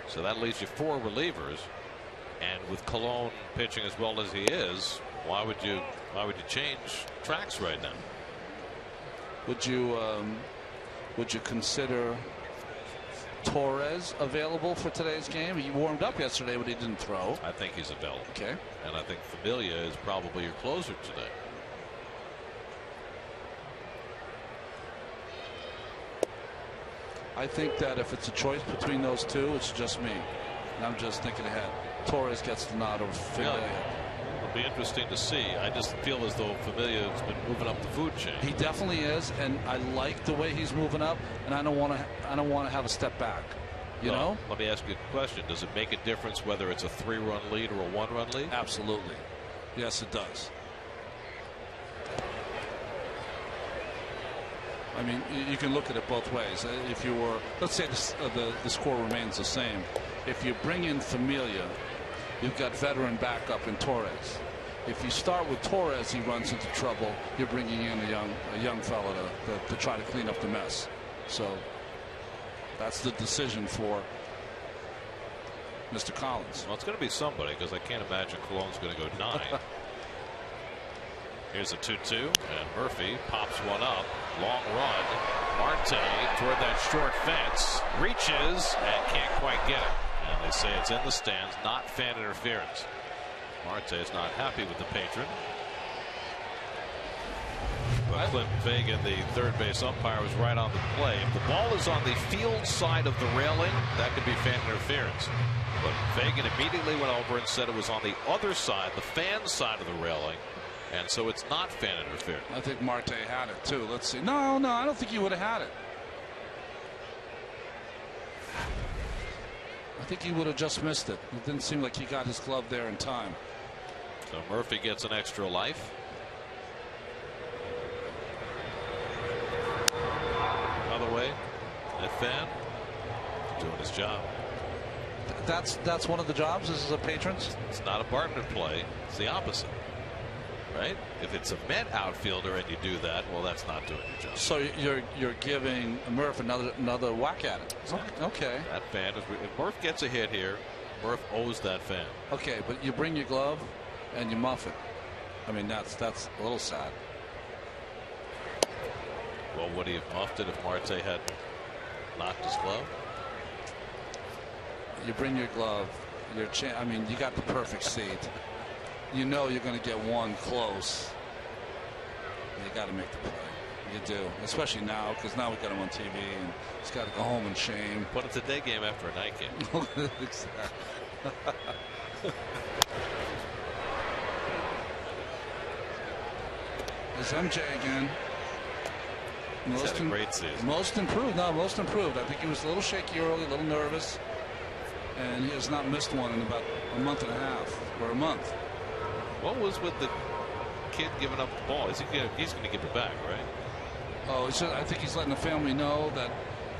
So that leaves you 4 relievers, and with Colon pitching as well as he is, why would you change tracks right now? Would you consider Torres available for today's game? He warmed up yesterday, but he didn't throw. I think he's available. Okay. And I think Familia is probably your closer today. I think that if it's a choice between those two, it's just me. And I'm just thinking ahead. Torres gets the nod over Familia. It'll be interesting to see. I just feel as though Familia has been moving up the food chain. He definitely is, and I like the way he's moving up, and I don't want to have a step back. You know? Let me ask you a question. Does it make a difference whether it's a 3-run lead or a 1-run lead? Absolutely. Yes, it does. I mean, you can look at it both ways. If you were, let's say the score remains the same. If you bring in Familia you've got veteran backup in Torres. If you start with Torres, he runs into trouble. You're bringing in a young fella to try to clean up the mess. So that's the decision for Mr. Collins. Well, it's going to be somebody, because I can't imagine Cologne's going to go 9. Here's a 2-2, and Murphy pops one up. Long run. Marte toward that short fence. Reaches and can't quite get it. And they say it's in the stands, not fan interference. Marte is not happy with the patron. But Clint Fagan, the third base umpire, was right on the play. If the ball is on the field side of the railing, that could be fan interference. But Fagan immediately went over and said it was on the other side, the fan side of the railing. And so it's not fan interference. I think Marte had it too. Let's see. No, I don't think he would have had it. I think he would have just missed it. It didn't seem like he got his glove there in time. So Murphy gets an extra life. By the way, that fan doing his job. That's one of the jobs as a patrons. It's not a bartender play. It's the opposite. Right? If it's a Met outfielder and you do that, well, that's not doing your job. So you're giving Murph another whack at it. Okay. That fan is. If Murph gets a hit here, Murph owes that fan. Okay, but you bring your glove and you muff it. I mean, that's a little sad. Well, would he have muffed it if Marte had knocked his glove? You bring your glove. I mean, you got the perfect seat. You know you're going to get one close. You got to make the play. You do, especially now, because now we got him on TV and he's got to go home in shame. But it's a day game after a night game. There's MJ again. He's had a great season. Most improved. No, most improved. I think he was a little shaky early, a little nervous, and he has not missed one in about a month and a half or a month. What was with the kid giving up the ball? He's going to give it back, right? Oh, I think he's letting the family know that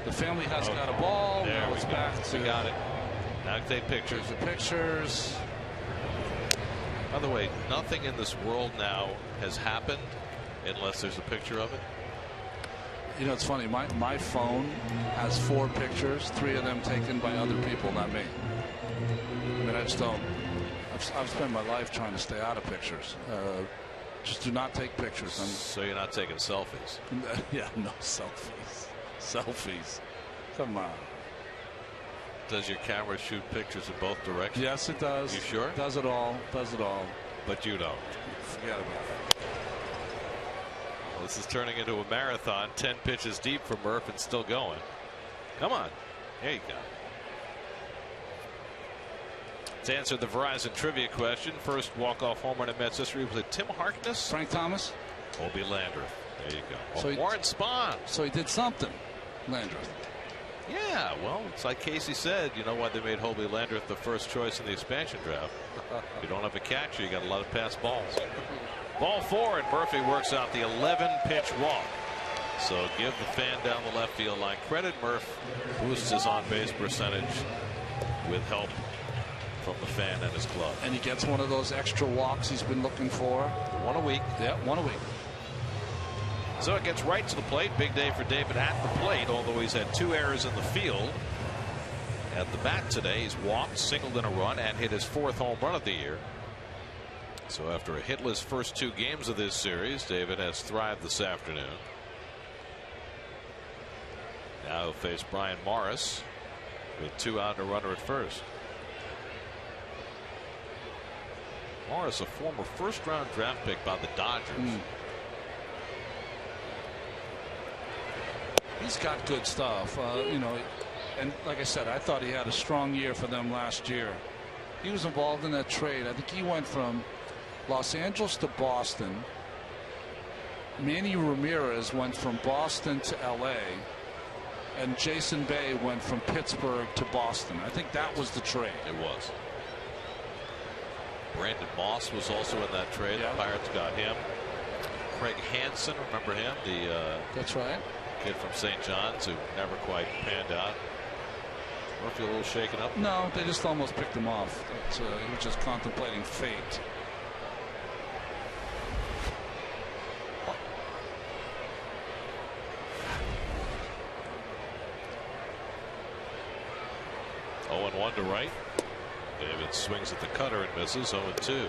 the family has got a ball. There now we it's go. back to. We got it. Now take pictures. There's the pictures. By the way, nothing in this world now has happened unless there's a picture of it. You know, it's funny. My phone has 4 pictures, 3 of them taken by other people, not me. I mean, I just don't. I've spent my life trying to stay out of pictures. Just do not take pictures. So you're not taking selfies? Yeah, no selfies. Selfies. Come on. Does your camera shoot pictures in both directions? Yes, it does. You sure? Does it all. Does it all. But you don't. Forget about it. Well, this is turning into a marathon. 10 pitches deep for Murph and still going. Come on. There you go. To answer the Verizon trivia question, first walk-off home run in Mets history was it Tim Harkness? Frank Thomas? Obie Landreth. There you go. So Warren Spahn. So he did something, Landreth. Yeah, well, it's like Casey said, you know why they made Obie Landreth the first choice in the expansion draft. If you don't have a catcher, you got a lot of pass balls. Ball 4, and Murphy works out the 11-pitch walk. So give the fan down the left field line credit. Murph boosts his on-base percentage with help from the fan and his glove. And he gets one of those extra walks he's been looking for. One a week. Yeah, one a week. So it gets right to the plate. Big day for David at the plate, although he's had 2 errors in the field. At the bat today, he's walked, singled in a run, and hit his 4th home run of the year. So after a hitless first 2 games of this series, David has thrived this afternoon. Now he'll face Brian Morris with 2 out and a runner at first. Morris, a former first-round draft pick by the Dodgers. He's got good stuff, you know, and like I said, I thought he had a strong year for them last year. He was involved in that trade. I think he went from Los Angeles to Boston. Manny Ramirez went from Boston to L.A., and Jason Bay went from Pittsburgh to Boston. I think that was the trade. It was. Brandon Moss was also in that trade. Yeah. The Pirates got him. Craig Hansen, remember him? The That's right. kid from St. John's who never quite panned out. Murphy a little shaken up? No, they just almost picked him off. He was just contemplating fate. Oh, 1 to right. David swings at the cutter and misses. 0-2.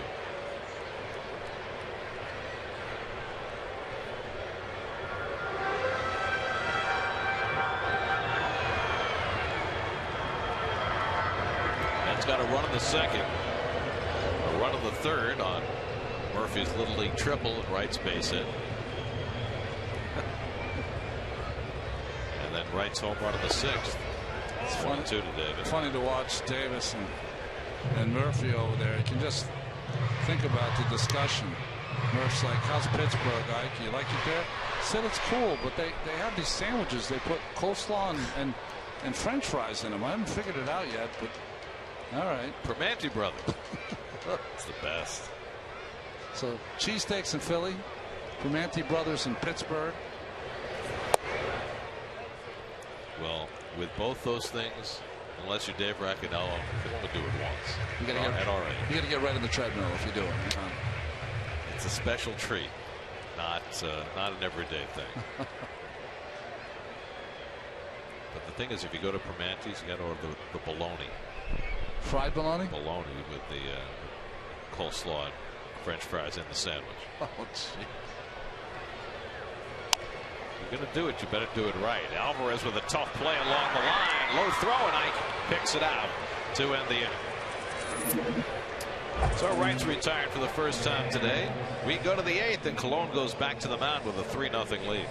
Got a run in the second, a run in the third on Murphy's Little League triple and Wright's base hit. And then Wright's home run in the sixth. It's 1-2 to Davis. Funny to watch Davis and Murphy over there. You can just think about the discussion. Murph's like, how's Pittsburgh, Ike? You like it there? I said it's cool, but they have these sandwiches. They put coleslaw and French fries in them. I haven't figured it out yet, but all right. Permanti brothers. It's the best. So cheesesteaks in Philly, Permanti brothers in Pittsburgh. Well, with both those things, unless you're Dave Racconello, you can only do it once. You got to get right on the treadmill if you do it. It's a special treat, not an everyday thing. But the thing is, if you go to Permanti's, you got to order the bologna. Fried bologna? Bologna with the coleslaw and French fries in the sandwich. Oh, gee. You're going to do it, you better do it right. Alvarez with a tough play along the line. Low throw, and Ike picks it out to end the inning. So Wright's retired for the first time today. We go to the 8th, and Cologne goes back to the mound with a 3-0 lead.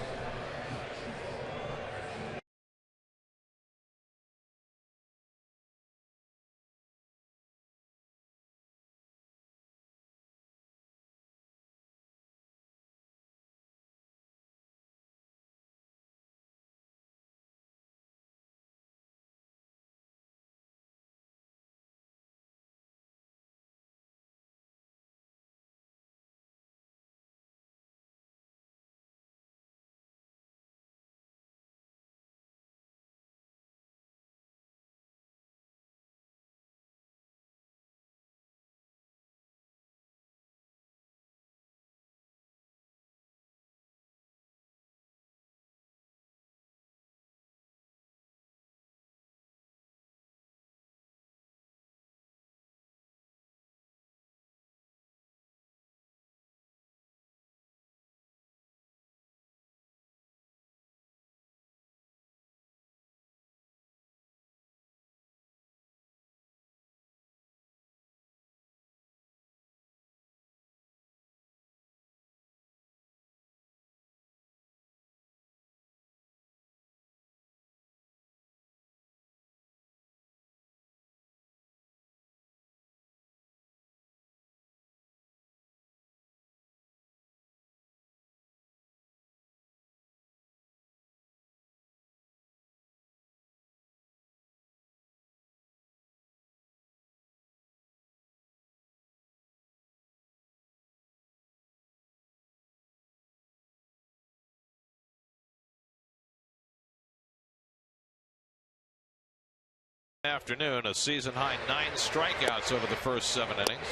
Afternoon, a season high 9 strikeouts over the first 7 innings.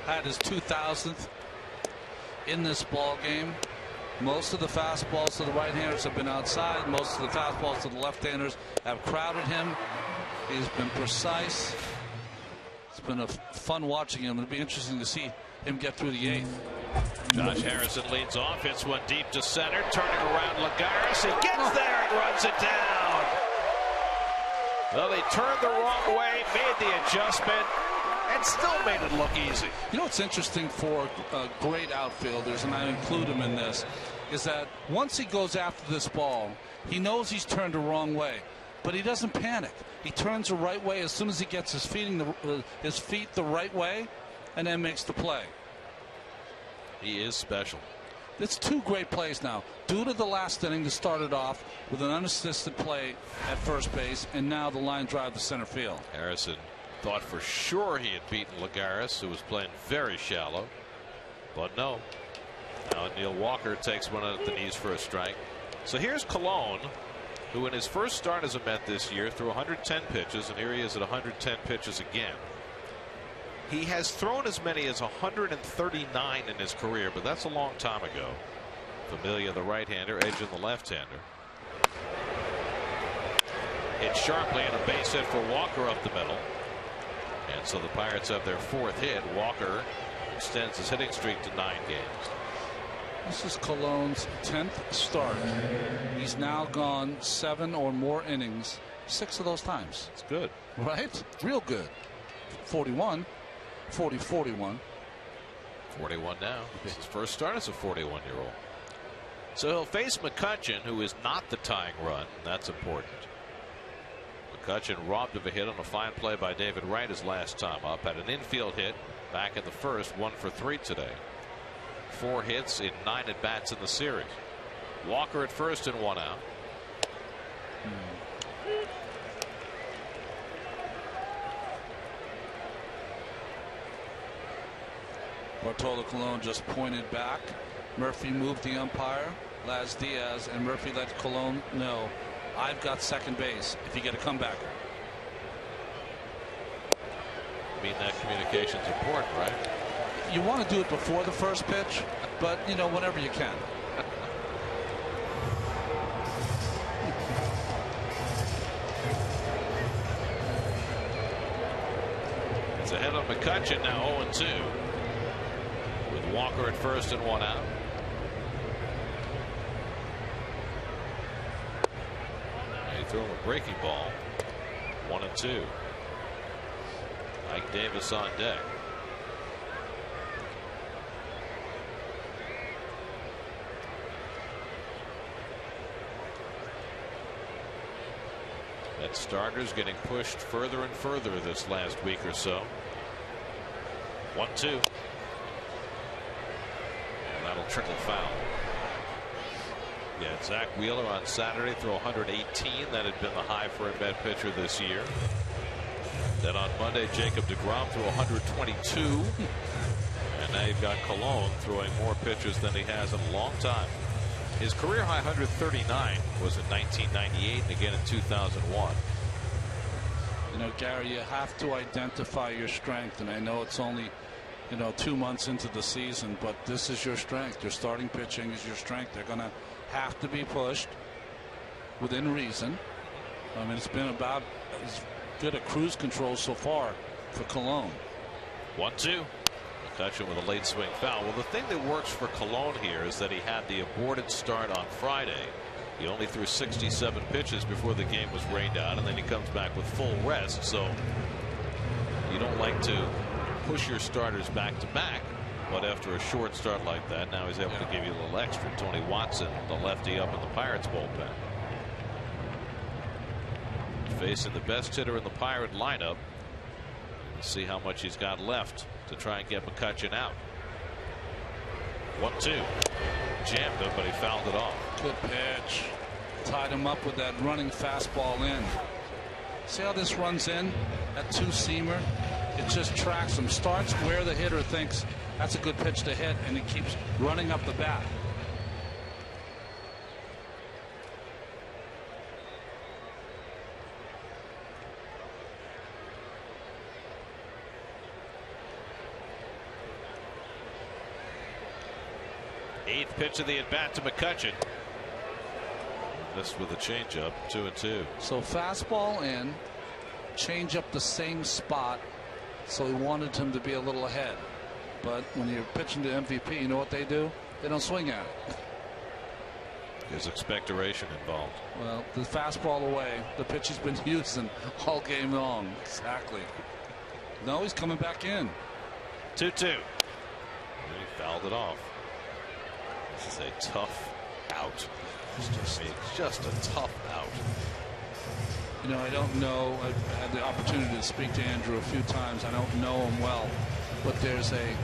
Had his 2000th in this ball game. Most of the fastballs to the right-handers have been outside. Most of the fastballs to the left-handers have crowded him. He's been precise. It's been fun watching him. It'll be interesting to see him get through the 8th. Josh Harrison leads off, hits one deep to center, turning around Lagares. He gets there and runs it down. Well, they turned the wrong way, made the adjustment, and still made it look easy. You know what's interesting for great outfielders, and I include him in this, is that once he goes after this ball, he knows he's turned the wrong way, but he doesn't panic. He turns the right way as soon as he gets his feet the right way, and then makes the play. He is special. It's 2 great plays now. Due to the last inning to start it off with an unassisted play at first base, and now the line drive to center field. Harrison thought for sure he had beaten Lagares, who was playing very shallow, but no. Now Neil Walker takes one at the knees for a strike. So here's Cologne, who in his first start as a Met this year threw 110 pitches, and here he is at 110 pitches again. He has thrown as many as 139 in his career, but that's a long time ago. Familia, the right-hander, edging the left-hander. Hit sharply and a base hit for Walker up the middle. And so the Pirates have their 4th hit. Walker extends his hitting streak to 9 games. This is Colon's 10th start. He's now gone 7 or more innings 6 of those times. It's good. Right? Real good. 41. 40-41. 41 now. It's his first start as a 41-year-old. So he'll face McCutchen, who is not the tying run. That's important. McCutchen robbed of a hit on a fine play by David Wright his last time up. Had an infield hit back in the first, 1 for 3 today. 4 hits in 9 at bats in the series. Walker at first and 1 out. Bartolo Colon just pointed back. Murphy moved the umpire. Laz Diaz and Murphy let Colon know, I've got second base if you get a comeback. I mean, that communication's important, right? You want to do it before the first pitch, but you know, whenever you can. It's ahead of McCutchen, now 0-2. With Walker at first and 1 out. He threw him a breaking ball. 1-2. Ike Davis on deck. That starters getting pushed further and further this last week or so. 1-2. And that'll trickle foul. Yeah, Zach Wheeler on Saturday threw 118. That had been the high for a Met pitcher this year. Then on Monday, Jacob deGrom threw 122. And now you've got Colon throwing more pitches than he has in a long time. His career high 139 was in 1998 and again in 2001. You know, Gary, you have to identify your strength, and I know it's only, you know, 2 months into the season, but this is your strength. Your starting pitching is your strength. They're going to have to be pushed within reason. I mean, it's been about as good a cruise control so far for Colon. 1-2. McCutchen with a late swing foul. Well, the thing that works for Colon here is that he had the aborted start on Friday. He only threw 67 pitches before the game was rained out, and then he comes back with full rest. So you don't like to push your starters back to back, but after a short start like that, now he's able to give you a little extra. Tony Watson, the lefty up in the Pirates bullpen, facing the best hitter in the Pirate lineup. Let's see how much he's got left to try and get McCutchen out. 1-2. Jammed him, but he fouled it off. Good pitch. Tied him up with that running fastball in. See how this runs in? That two-seamer. It just tracks him. Starts where the hitter thinks that's a good pitch to hit, and it keeps running up the bat. Eighth pitch of the at-bat to McCutchen. This with a changeup, 2-2. So fastball in, change up the same spot. So he wanted him to be a little ahead. But when you're pitching to MVP, you know what they do? They don't swing at it. There's expectoration involved. Well, the fastball away, the pitch he's been using all game long. Exactly. No, he's coming back in. 2-2. And he fouled it off. This is a tough out. It's just a tough out. You know, I don't know. I've had the opportunity to speak to Andrew a few times. I don't know him well, but there's a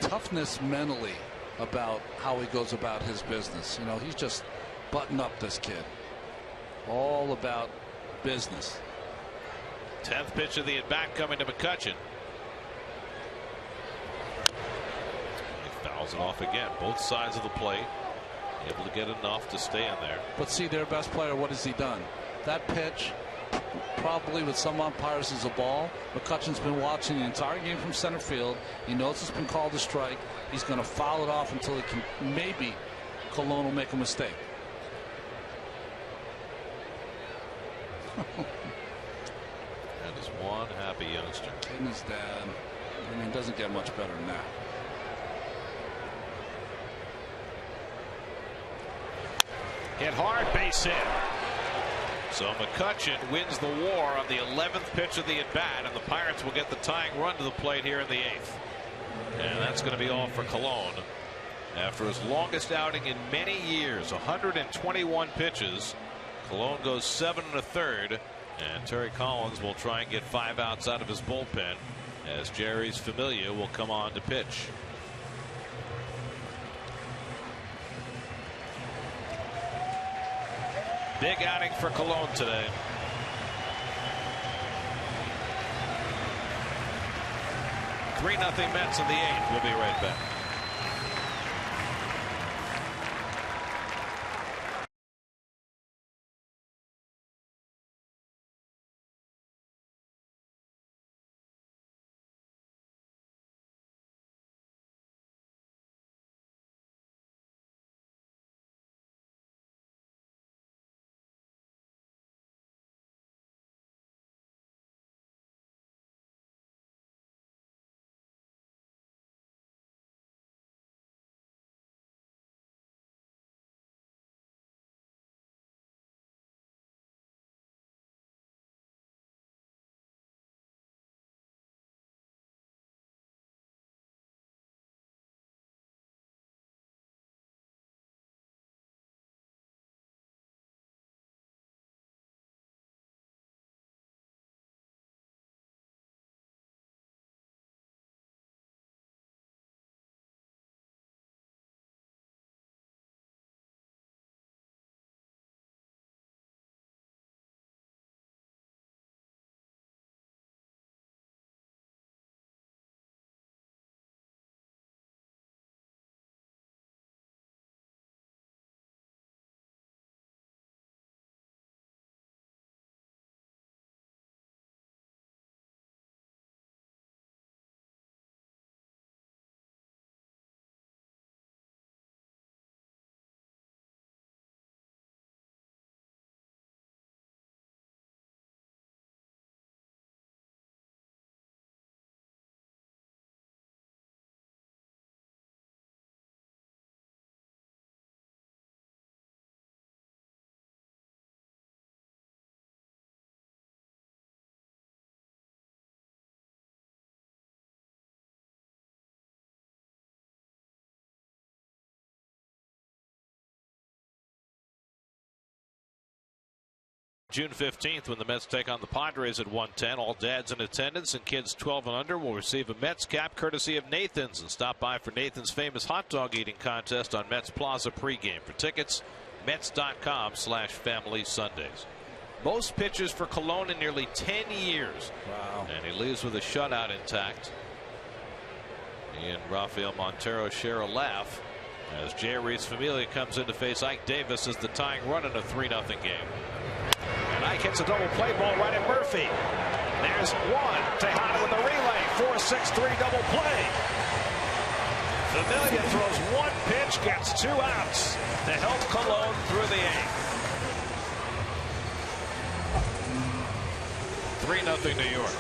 toughness mentally about how he goes about his business. You know, he's just buttoned up, this kid. All about business. 10th pitch of the at-bat coming to McCutchen. He fouls it off again. Both sides of the plate. Able to get enough to stay in there. But see, their best player, what has he done? That pitch, probably with some umpires, is a ball. McCutcheon's been watching the entire game from center field. He knows it's been called a strike. He's going to foul it off until he can. Maybe Colon will make a mistake. That is one happy youngster. And his dad. I mean, it doesn't get much better than that. Hit hard, base hit. So McCutcheon wins the war on the 11th pitch of the at-bat, and the Pirates will get the tying run to the plate here in the 8th. And that's going to be all for Colon. After his longest outing in many years, 121 pitches, Colon goes 7 1/3, and Terry Collins will try and get 5 outs out of his bullpen as Jerry's Familia will come on to pitch. Big outing for Colon today. Three nothing Mets in the 8th. We'll be right back. June 15th, when the Mets take on the Padres at 1:10. All dads in attendance and kids 12 and under will receive a Mets cap courtesy of Nathan's, and stop by for Nathan's famous hot dog eating contest on Mets Plaza pregame. For tickets, Mets.com/Family Sundays. Most pitches for Colon in nearly 10 years. Wow. And he leaves with a shutout intact. He and Rafael Montero share a laugh as Jerry's Familia comes in to face Ike Davis as the tying run in a 3-0 game. And Ike hits a double play ball right at Murphy. There's one. Tejada with the relay. 4-6-3 double play. Familia throws one pitch, gets 2 outs to help Colon through the 8th. 3-0 New York.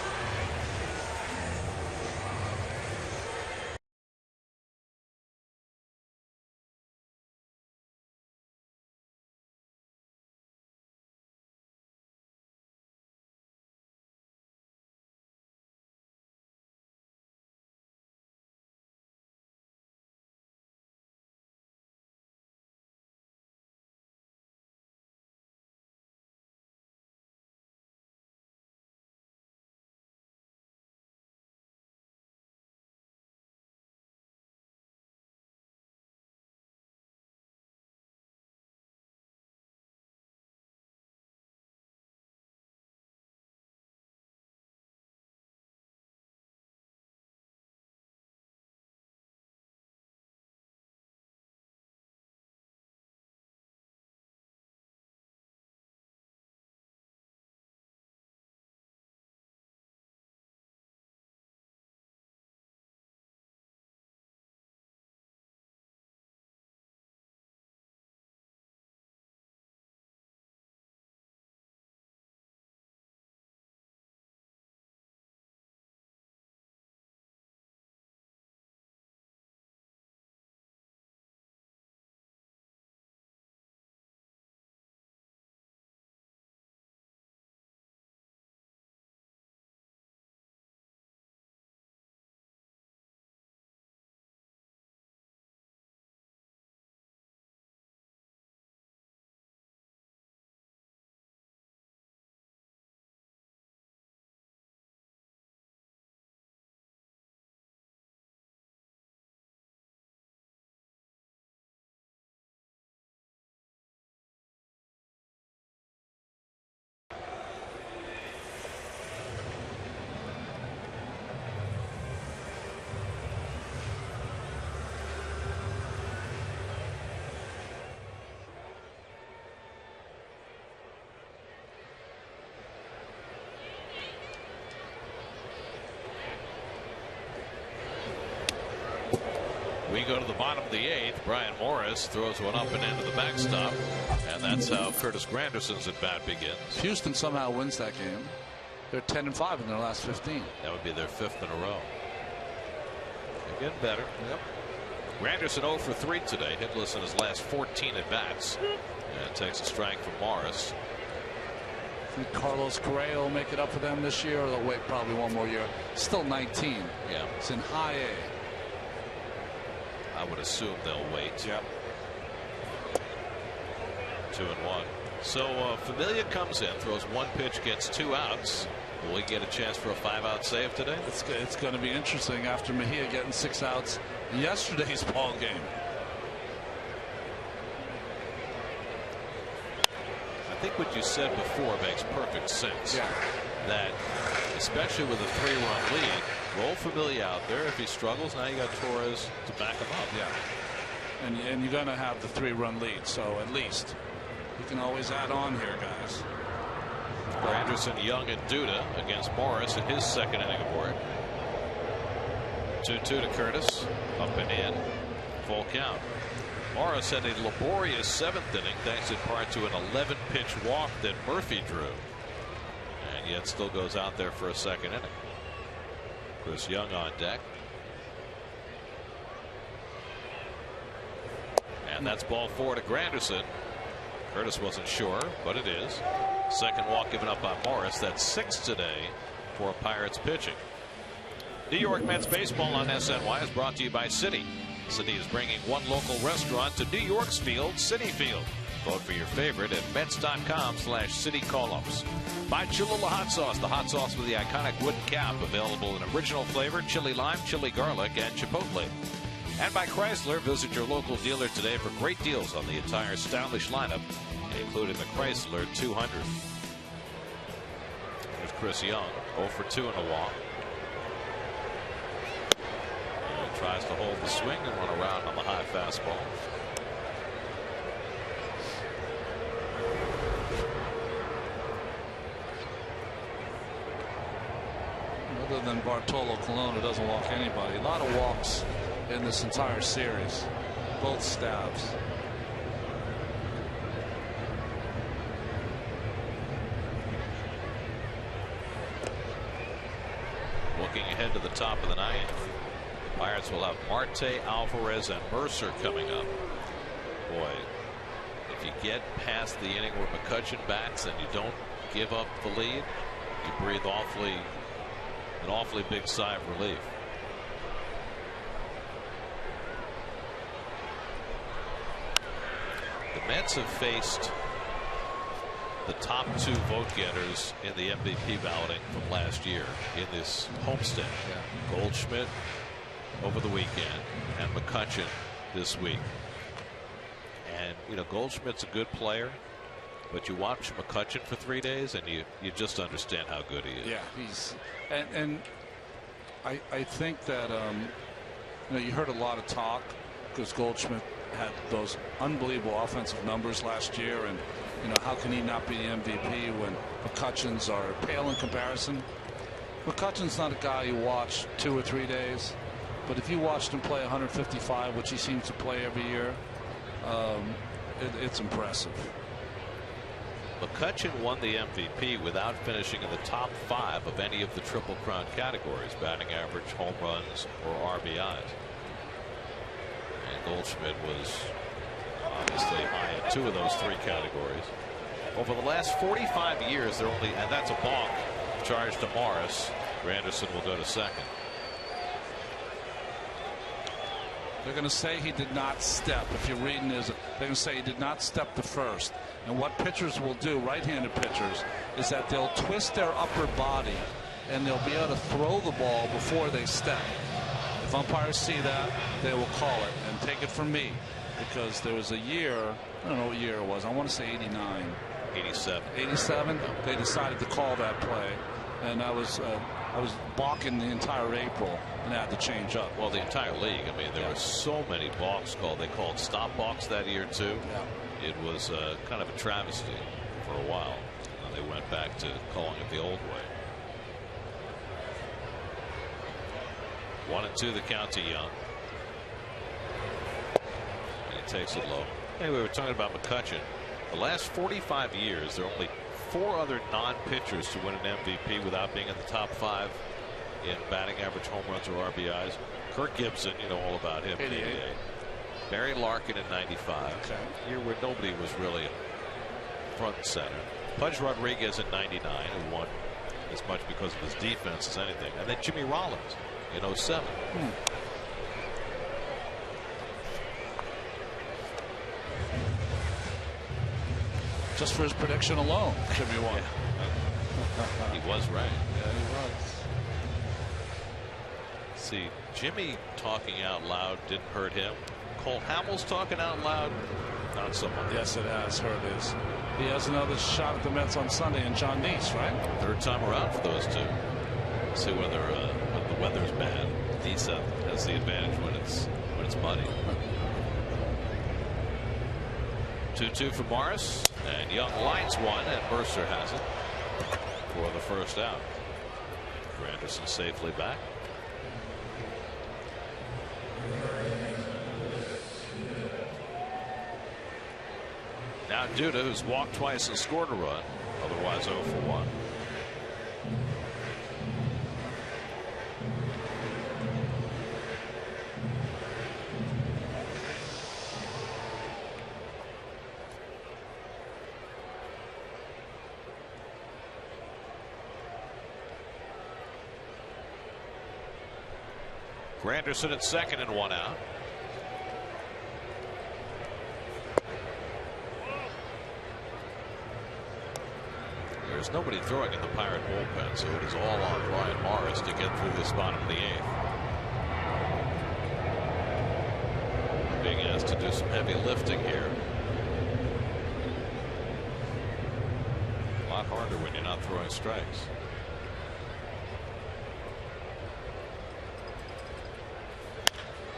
We go to the bottom of the 8th. Brian Morris throws one up and into the backstop, and that's how Curtis Granderson's at bat begins. Houston somehow wins that game. They're 10-5 in their last 15. That would be their 5th in a row. They're getting better. Yep. Granderson 0 for 3 today, hitless in his last 14 at bats, and takes a strike from Morris. I think Carlos Correa will make it up for them this year, or they'll wait probably one more year. Still 19. Yeah, it's in high A. I would assume they'll wait. Yep. 2-1. So Familia comes in, throws 1 pitch, gets 2 outs. Will we get a chance for a 5-out save today? It's going to be interesting after Mejia getting 6 outs in yesterday's ball game. I think what you said before makes perfect sense. Yeah. That, especially with a 3-run lead, roll Familia out there. If he struggles, now you got Torres to back him up. Yeah. And you're going to have the 3-run lead, so at least you can always add on here, guys. Granderson, Young, and Duda against Morris in his 2nd inning of work. 2-2 to Curtis. Up and in. Full count. Morris had a laborious 7th inning thanks in part to an 11-pitch walk that Murphy drew. And yet still goes out there for a 2nd inning. Chris Young on deck. And that's ball 4 to Granderson. Curtis wasn't sure, but it is. 2nd walk given up by Morris. That's 6 today for Pirates pitching. New York Mets baseball on SNY is brought to you by Citi. Citi is bringing one local restaurant to New York's field, Citi Field. Vote for your favorite at Mets.com/Citi Columns. By Cholula Hot Sauce, the hot sauce with the iconic wooden cap, available in original flavor, chili lime, chili garlic, and chipotle. And by Chrysler, visit your local dealer today for great deals on the entire stylish lineup, including the Chrysler 200. There's Chris Young, 0 for 2 in a walk. And tries to hold the swing and run around on the high fastball. Other than Bartolo Colon, who doesn't walk anybody. A lot of walks in this entire series. Both staffs. Looking ahead to the top of the 9th, the Pirates will have Marte, Alvarez, and Mercer coming up. Boy, if you get past the inning where McCutchen bats and you don't give up the lead, you breathe an awfully big sigh of relief. The Mets have faced the top 2 vote getters in the MVP balloting from last year in this homestand. Yeah. Goldschmidt over the weekend and McCutchen this week. And you know, Goldschmidt's a good player, but you watch McCutchen for 3 days and you just understand how good he is. Yeah, he's and I think that you know, you heard a lot of talk because Goldschmidt had those unbelievable offensive numbers last year, and you know, how can he not be the MVP when McCutchen's are pale in comparison? McCutchen's not a guy you watch 2 or 3 days, but if you watched him play 155, which he seems to play every year, it's impressive. McCutchen won the MVP without finishing in the top 5 of any of the Triple Crown categories: batting average, home runs, or RBIs. And Goldschmidt was obviously high in 2 of those 3 categories. Over the last 45 years, they're only, and that's a balk charged to Morris. Granderson will go to 2nd. They're going to say he did not step. If you're reading this, they're going to say he did not step to first. And what pitchers will do, right-handed pitchers, is that they'll twist their upper body and they'll be able to throw the ball before they step. If umpires see that, they will call it. And take it from me, because there was a year, I don't know what year it was, I want to say 89. 87. 87, they decided to call that play. And I was balking the entire April and had to change up. Well, the entire league. I mean, there were so many balks called. They called stop balks that year too. Yeah. It was kind of a travesty for a while. And they went back to calling it the old way. 1-2 the count to Young. takes it low. Anyway, we were talking about McCutchen. The last 45 years, there are only 4 other non-pitchers to win an MVP without being in the top 5 in batting average, home runs, or RBIs. Kirk Gibson, you know all about him. 88. Barry Larkin in 95. Okay. Year where nobody was really front and center. Pudge Rodriguez in 99, who won as much because of his defense as anything. And then Jimmy Rollins in 07. Just for his prediction alone, Jimmy won. He was right. Yeah, he was. See, Jimmy talking out loud didn't hurt him. Cole Hamels talking out loud, not so much. Yes, it has hurt his. He has another shot at the Mets on Sunday in John Neese, right? Third time around for those two. See whether when the weather's bad, Neese has the advantage when it's muddy. 2-2 for Morris, and Young lines one, and Mercer has it for the first out. Granderson safely back. Now Duda, who's walked twice and scored a run, otherwise 0 for 1. Granderson at second and 1 out. There's nobody throwing in the Pirate bullpen, so it is all on Brian Morris to get through this bottom of the 8th. Being asked to do some heavy lifting here. A lot harder when you're not throwing strikes.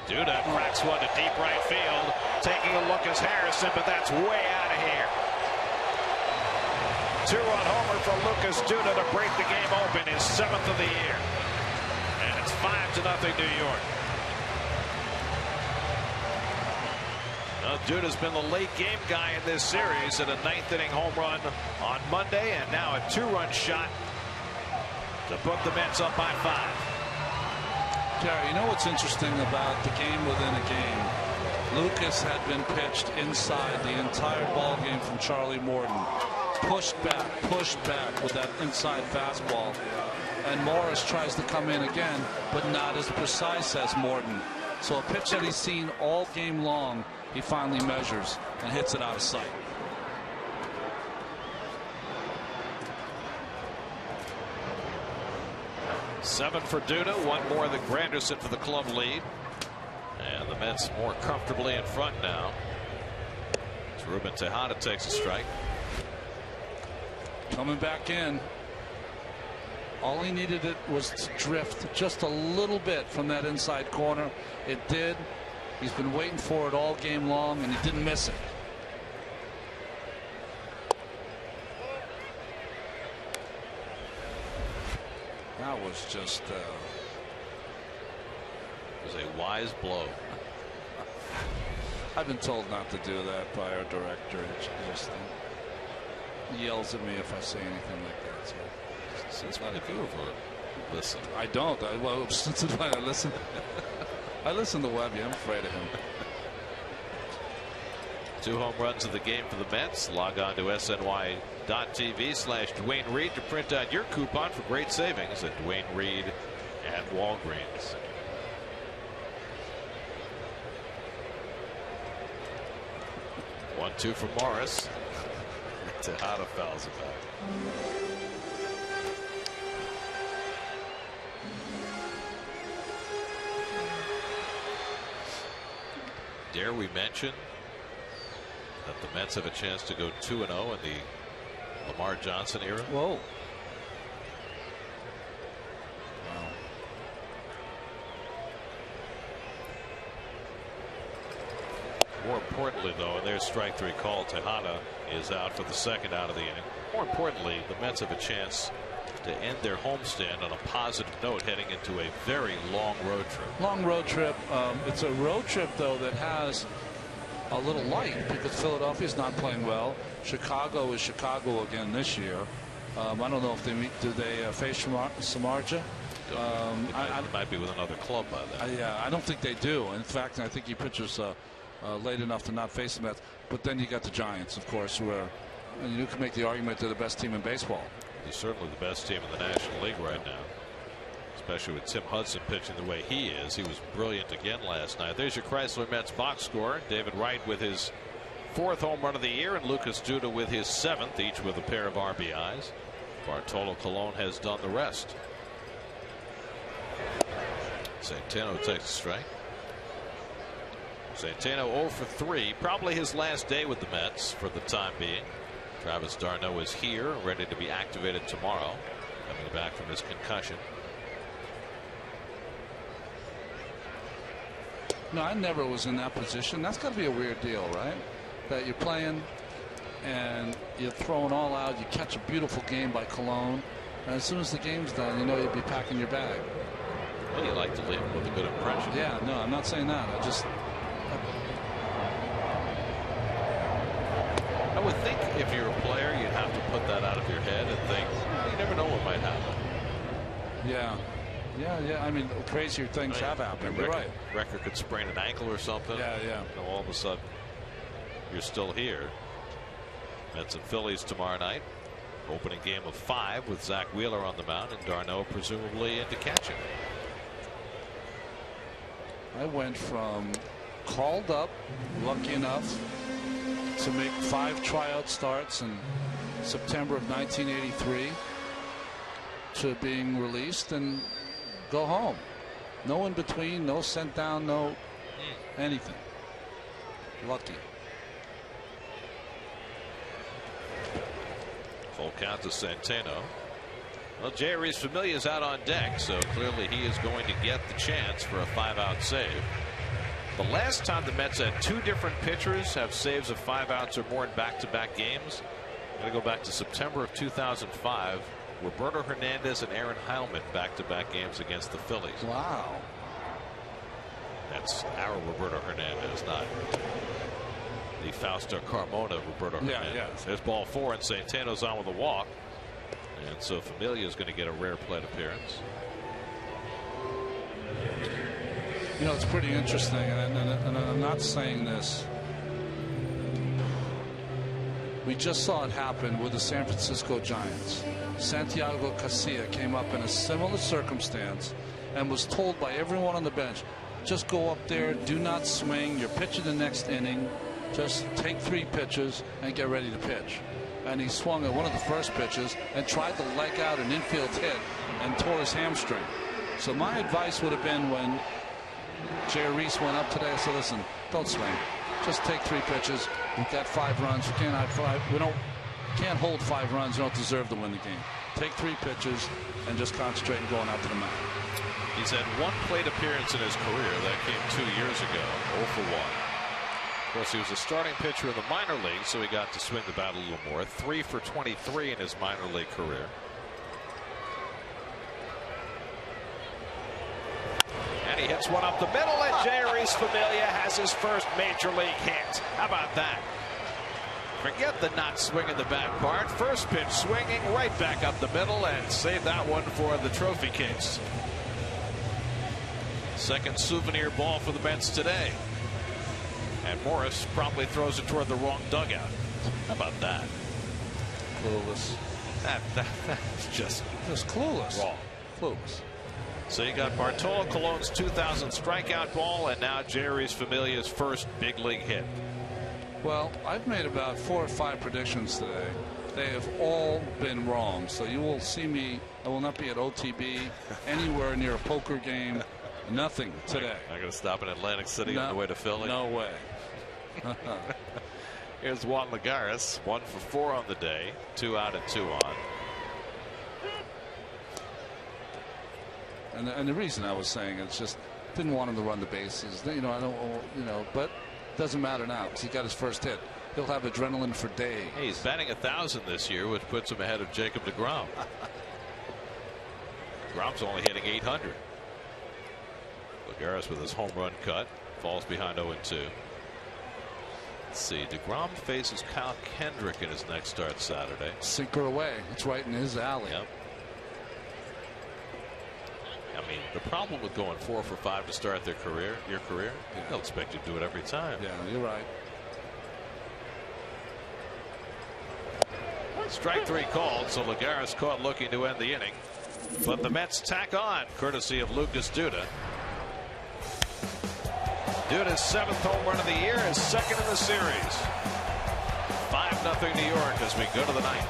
Duda cracks one to deep right field. Taking a look is Harrison, but that's way out of here. 2-run homer for Lucas Duda to break the game open, his 7th of the year. And it's 5-0 New York. Now, Duda's been the late game guy in this series at a 9th inning home run on Monday, and now a 2-run shot to put the Mets up by 5. Jerry, you know what's interesting about the game within a game? Lucas had been pitched inside the entire ball game from Charlie Morton. Pushed back with that inside fastball. And Morris tries to come in again, but not as precise as Morton. So a pitch that he's seen all game long, he finally measures and hits it out of sight. Seven for Duda, 1 more than Granderson for the club lead. And the Mets more comfortably in front now. As Ruben Tejada takes a strike. Coming back in. All he needed was to drift just a little bit from that inside corner. It did. He's been waiting for it all game long, and he didn't miss it. That was just it was a wise blow. I've been told not to do that by our director. It just yells at me if I say anything like that. So it's not a good for listen. I don't. Well, since when I listen, I listen to Webby. I'm afraid of him. 2 home runs of the game for the Mets. Log on to SNY.TV/Dwayne Reed to print out your coupon for great savings at Dwayne Reed at Walgreens. One, 2 for Morris. Tejada fouls it back. Dare we mention that the Mets have a chance to go 2-0 in the Lamar Johnson era? Whoa. More importantly, though, in their strike 3 call, Tejada is out for the 2nd out of the inning. More importantly, the Mets have a chance to end their homestand on a positive note heading into a very long road trip. Long road trip. It's a road trip, though, that has a little light because Philadelphia's not playing well. Chicago is Chicago again this year. I don't know if they do they face Samardzija. It might be with another club by then. Yeah, I don't think they do. In fact, I think he pitches late enough to not face them. But then you got the Giants, of course, where you can make the argument they're the best team in baseball. They're certainly the best team in the National League right now, especially with Tim Hudson pitching the way he is. He was brilliant again last night. There's your Chrysler Mets box score. David Wright with his 4th home run of the year, and Lucas Duda with his 7th, each with a pair of RBIs. Bartolo Colon has done the rest. Santana takes a strike. Santana 0 for 3, probably his last day with the Mets for the time being. Travis d'Arnaud is here, ready to be activated tomorrow, coming back from his concussion. No, I never was in that position. That's got to be a weird deal, right? That you're playing and you're throwing all out. You catch a beautiful game by Colon, and as soon as the game's done, you know you'll be packing your bag. Well, you like to leave him with a good impression. Yeah, no, I'm not saying that. I would think if you're a player, you'd have to put that out of your head and think, well, you never know what might happen. Yeah. I mean, crazier things have happened. You're right. Record could sprain an ankle or something. Yeah. You know, all of a sudden, you're still here. Mets and Phillies tomorrow night. Opening game of 5 with Zach Wheeler on the mound and d'Arnaud presumably into catching. I went from called up, lucky enough to make 5 tryout starts in September of 1983, to being released and go home. No in between, no sent down, no anything. Lucky. Full count to Santana. Well, Jeurys Familia's out on deck, so clearly he is going to get the chance for a 5-out save. The last time the Mets had 2 different pitchers have saves of 5 outs or more in back-to-back games, I'm going to go back to September of 2005. Roberto Hernandez and Aaron Heilman back-to-back games against the Phillies. Wow. That's our Roberto Hernandez, not the Fausto Carmona Roberto Hernandez. Yeah. There's ball 4, and Santano's on with a walk. And so Familia is going to get a rare plate appearance. You know, it's pretty interesting, and I'm not saying this. We just saw it happen with the San Francisco Giants. Santiago Casilla came up in a similar circumstance and was told by everyone on the bench, just go up there, do not swing, you're pitching the next inning, just take 3 pitches and get ready to pitch. And he swung at one of the first pitches and tried to leg out an infield hit and tore his hamstring. So my advice would have been, when Jeurys went up today, I said, listen, don't swing. Just take 3 pitches. We've got 5 runs. We can't have 5. Can't hold 5 runs. You don't deserve to win the game. Take 3 pitches and just concentrate on going out to the mound. He's had 1 plate appearance in his career. That came 2 years ago. 0 for 1. Of course, he was a starting pitcher in the minor league, so he got to swing the bat a little more. 3 for 23 in his minor league career. And he hits one up the middle, and Jeurys Familia has his first major league hit. How about that? Forget the not swinging the bat part. First pitch swinging right back up the middle, and save that one for the trophy case. Second souvenir ball for the Mets today. And Morris probably throws it toward the wrong dugout. How about that? Clueless. That's just clueless. Wrong. Clueless. So you got Bartolo Colon's 2000 strikeout ball, and now Jeurys Familia's first big league hit. Well, I've made about 4 or 5 predictions today. They have all been wrong. So you will see me. I will not be at OTB, anywhere near a poker game. Nothing today. I'm going to stop in Atlantic City on the way to Philly. No way. Here's Juan Lagares, 1 for 4 on the day, 2 out and 2 on. And the reason I was saying, it's just didn't want him to run the bases. You know, I don't. You know, but doesn't matter now because he got his first hit. He'll have adrenaline for days. Hey, he's batting 1,000 this year, which puts him ahead of Jacob deGrom. DeGrom's only hitting 800. Lagares with his home run cut falls behind 0-2. Let's see. DeGrom faces Kyle Kendrick in his next start Saturday. Sinker away. It's right in his alley. Yep. I mean, the problem with going 4 for 5 to start your career, they'll expect you to do it every time. Yeah, you're right. Strike 3 called, so Lagares caught looking to end the inning. But the Mets tack on, courtesy of Lucas Duda. Duda's 7th home run of the year, his 2nd in the series. 5-0 New York as we go to the 9th.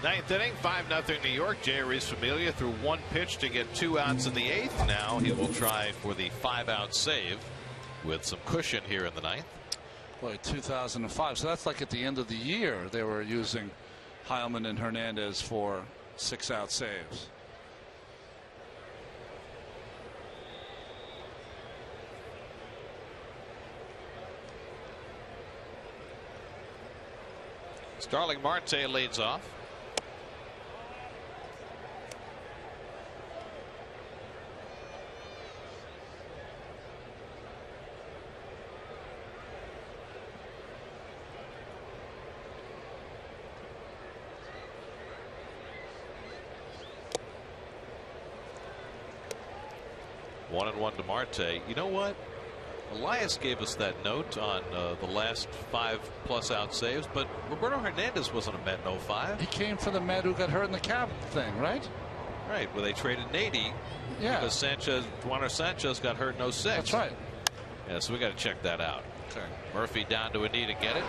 Ninth inning, 5-0 New York. Jay Reese-Familia threw 1 pitch to get 2 outs in the 8th. Now he will try for the 5-out save with some cushion here in the 9th. Boy, 2005. So that's like at the end of the year they were using Heilman and Hernandez for 6-out saves. Starling Marte leads off. One and one to Marte. You know what? Elias gave us that note on the last 5+ out saves, but Roberto Hernandez wasn't a Met in 05. He came for the Met who got hurt in the cab thing, right? Right, where they traded Nady. Yeah. Because Juaner Sanchez got hurt in 06. That's right. Yeah, so we got to check that out. Okay. Murphy down to a knee to get it.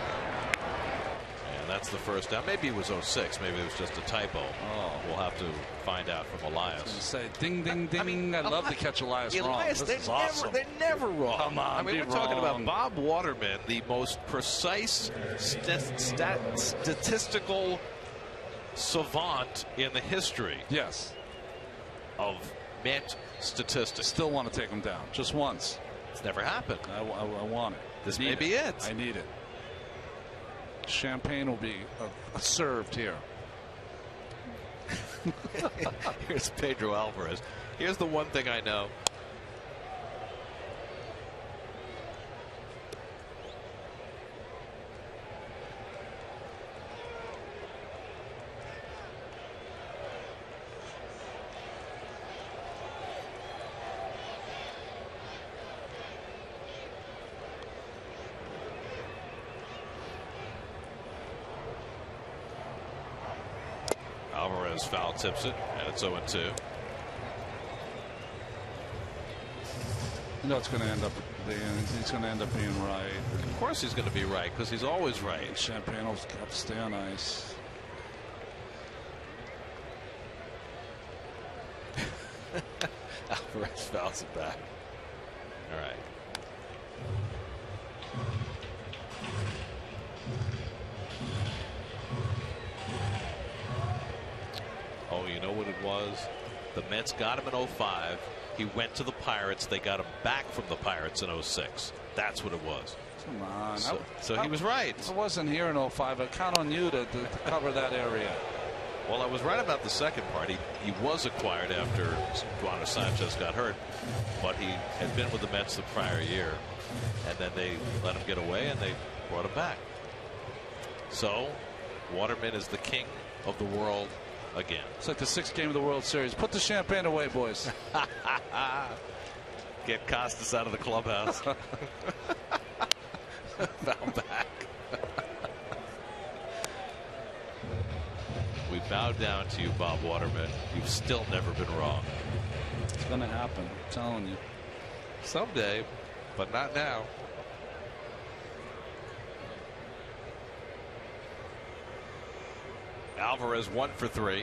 And that's the first down. Maybe it was 06. Maybe it was just a typo. Oh. We'll have to find out from Elias. Say ding, ding, ding. I mean, I'd love to catch Elias wrong. This is awesome. They're never wrong. Come on, I mean, we're talking about Bob Waterman, the most precise statistical savant in the history. Yes. Of Met statistics. Still want to take him down just once. It's never happened. I want it. This may be it. I need it. Champagne will be served here. Here's Pedro Alvarez. Here's the one thing I know. Alvarez foul tips it, and it's 0-2. You know it's going to end up being, he's going to end up being right. Of course he's going to be right, because he's always right. Champagne will have to stay on ice. Alvarez fouls it back. All right. Oh, you know what it was? The Mets got him in 05. He went to the Pirates. They got him back from the Pirates in 06. That's what it was. Come on. So he was right. I wasn't here in 05. I count on you to cover that area. Well, I was right about the second part. He was acquired after Juan Sanchez got hurt, but he had been with the Mets the prior year, and then they let him get away, and they brought him back. So Waterman is the king of the world again. It's like the 6th game of the World Series. Put the champagne away, boys. Get Costas out of the clubhouse. Foul back. We bow down to you, Bob Waterman. You've still never been wrong. It's going to happen. I'm telling you. Someday, but not now. Alvarez 1 for 3.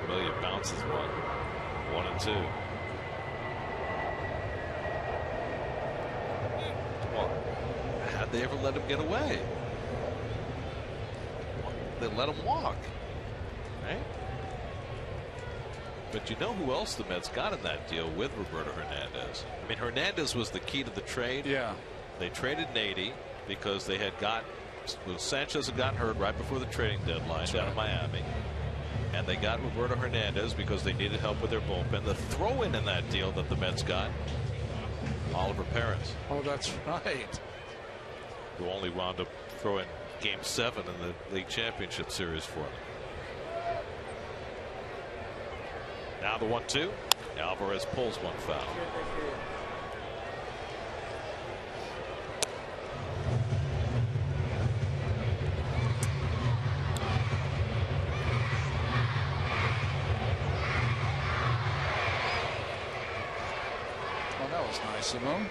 Familia bounces one. 1-2. Well, how'd they ever let him get away? They let him walk, right? But you know who else the Mets got in that deal with Roberto Hernandez? I mean, Hernandez was the key to the trade. Yeah. They traded Nady because they had Sanchez had gotten hurt right before the trading deadline down in Miami. And they got Roberto Hernandez because they needed help with their bullpen. The throw-in that deal that the Mets got, Oliver Perez. Oh, that's right. Who only wound up throwing Game 7 in the league championship series for them. Now the 1-2. Alvarez pulls one foul. Well, that was nice of him.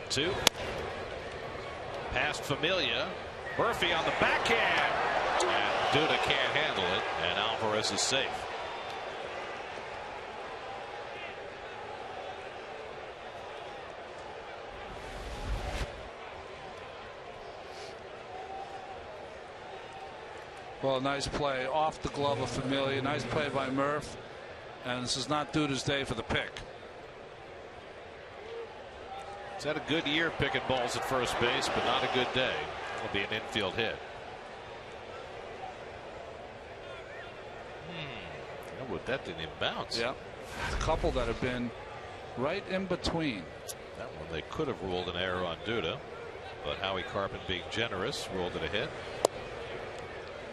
Two. Past Familia. Murphy on the backhand. And Duda can't handle it. And Alvarez is safe. Well, nice play off the glove of Familia. Nice play by Murph. And this is not Duda's day for the pick. He's had a good year picking balls at first base, but not a good day. It'll be an infield hit. That didn't even bounce. Yeah. A couple that have been right in between. That one they could have ruled an error on Duda, but Howie Carpenter, being generous, ruled it a hit.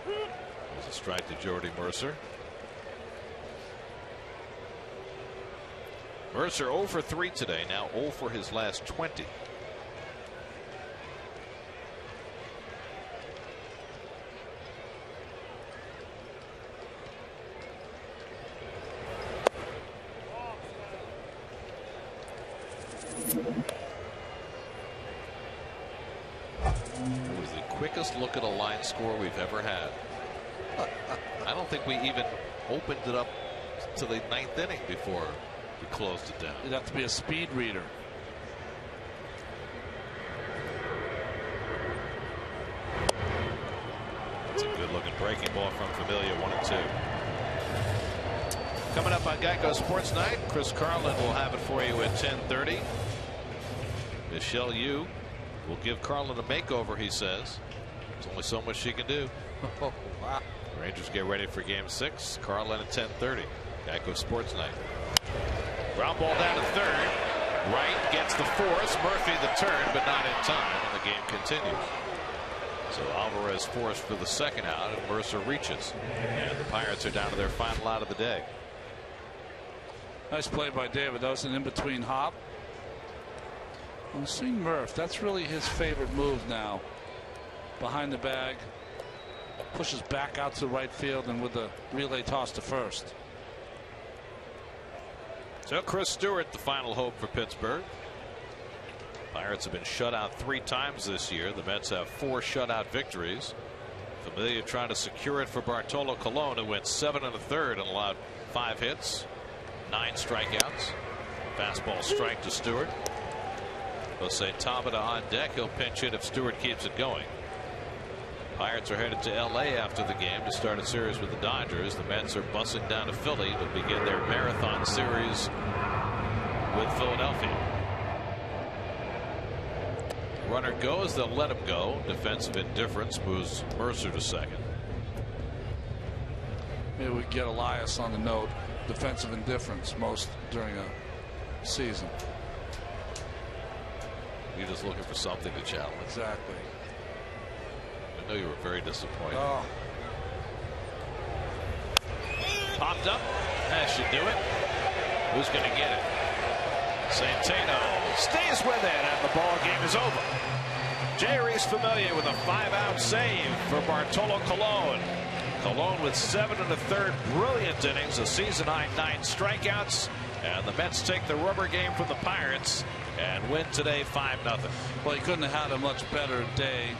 There's a strike to Jordy Mercer. Mercer 0 for 3 today, now 0 for his last 20. It was the quickest look at a line score we've ever had. I don't think we even opened it up to the 9th inning before we closed it down. You'd have to be a speed reader. That's a good looking breaking ball from Familia. 1-2. Coming up on Geico Sports Night, Chris Carlin will have it for you at 10:30. Michelle Yu will give Carlin a makeover, he says. There's only so much she can do. Oh, wow. Rangers get ready for Game 6. Carlin at 10:30. Geico Sports Night. Ground ball down to third. Wright gets the force. Murphy the turn, but not in time, and the game continues. So Alvarez forced for the second out, and Mercer reaches. And the Pirates are down to their final out of the day. Nice play by David. That was an in-between hop. And seeing Murph, that's really his favorite move now. Behind the bag, pushes back out to right field, and with the relay toss to first. So Chris Stewart, the final hope for Pittsburgh. Pirates have been shut out 3 times this year. The Mets have 4 shutout victories. Familia trying to secure it for Bartolo Colon, who went 7 1/3 and allowed 5 hits, 9 strikeouts. Fastball strike to Stewart. Jose Tabata on deck. He'll pinch hit if Stewart keeps it going. Pirates are headed to LA after the game to start a series with the Dodgers. The Mets are bussing down to Philly to begin their marathon series with Philadelphia. Runner goes, they'll let him go. Defensive indifference moves Mercer to second. Maybe we get Elias on the note. Defensive indifference most during a season. You're just looking for something to challenge. Exactly. I know you were very disappointed. Oh. Popped up. That should do it. Who's going to get it? Santana stays with it, and the ball game is over. Jeurys Familia with a 5-out save for Bartolo Colon. Colon with 7 1/3 brilliant innings, a season-high 9 strikeouts, and the Mets take the rubber game from the Pirates and win today 5-0. Well, he couldn't have had a much better day.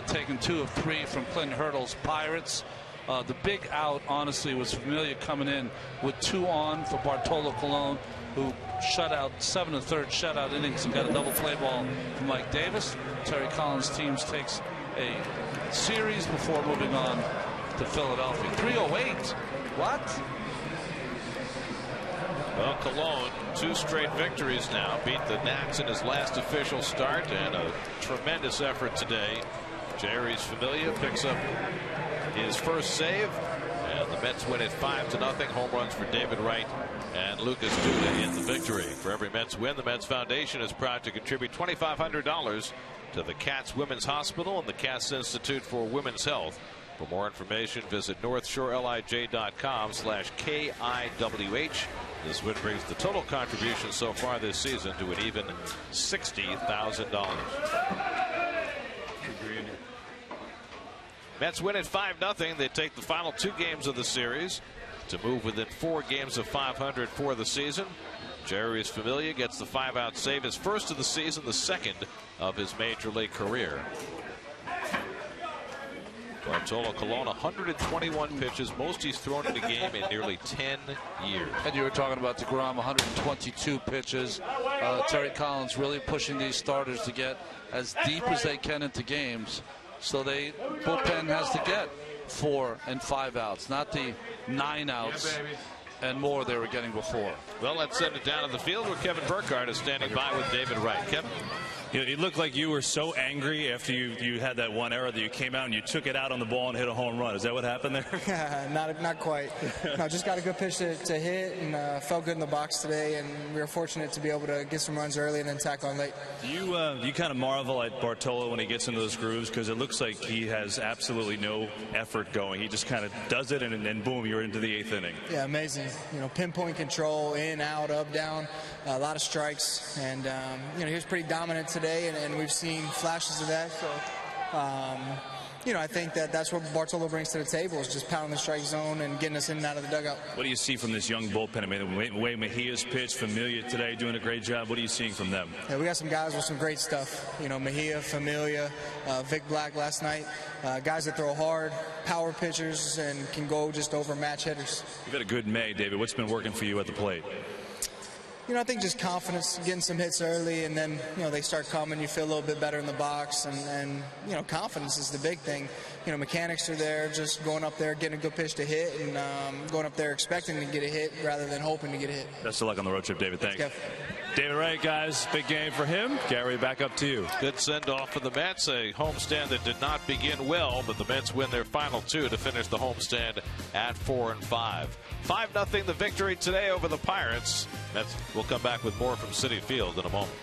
Taking 2 of 3 from Clinton Hurdle's Pirates. The big out, honestly, was Familia coming in with 2 on for Bartolo Colon, who shut out 7 1/3 shutout innings and got a double play ball from Mike Davis. Terry Collins' teams takes a series before moving on to Philadelphia. 308. What? Well, Colon, 2 straight victories now. Beat the Nats in his last official start, and a tremendous effort today. Jeurys Familia picks up his first save, and the Mets win it 5-0. Home runs for David Wright and Lucas Duda in the victory. For every Mets win, the Mets Foundation is proud to contribute $2,500 to the Katz Women's Hospital and the Katz Institute for Women's Health. For more information, visit NorthshoreLIJ.com/KIWH. This win brings the total contribution so far this season to an even $60,000. Mets win at 5-0. They take the final 2 games of the series to move within 4 games of 500 for the season. Jeurys Familia gets the 5-out save, his first of the season, the second of his major league career. Bartolo Colon, 121 pitches, most he's thrown in a game in nearly 10 years. And you were talking about DeGrom, 122 pitches. Terry Collins really pushing these starters to get as deep as they can into games. So they bullpen has to get 4 and 5 outs, not the 9 outs and more they were getting before. Well, let's send it down to the field where Kevin Burkhardt is standing by with David Wright. Kevin? It looked like you were so angry after you had that one error that you came out and you took it out on the ball and hit a home run. Is that what happened there? Not quite. No, just got a good pitch to hit, and felt good in the box today, and we were fortunate to be able to get some runs early and then tack on late. You kind of marvel at Bartolo when he gets into those grooves, because it looks like he has absolutely no effort going. He just kind of does it, and then boom, you're into the 8th inning. Yeah, amazing. Pinpoint control, in, out, up, down, a lot of strikes, and he was pretty dominant today, and we've seen flashes of that. So, I think that's what Bartolo brings to the table, is just pounding the strike zone and getting us in and out of the dugout. What do you see from this young bullpen? I mean, the way Mejia's pitched, Familia today doing a great job. What are you seeing from them? Yeah, we got some guys with some great stuff. Mejia, Familia, Vic Black last night. Guys that throw hard, power pitchers, and can go just over match hitters. You've had a good May, David. What's been working for you at the plate? I think just confidence, getting some hits early, and then, they start coming, you feel a little bit better in the box, and confidence is the big thing. Mechanics are there, just going up there, getting a good pitch to hit, and going up there expecting to get a hit rather than hoping to get a hit. Best of luck on the road trip, David. Thanks. David Wright, guys, big game for him. Gary, back up to you. Good send-off for the Mets, a homestand that did not begin well, but the Mets win their final 2 to finish the homestand at 4-5. 5-0 the victory today over the Pirates. Mets will come back with more from Citi Field in a moment.